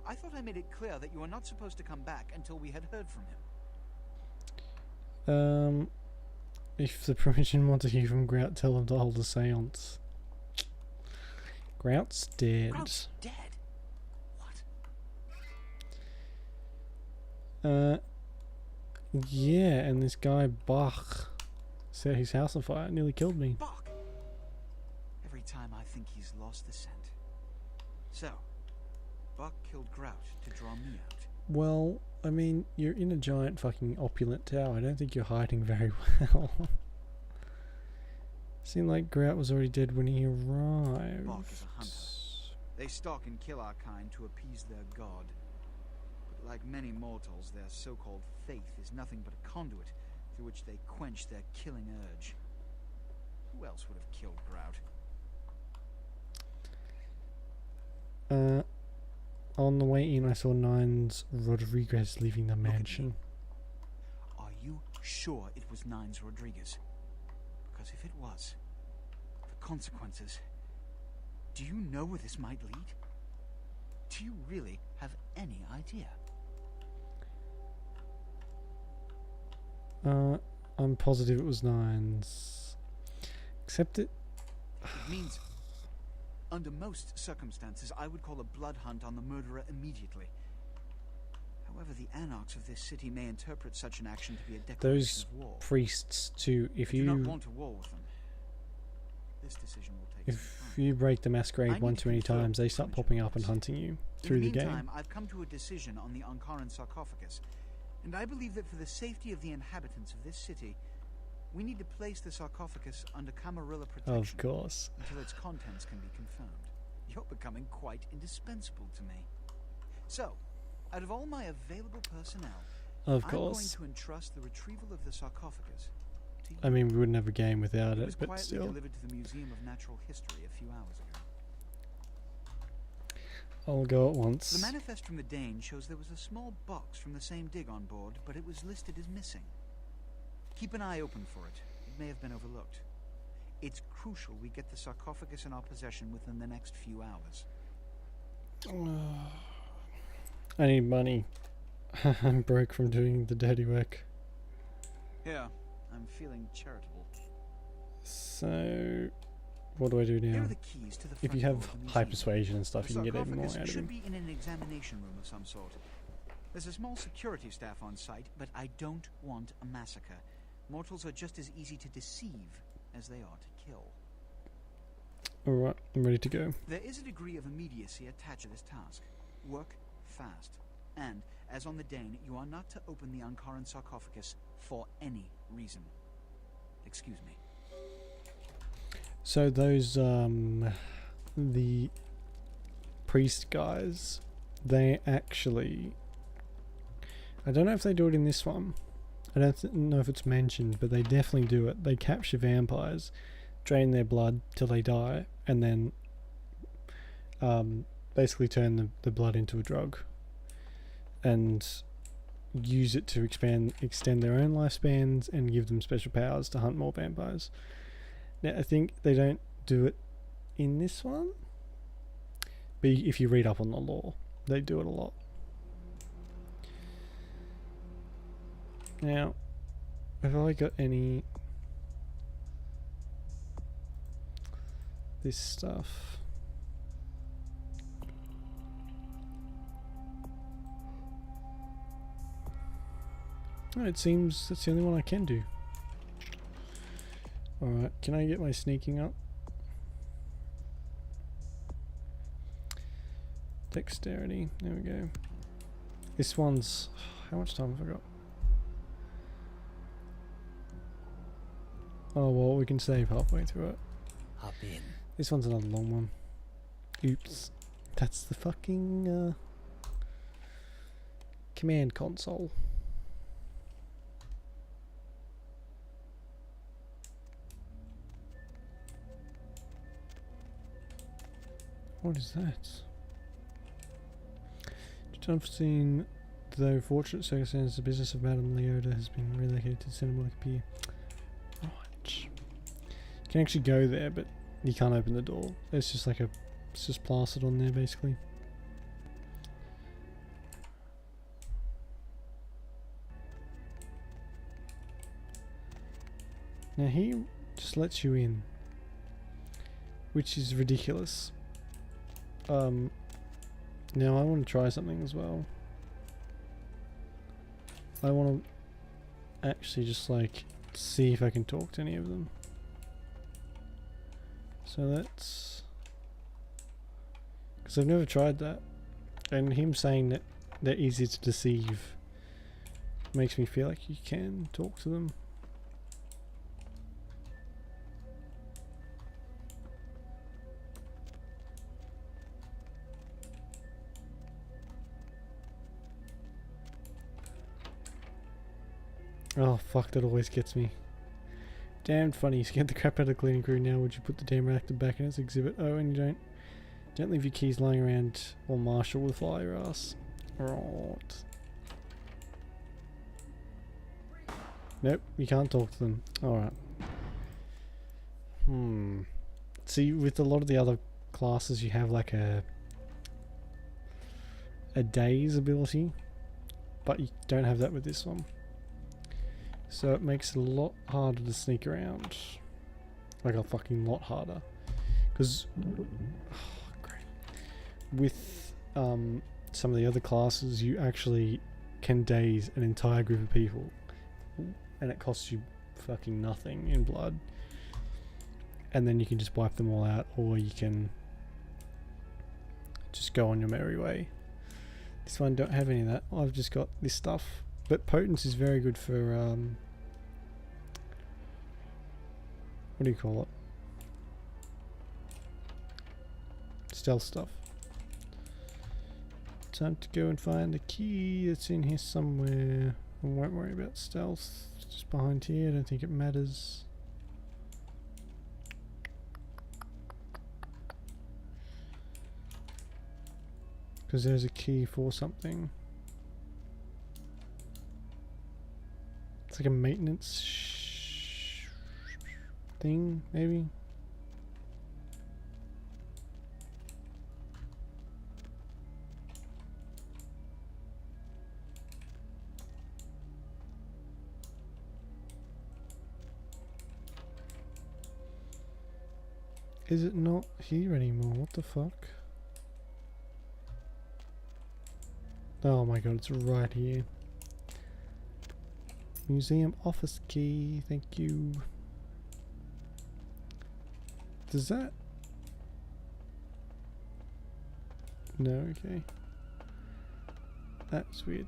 I thought I made it clear that you were not supposed to come back until we had heard from him. If the Primogen want to hear from Grout, tell them to hold a seance. Grout's dead. Grout's dead? Yeah, and this guy Bach set his house on fire. It nearly killed me. Bach! Every time I think he's lost the scent. So, Bach killed Grout to draw me out. Well, I mean, you're in a giant fucking opulent tower. I don't think you're hiding very well. Seemed like Grout was already dead when he arrived. Bach is a hunter. They stalk and kill our kind to appease their god. But like many mortals, their so-called faith is nothing but a conduit through which they quench their killing urge. Who else would have killed Grout? On the way in, I saw Nines Rodriguez leaving the mansion. Are you sure it was Nines Rodriguez? Because if it was, the consequences... Do you know where this might lead? Do you really have any idea? I'm positive it was Nines. Except it... It means... Under most circumstances, I would call a blood hunt on the murderer immediately. However, the anarchs of this city may interpret such an action to be a declaration Those of war. priests, too, if I you... do not want a war with them. This decision will take some If time. you break the Masquerade I one need to too many confirm times, they start popping up and hunting you through the In the game. meantime, I've come to a decision on the Ankaran sarcophagus, and I believe that for the safety of the inhabitants of this city, we need to place the sarcophagus under Camarilla protection. Of course. Until its contents can be confirmed. You're becoming quite indispensable to me. So, out of all my available personnel, Of I'm course. going to entrust the retrieval of the sarcophagus to you. I mean, we wouldn't have a game without It it, was but quietly still. delivered to the Museum of Natural History a few hours ago. I'll go at once. The manifest from the Dane shows there was a small box from the same dig on board, but it was listed as missing. Keep an eye open for it. It may have been overlooked. It's crucial we get the sarcophagus in our possession within the next few hours. I need money. I'm broke from doing the dirty work. Yeah, I'm feeling charitable. So, what do I do Here now? are the keys to the If you front have door of the high museum. persuasion and stuff, The you can get even more sarcophagus out of should him. be in an examination room of some sort. There's a small security staff on site, but I don't want a massacre. Mortals are just as easy to deceive as they are to kill. Alright, I'm ready to go. There is a degree of immediacy attached to this task. Work fast. And, as on the Dane, you are not to open the Ankaran sarcophagus for any reason. Excuse me. So those, the priest guys, they actually... I don't know if they do it in this one. I don't know if it's mentioned, but they definitely do it. They capture vampires, drain their blood till they die, and then basically turn the blood into a drug and use it to extend their own lifespans and give them special powers to hunt more vampires. Now, I think they don't do it in this one, but if you read up on the lore, they do it a lot. Now, have I got any... this stuff? Oh, it seems that's the only one I can do. Alright, can I get my sneaking up? Dexterity, there we go. This one's... how much time have I got? Oh well, we can save halfway through it. Hop in. This one's another long one. Oops. That's the fucking command console. What is that? Just unforeseen, though fortunate circumstances, the business of Madame Leota has been relocated to Cinema Pier. Right. You can actually go there, but you can't open the door. It's just like it's just plastered on there basically. Now he just lets you in, which is ridiculous. Now I want to try something as well. I want to actually just like see if I can talk to any of them. So let's, because I've never tried that, and him saying that they're easy to deceive makes me feel like you can talk to them. Oh fuck, that always gets me. Damned funny, you scared the crap out of the cleaning crew. Now would you put the damn reactor back in its exhibit? Oh, and you don't leave your keys lying around, or Marshall will fly your ass. Right. Nope, you can't talk to them. Alright. See, with a lot of the other classes you have like a daze ability, but you don't have that with this one. So it makes it a lot harder to sneak around. Like a fucking lot harder. Because with some of the other classes you actually can daze an entire group of people. And it costs you fucking nothing in blood. And then you can just wipe them all out, or you can just go on your merry way. This one don't have any of that. I've just got this stuff. But potence is very good for what do you call it? Stealth stuff. Time to go and find the key that's in here somewhere. I won't worry about stealth. It's just behind here. I don't think it matters. Because there's a key for something. It's like a maintenance thing, maybe? Is it not here anymore? What the fuck? Oh my god, it's right here. Museum office key, thank you. Does that? No, okay. That's weird.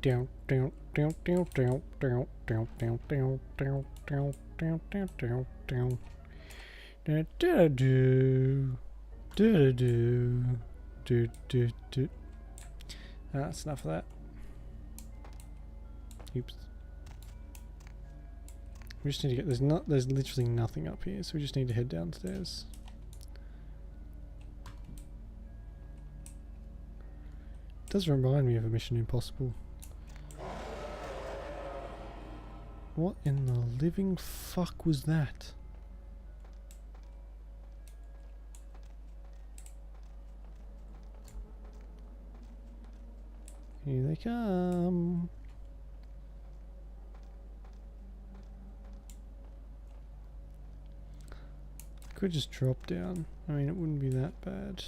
Down, down, down, down, down, down, down, down, down, down, down, down, down, down, down. Da da do, da do, do. That's enough of that. Oops. We just need to get. There's literally nothing up here, so we just need to head downstairs. It does remind me of a Mission Impossible. What in the living fuck was that? Here they come. Could just drop down. I mean, it wouldn't be that bad.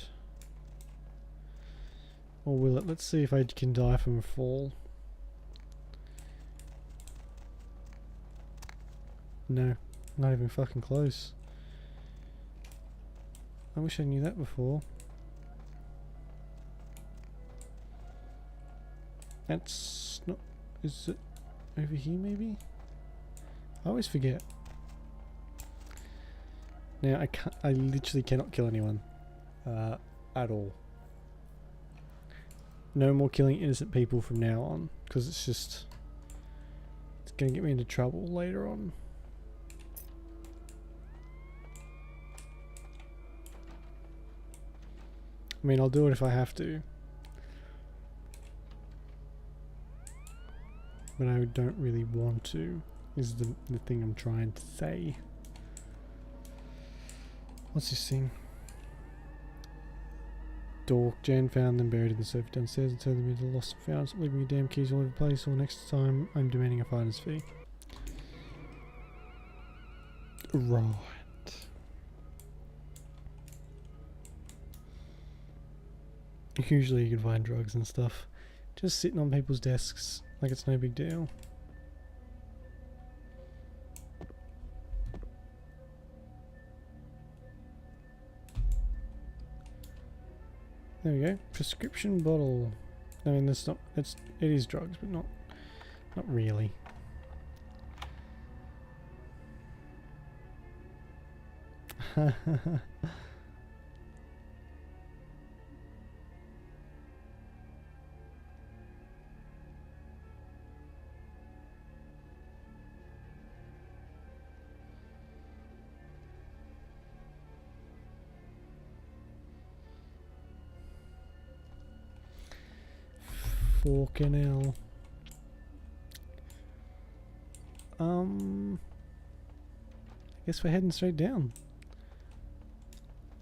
Or will it? Let's see if I can die from a fall. No. Not even fucking close. I wish I knew that before. That's not... Is it over here maybe? I always forget. Now I literally cannot kill anyone. At all. No more killing innocent people from now on. Because it's gonna get me into trouble later on. I mean, I'll do it if I have to. But I don't really want to, is the thing I'm trying to say. What's this thing? Dork. Jan found them buried in the sofa downstairs and turned them into lost and found. Stop leaving your damn keys all over the place, or next time I'm demanding a finder's fee. Right. Usually you can find drugs and stuff just sitting on people's desks like it's no big deal. There we go. Prescription bottle. I mean, that's not. It is drugs, but not really. Fucking hell. I guess we're heading straight down.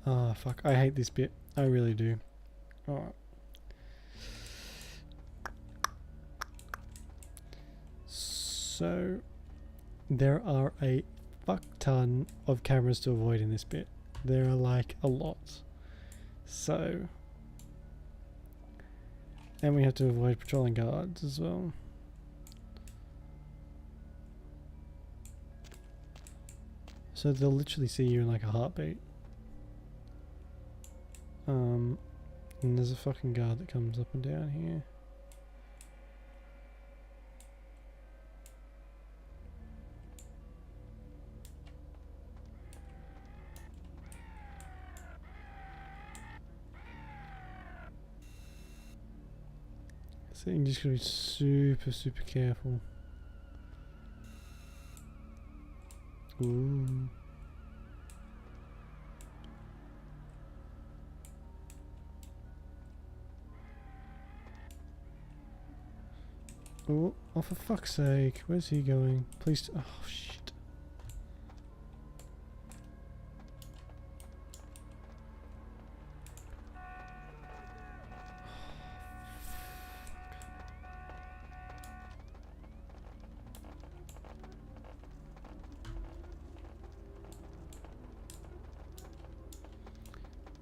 Ah, fuck. I hate this bit. I really do. Alright. So, there are a fuck ton of cameras to avoid in this bit. There are like a lot. So, and we have to avoid patrolling guards as well. So they'll literally see you in like a heartbeat. And there's a fucking guard that comes up and down here. So you just gotta be super, super careful. Ooh. Oh, for fuck's sake. Where's he going? Please. Oh, shit.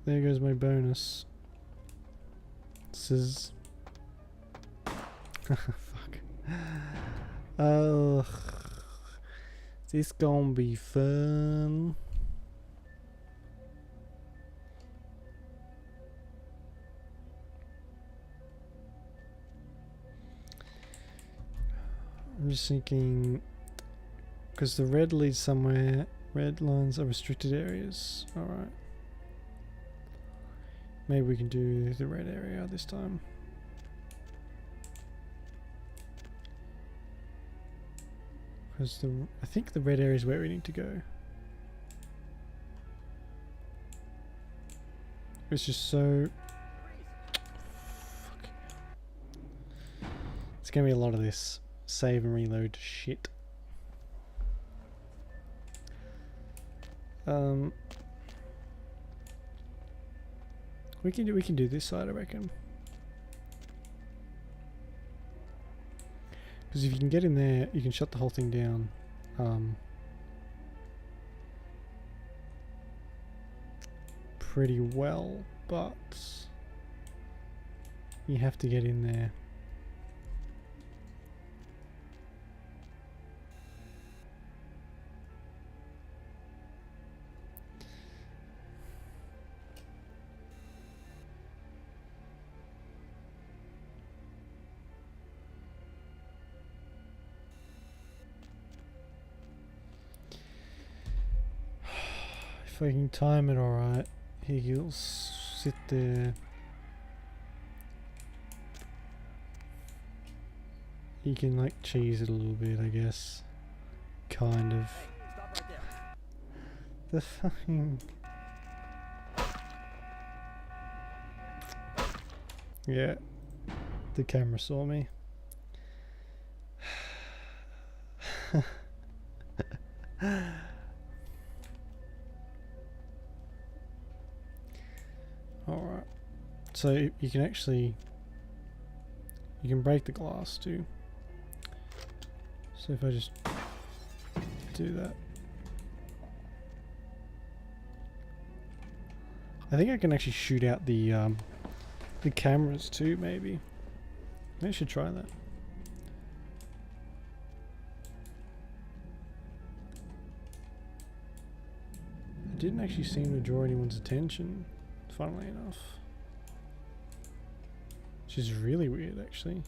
There goes my bonus. This is... Fuck. Ugh. This gonna be fun. I'm just thinking... Because the red leads somewhere. Red lines are restricted areas. Alright. Maybe we can do the red area this time. Because I think the red area is where we need to go. It's just so... It's gonna be a lot of this save and reload shit. We can do this side, I reckon. Because if you can get in there, you can shut the whole thing down. Pretty well, but you have to get in there. If I can time it alright, he'll sit there. He can like cheese it a little bit, I guess. Kind of. The fucking... Yeah. The camera saw me. Alright. So you can actually... You can break the glass too. So if I just do that. I think I can actually shoot out the cameras too, maybe. I should try that. It didn't actually seem to draw anyone's attention, funnily enough. Which is really weird, actually.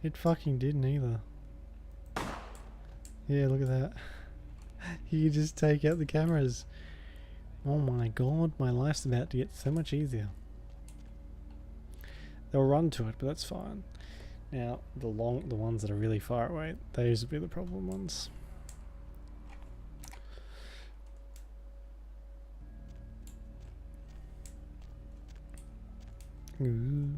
It fucking didn't either. Yeah, look at that. You can just take out the cameras. Oh my god, my life's about to get so much easier. They'll run to it, but that's fine. Now, the ones that are really far away, those will be the problem ones. Ooh.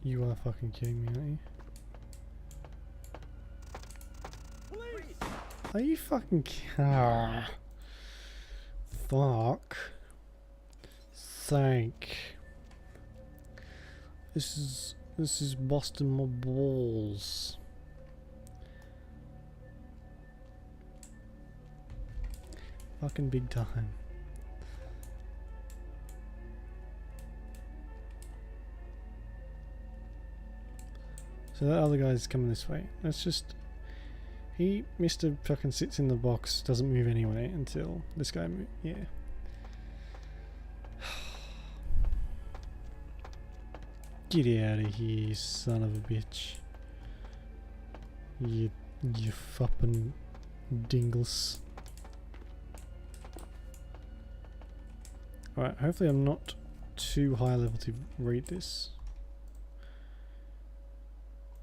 You are fucking kidding me, aren't you? Please. Are you fucking fuck sake. This is busting my balls. Fucking big time. So that other guy's coming this way. Let's just... Mr. fucking sits in the box, doesn't move anyway until this guy moves. Yeah. Get out of here, you son of a bitch. You fucking dingles. Alright, hopefully I'm not too high level to read this.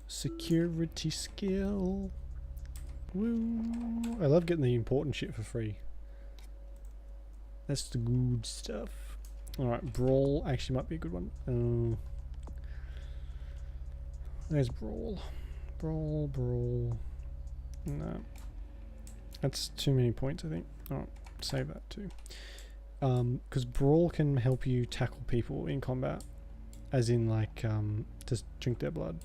Security skill. Woo. I love getting the important shit for free. That's the good stuff. Alright, Brawl actually might be a good one. There's Brawl. Brawl. No. That's too many points, I think. Oh, save that too. Because Brawl can help you tackle people in combat. As in, like, just drink their blood.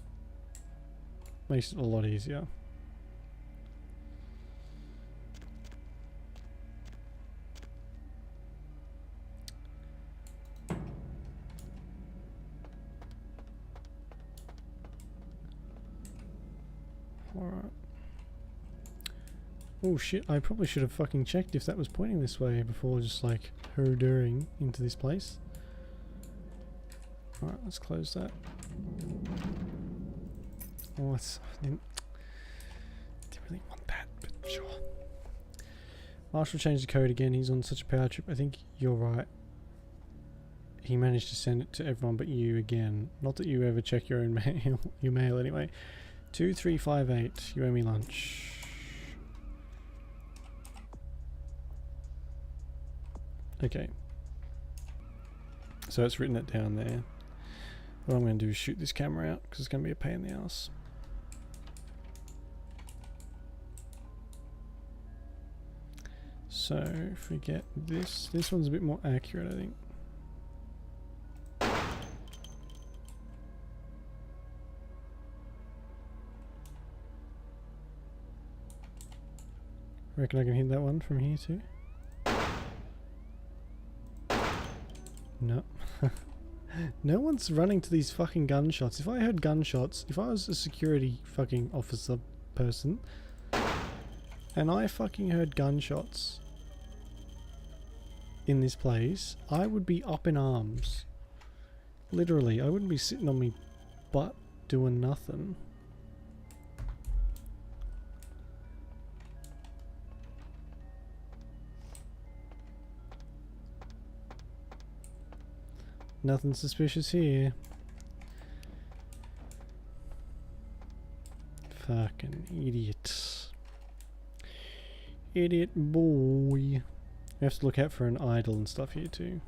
Makes it a lot easier. Alright. Oh shit, I probably should have fucking checked if that was pointing this way before just like hurdering into this place. Alright, let's close that. Oh, I didn't really want that, but sure. Marshall changed the code again. He's on such a power trip. I think you're right. He managed to send it to everyone but you again. Not that you ever check your own mail. Your mail anyway. 2358. You owe me lunch. Okay. So it's written it down there. What I'm going to do is shoot this camera out because it's going to be a pain in the ass. So if we get this one's a bit more accurate, I think. Reckon I can hit that one from here too? No. No one's running to these fucking gunshots. If I heard gunshots, if I was a security fucking officer person, and I fucking heard gunshots in this place, I would be up in arms. Literally, I wouldn't be sitting on me butt doing nothing. Nothing suspicious here. Fucking idiot. Idiot boy. We have to look out for an idol and stuff here too.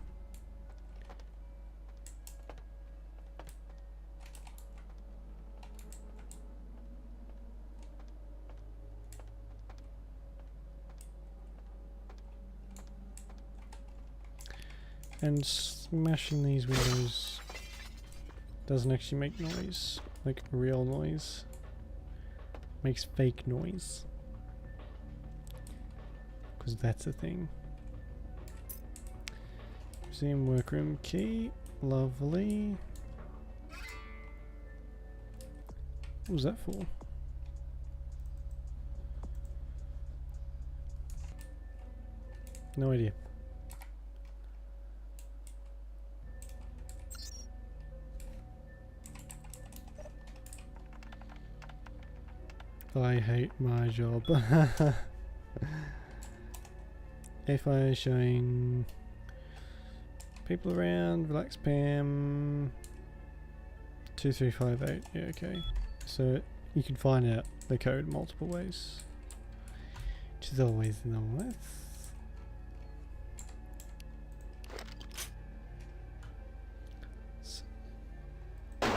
And smashing these windows doesn't actually make noise, like real noise. Makes fake noise. Because that's a thing. Museum workroom key. Lovely. What was that for? No idea. I hate my job. FI showing people around, relax Pam. 2358, yeah, okay. So you can find out the code multiple ways, which is always nice. There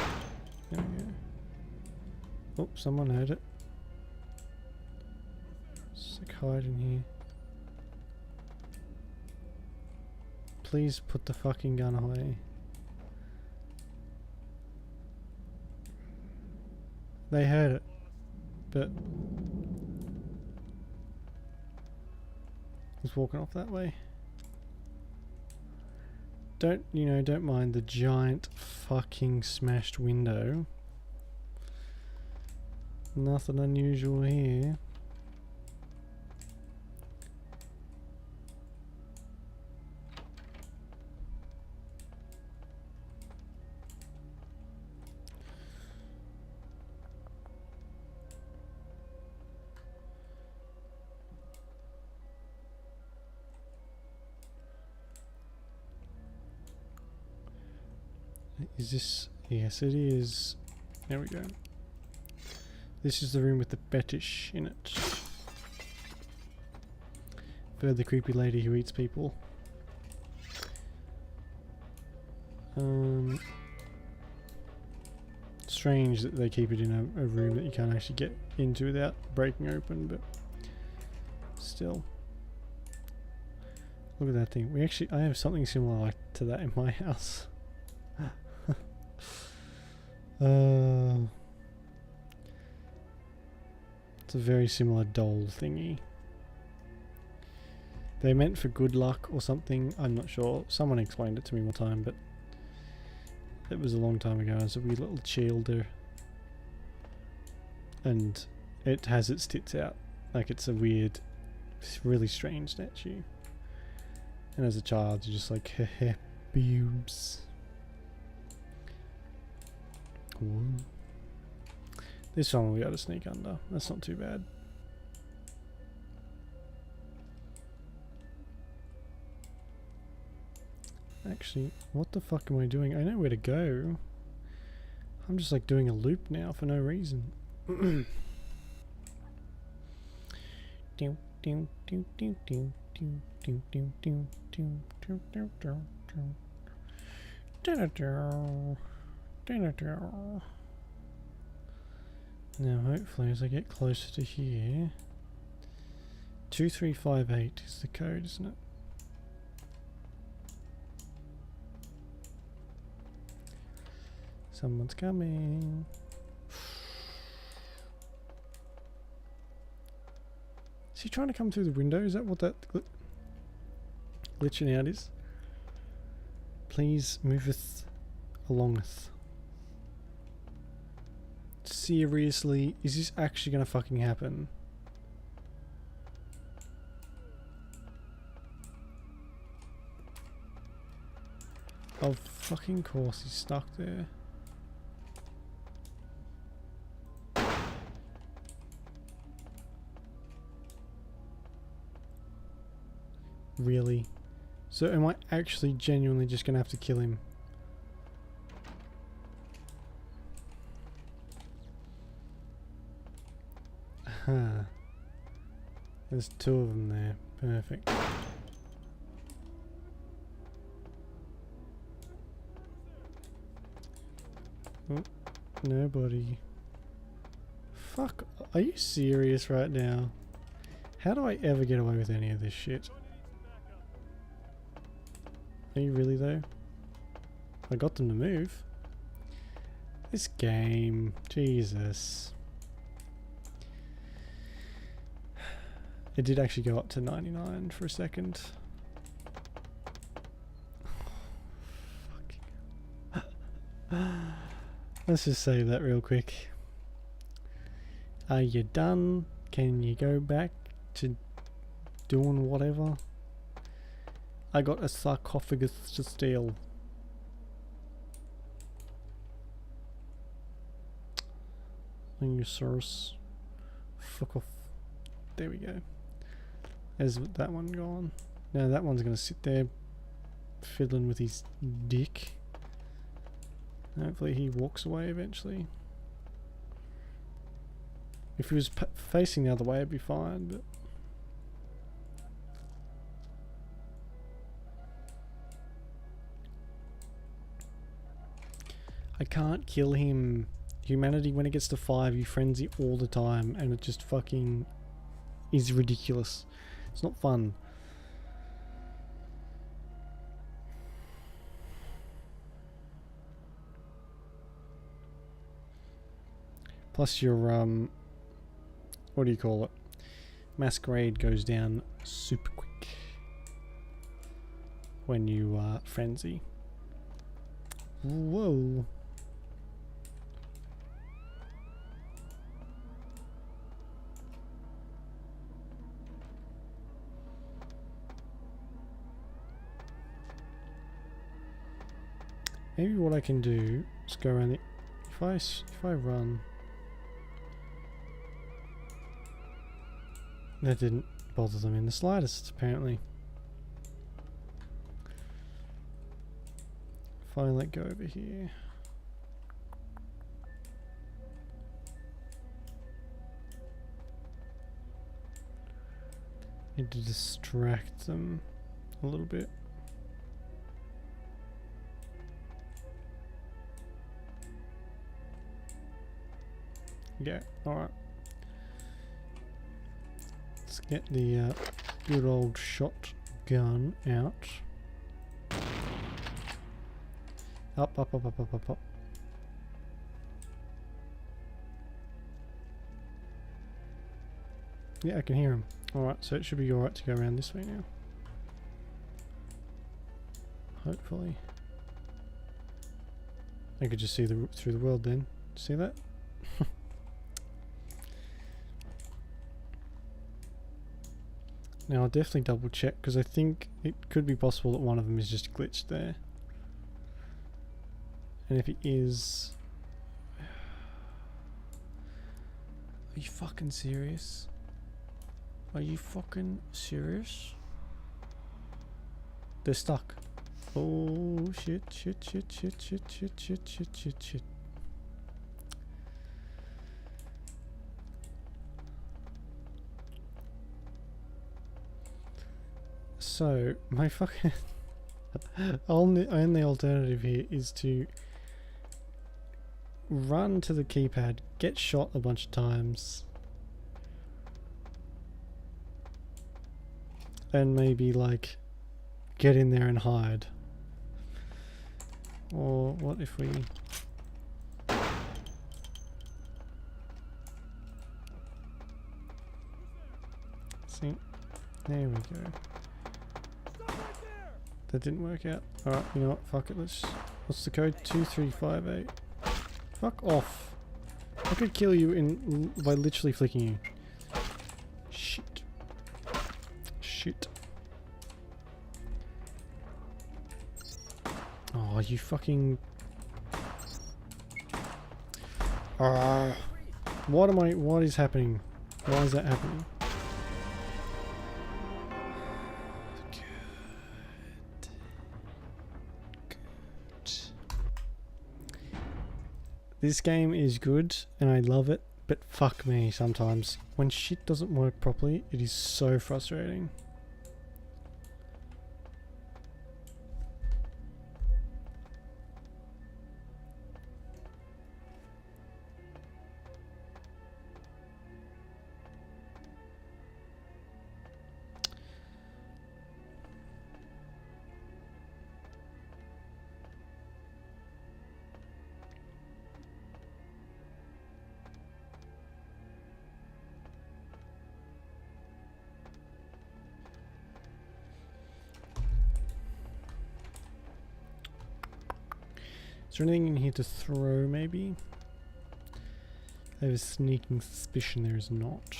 we go. Oh, someone heard it. Sick hide in here. Please put the fucking gun away. They heard it, but he's walking off that way. Don't mind the giant fucking smashed window. Nothing unusual here. Is this? Yes, it is. There we go. This is the room with the fetish in it. For the creepy lady who eats people. Strange that they keep it in a room that you can't actually get into without breaking open, but still. Look at that thing. I have something similar like to that in my house. It's a very similar doll thingy. They're meant for good luck or something, I'm not sure. Someone explained it to me one time, but it was a long time ago. It's a wee little shielder. And it has its tits out. Like it's a weird, really strange statue. And as a child you're just like, heh, boobs. Whoa. This one we'll be able to sneak under. That's not too bad. Actually, what the fuck am I doing? I know where to go. I'm just like doing a loop now for no reason. Now hopefully as I get closer to here, 2358 is the code, isn't it? Someone's coming. Is he trying to come through the window? Is that what that glitching out is? Please moveth alongeth. Seriously, is this actually gonna fucking happen? Of fucking course he's stuck there. Really? So am I actually genuinely just gonna have to kill him? Huh. There's two of them there. Perfect. Oh, nobody. Fuck. Are you serious right now? How do I ever get away with any of this shit? Are you really though? I got them to move. This game. Jesus. It did actually go up to 99 for a second. Let's just save that real quick. Are you done? Can you go back to doing whatever? I got a sarcophagus to steal. And you source. Fuck off. There we go. There's that one gone. Now that one's gonna sit there fiddling with his dick. Hopefully he walks away eventually. If he was facing the other way, it'd be fine, but... I can't kill him. Humanity, when it gets to 5, you frenzy all the time, and it just fucking is ridiculous. It's not fun. Plus your, what do you call it? Masquerade goes down super quick when you, frenzy. Whoa. Maybe what I can do is go around the... If I run... That didn't bother them in the slightest, apparently. If I let go over here... Need to distract them a little bit. Yeah, alright. Let's get the good old shotgun out. Up, up, up, up, up, up, up. Yeah, I can hear him. Alright, so it should be alright to go around this way now. Hopefully. I could just see through the world then. See that? Now I'll definitely double check, because I think it could be possible that one of them is just glitched there. And if it is... Are you fucking serious? Are you fucking serious? They're stuck. Oh shit, shit, shit, shit, shit, shit, shit, shit, shit, shit. So, my fucking only alternative here is to run to the keypad, get shot a bunch of times, and maybe like get in there and hide. Or what if we... See? There we go. That didn't work out. Alright, you know what? Fuck it. What's the code? 2358. Fuck off. I could kill you by literally flicking you. Shit. Shit. Oh, you fucking... What is happening? Why is that happening? Good. This game is good and I love it, but fuck me sometimes. When shit doesn't work properly, it is so frustrating. Is there anything in here to throw, maybe? I have a sneaking suspicion there is not.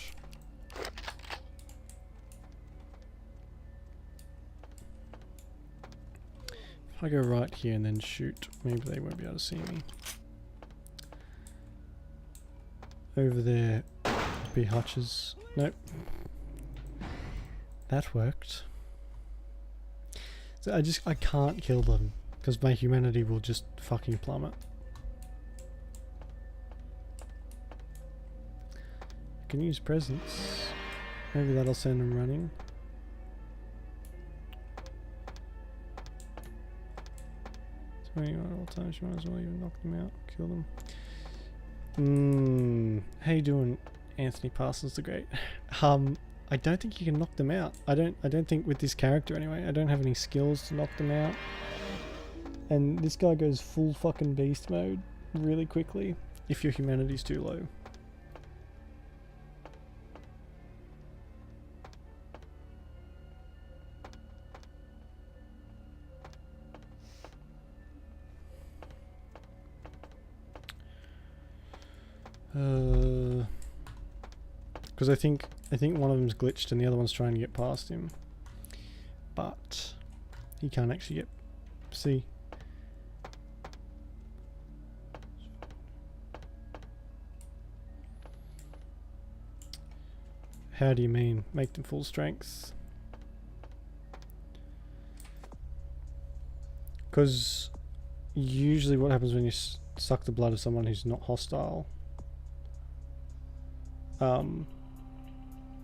If I go right here and then shoot, maybe they won't be able to see me. Over there, be hutches. Nope. That worked. So I can't kill them. Because my humanity will just fucking plummet. I can use presents. Maybe that'll send them running. So at all times you might as well even knock them out, kill them. How you doing, Anthony Parsons the Great? I don't think you can knock them out. I don't think with this character anyway. I don't have any skills to knock them out. And this guy goes full fucking beast mode really quickly if your humanity's too low. Because I think one of them's glitched and the other one's trying to get past him, but he can't actually get. See. How do you mean? Make them full strength? Because usually what happens when you suck the blood of someone who's not hostile,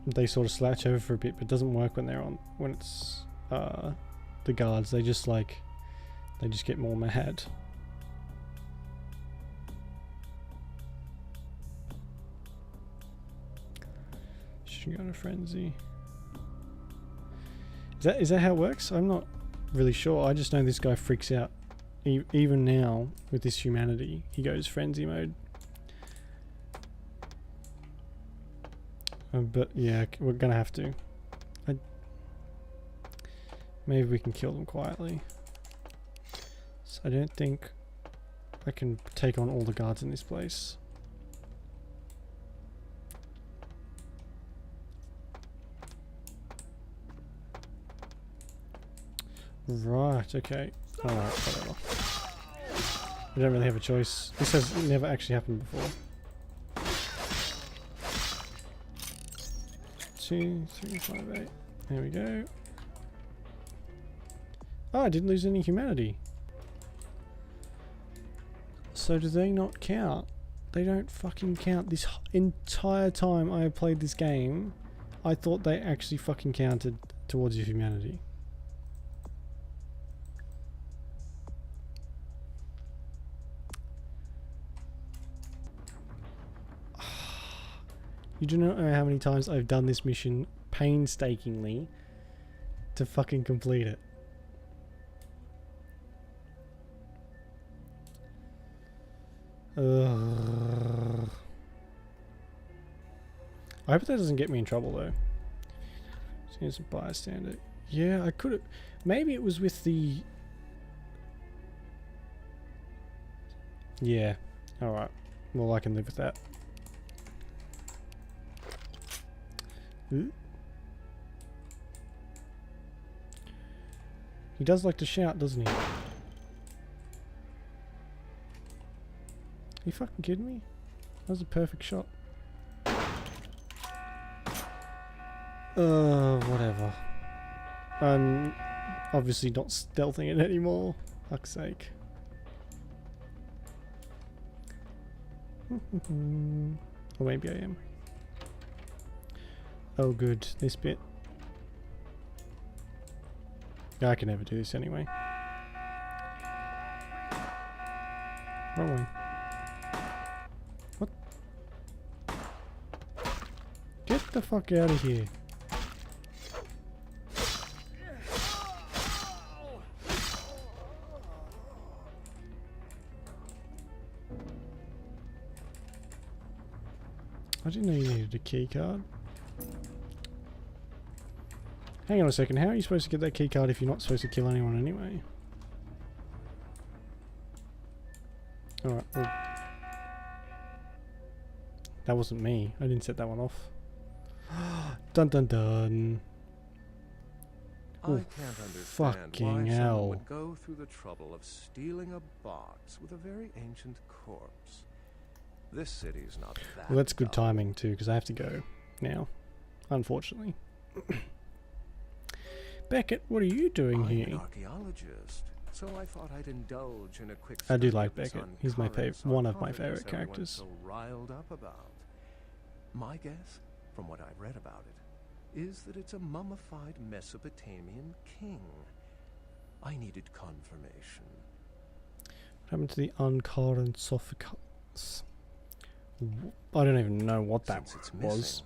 they sort of slouch over for a bit, but it doesn't work when it's the guards. They just get more mad. Go to frenzy. Is that how it works? I'm not really sure. I just know this guy freaks out. Even now with this humanity, he goes frenzy mode. But yeah, we're gonna have to. Maybe we can kill them quietly. So I don't think I can take on all the guards in this place. Right, okay. Alright, whatever. I don't really have a choice. This has never actually happened before. 2, 3, 5, 8. There we go. Oh, I didn't lose any humanity. So do they not count? They don't fucking count. This entire time I have played this game, I thought they actually fucking counted towards your humanity. You do not know how many times I've done this mission painstakingly to fucking complete it. I hope that doesn't get me in trouble though. Innocent bystander. Yeah, I could have. Maybe it was with the. Yeah. Alright. Well, I can live with that. Ooh. He does like to shout, doesn't he? You fucking kidding me? That was a perfect shot. Whatever. I'm obviously not stealthing it anymore. Fuck's sake. Or maybe I am. Oh good, this bit. I can never do this anyway. Wrong way. What? Get the fuck out of here. I didn't know you needed a key card. Hang on a second, how are you supposed to get that key card if you're not supposed to kill anyone anyway? Alright, well. That wasn't me. I didn't set that one off. Dun dun dun. I can't understand why someone would go through the trouble of stealing a box with a very ancient corpse. This city's not that. Well, that's good timing too, because I have to go now, unfortunately. Beckett, what are you doing I'm here? an archaeologist, so I thought I'd indulge in a quick. I do like Beckett. He's my one of my favorite characters. So riled up about. My guess, from what I've read about it, is that it's a mummified Mesopotamian king. I needed confirmation. What happened to the uncurrent sarcophagus? I don't even know what that was.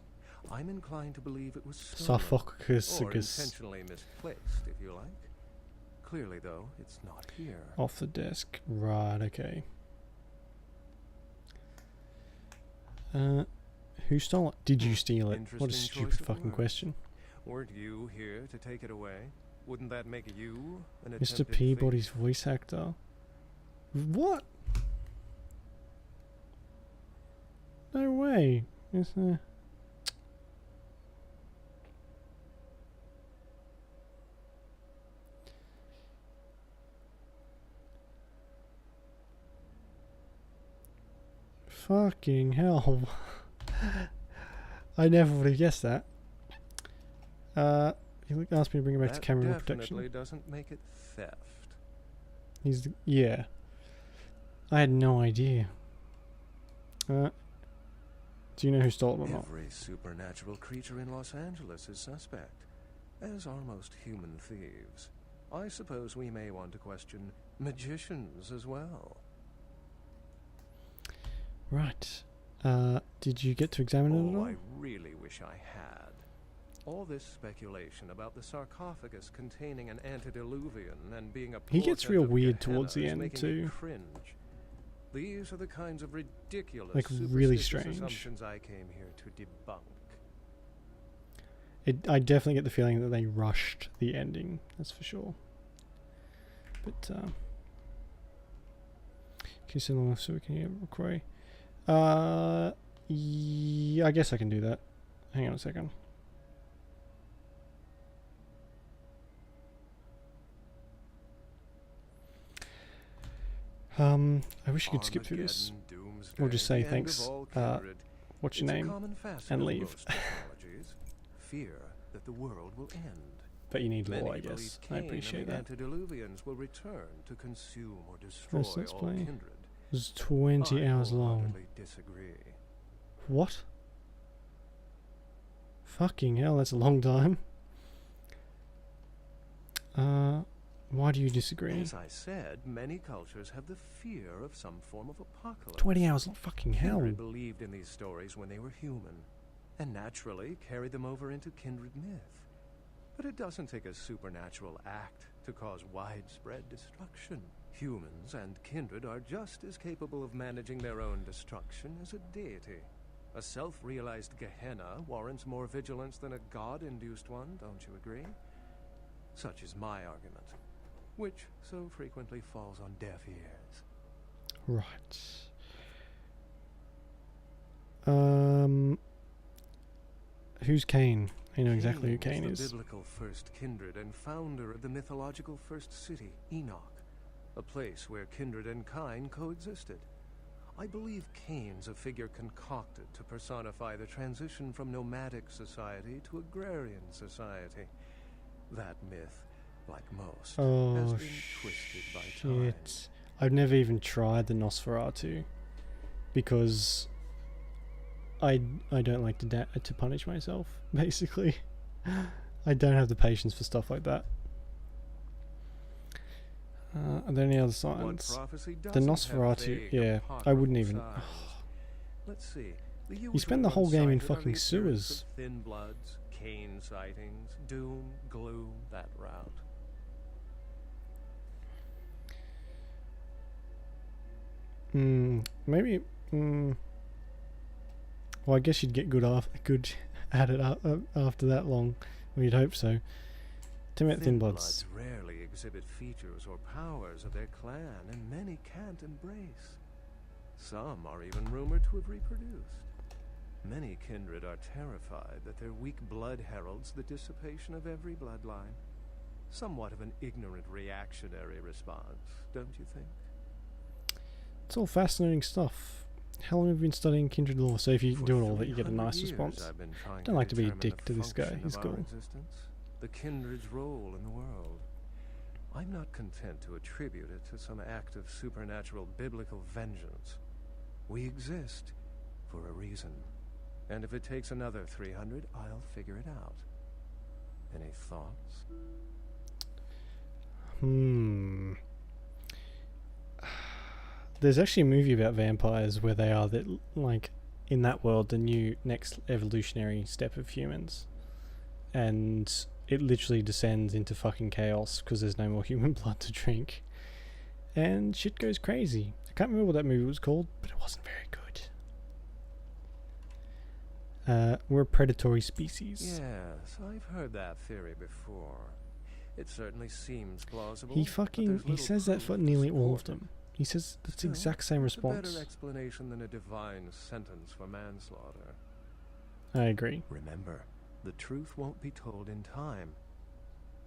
I'm inclined to believe it was stolen, Sarcophagus. or intentionally misplaced, if you like. Clearly, though, it's not here. Off the desk. Right, okay. Who stole it? Did you steal it? What a stupid fucking question. Weren't you here to take it away? Wouldn't that make you an Mr. Peabody's voice actor? What? No way. Is there... Fucking hell. I never would have guessed that. He asked me to bring it back to camera protection. That definitely doesn't make it theft. He's the, yeah. I had no idea. Do you know who stole it or not? Every supernatural creature in Los Angeles is suspect, as are most human thieves. I suppose we may want to question magicians as well. Right. Did you get to examine it at all? I really wish I had. All this speculation about the sarcophagus containing an antediluvian and being a he gets real weird towards the end too. Cringe. These are the kinds of ridiculous, like really strange assumptions I came here to debunk. I definitely get the feeling that they rushed the ending. That's for sure. But kiss it long enough so we can hear McCroy. Yeah, I guess I can do that. Hang on a second. I wish you could skip through this. Or just say thanks, what's your name, and leave. Fear that the world will end. But you need law, I guess. I appreciate that. Antediluvians will return to consume or destroy let's all play. kindred. It was 20 hours long. Disagree. What? Fucking hell, that's a long time. Why do you disagree? As I said, many cultures have the fear of some form of apocalypse. 20 hours, fucking hell. Kindred believed in these stories when they were human, and naturally carried them over into kindred myth. But it doesn't take a supernatural act to cause widespread destruction. Humans and kindred are just as capable of managing their own destruction as a deity. A self-realized Gehenna warrants more vigilance than a god-induced one, don't you agree? Such is my argument, which so frequently falls on deaf ears. Right. Who's Cain? I know exactly who Cain was is. the biblical first kindred and founder of the mythological first city, Enoch, a place where kindred and kind coexisted. I believe Cain's a figure concocted to personify the transition from nomadic society to agrarian society. That myth, like most, has been twisted by time. Shit. I've never even tried the Nosferatu because I don't like to punish myself, basically. I don't have the patience for stuff like that. Are there any other signs? The Nosferatu, yeah, I wouldn't even... Let's see. You spend the whole game in fucking sewers. Thin bloods, Cain sightings, doom, gloom, that route. Maybe... well, I guess you'd get good at it after that long. Well, you'd hope so. Thin bloods rarely exhibit features or powers of their clan, and many can't embrace. Some are even rumored to have reproduced. Many kindred are terrified that their weak blood heralds the dissipation of every bloodline. Somewhat of an ignorant reactionary response, don't you think? It's all fascinating stuff. How long have you been studying kindred lore? So if you do it all, that you get a nice response. I don't like to be a dick to this guy. He's cool. The kindred's role in the world. I'm not content to attribute it to some act of supernatural biblical vengeance. We exist for a reason. And if it takes another 300, I'll figure it out. Any thoughts? There's actually a movie about vampires where they are in that world, the new next evolutionary step of humans. And it literally descends into fucking chaos because there's no more human blood to drink. And shit goes crazy. I can't remember what that movie was called, but it wasn't very good. We're a predatory species. Yes, I've heard that theory before. It certainly seems plausible. He says that for nearly all of them. He says that's the exact same response. It's a better explanation than a divine sentence for manslaughter. I agree. Remember, the truth won't be told in time.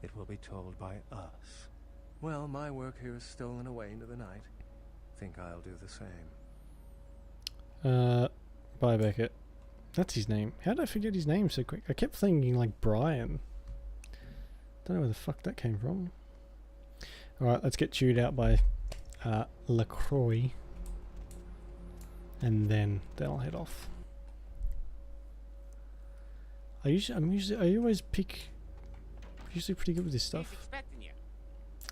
It will be told by us. Well, my work here is stolen away into the night. Think I'll do the same. Bye, Beckett. That's his name. How did I forget his name so quick? I kept thinking like Brian. Don't know where the fuck that came from. Alright, let's get chewed out by LaCroix. And then I'll head off. I always pick... Usually pretty good with this stuff.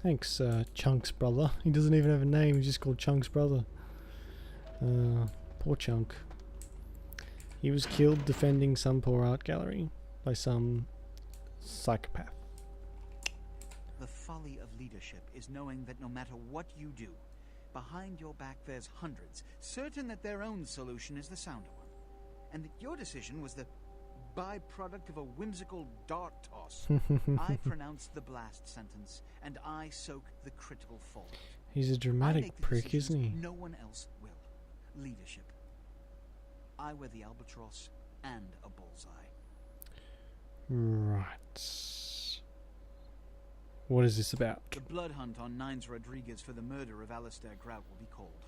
Thanks, Chunks brother. He doesn't even have a name, he's just called Chunks brother. Poor Chunk. He was killed defending some poor art gallery by some psychopath. The folly of leadership is knowing that no matter what you do, behind your back there's hundreds, certain that their own solution is the sounder one. And that your decision was the byproduct of a whimsical dart toss. I pronounce the blast sentence, and I soak the critical fallout. He's a dramatic prick, isn't he? No one else will. Leadership. I wear the albatross and a bullseye. Right. What is this about? The blood hunt on Nines Rodriguez for the murder of Alistair Grout will be called.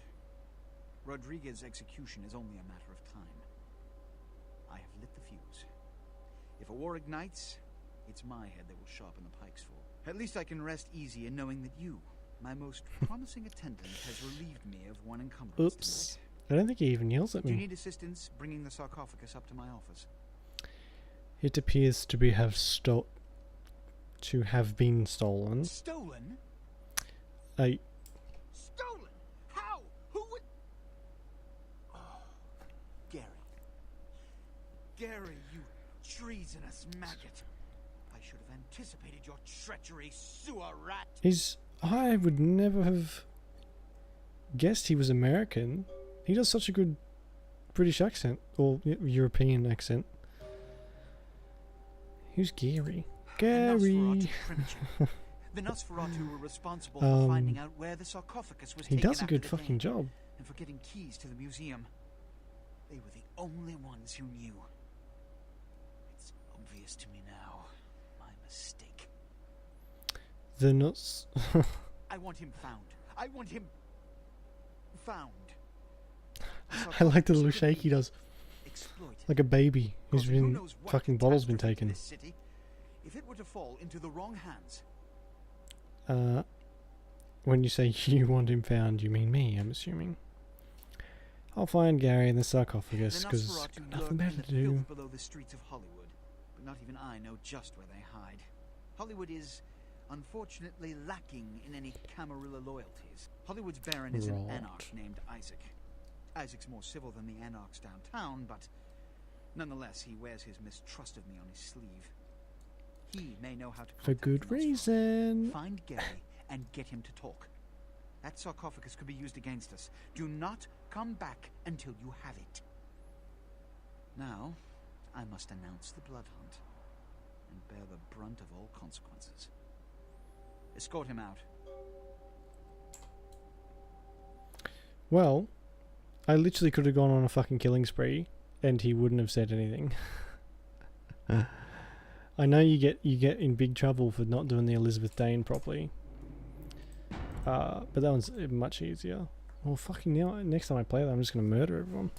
Rodriguez's execution is only a matter of time. I have lit the fuse. If a war ignites, it's my head that will sharpen the pikes for. At least I can rest easy in knowing that you, my most promising attendant, has relieved me of one encumbrance. Oops. Tonight. I don't think he even yells at me. Do you need assistance bringing the sarcophagus up to my office? It appears to have been stolen. Stolen? Stolen? How? Who would... Oh, Gary. Gary, you treasonous maggot. I should have anticipated your treachery, sewer rat. I would never have guessed he was American. He does such a good British accent or European accent. Who's Gary? Gary. The Nosferatu were responsible for finding out where the sarcophagus was He taken does a after good the fucking Dane, job. and for getting keys to the museum. They were the only ones who knew. It's obvious to me now. My mistake. The nuts. I want him found. I want him found. I like the little shake he does. Exploited. Like a baby who's Who been knows what fucking bottles been catastrophe to taken. this city, if it were to fall into the wrong hands. When you say you want him found, you mean me, I'm assuming. I'll find Gary in the sarcophagus, because nothing better to do. Below the streets of Hollywood, but not even I know just where they hide. Hollywood is, unfortunately, lacking in any Camarilla loyalties. Hollywood's baron is an anarch named Isaac. Isaac's more civil than the anarchs downtown, but nonetheless, he wears his mistrust of me on his sleeve. He may know how to For good reason. Find Gary and get him to talk. That sarcophagus could be used against us. Do not come back until you have it. Now, I must announce the blood hunt and bear the brunt of all consequences. Escort him out. Well, I literally could have gone on a fucking killing spree and he wouldn't have said anything. I know you get in big trouble for not doing the Elizabeth Dane properly. But that one's much easier. Well, fucking now, next time I play that, I'm just going to murder everyone.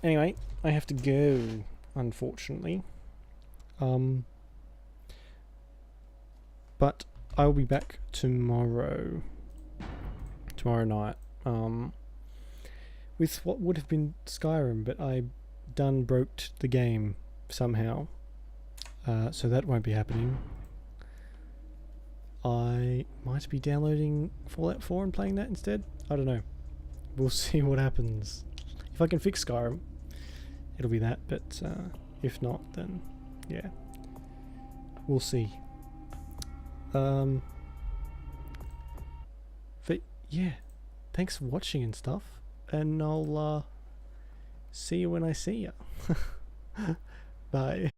Anyway, I have to go, unfortunately. But I will be back tomorrow night. With what would have been Skyrim, but I done broked the game somehow. So that won't be happening. I might be downloading Fallout 4 and playing that instead. I don't know. We'll see what happens. If I can fix Skyrim, it'll be that. But if not, then yeah, we'll see. But yeah, thanks for watching and stuff, and I'll see you when I see you. Bye.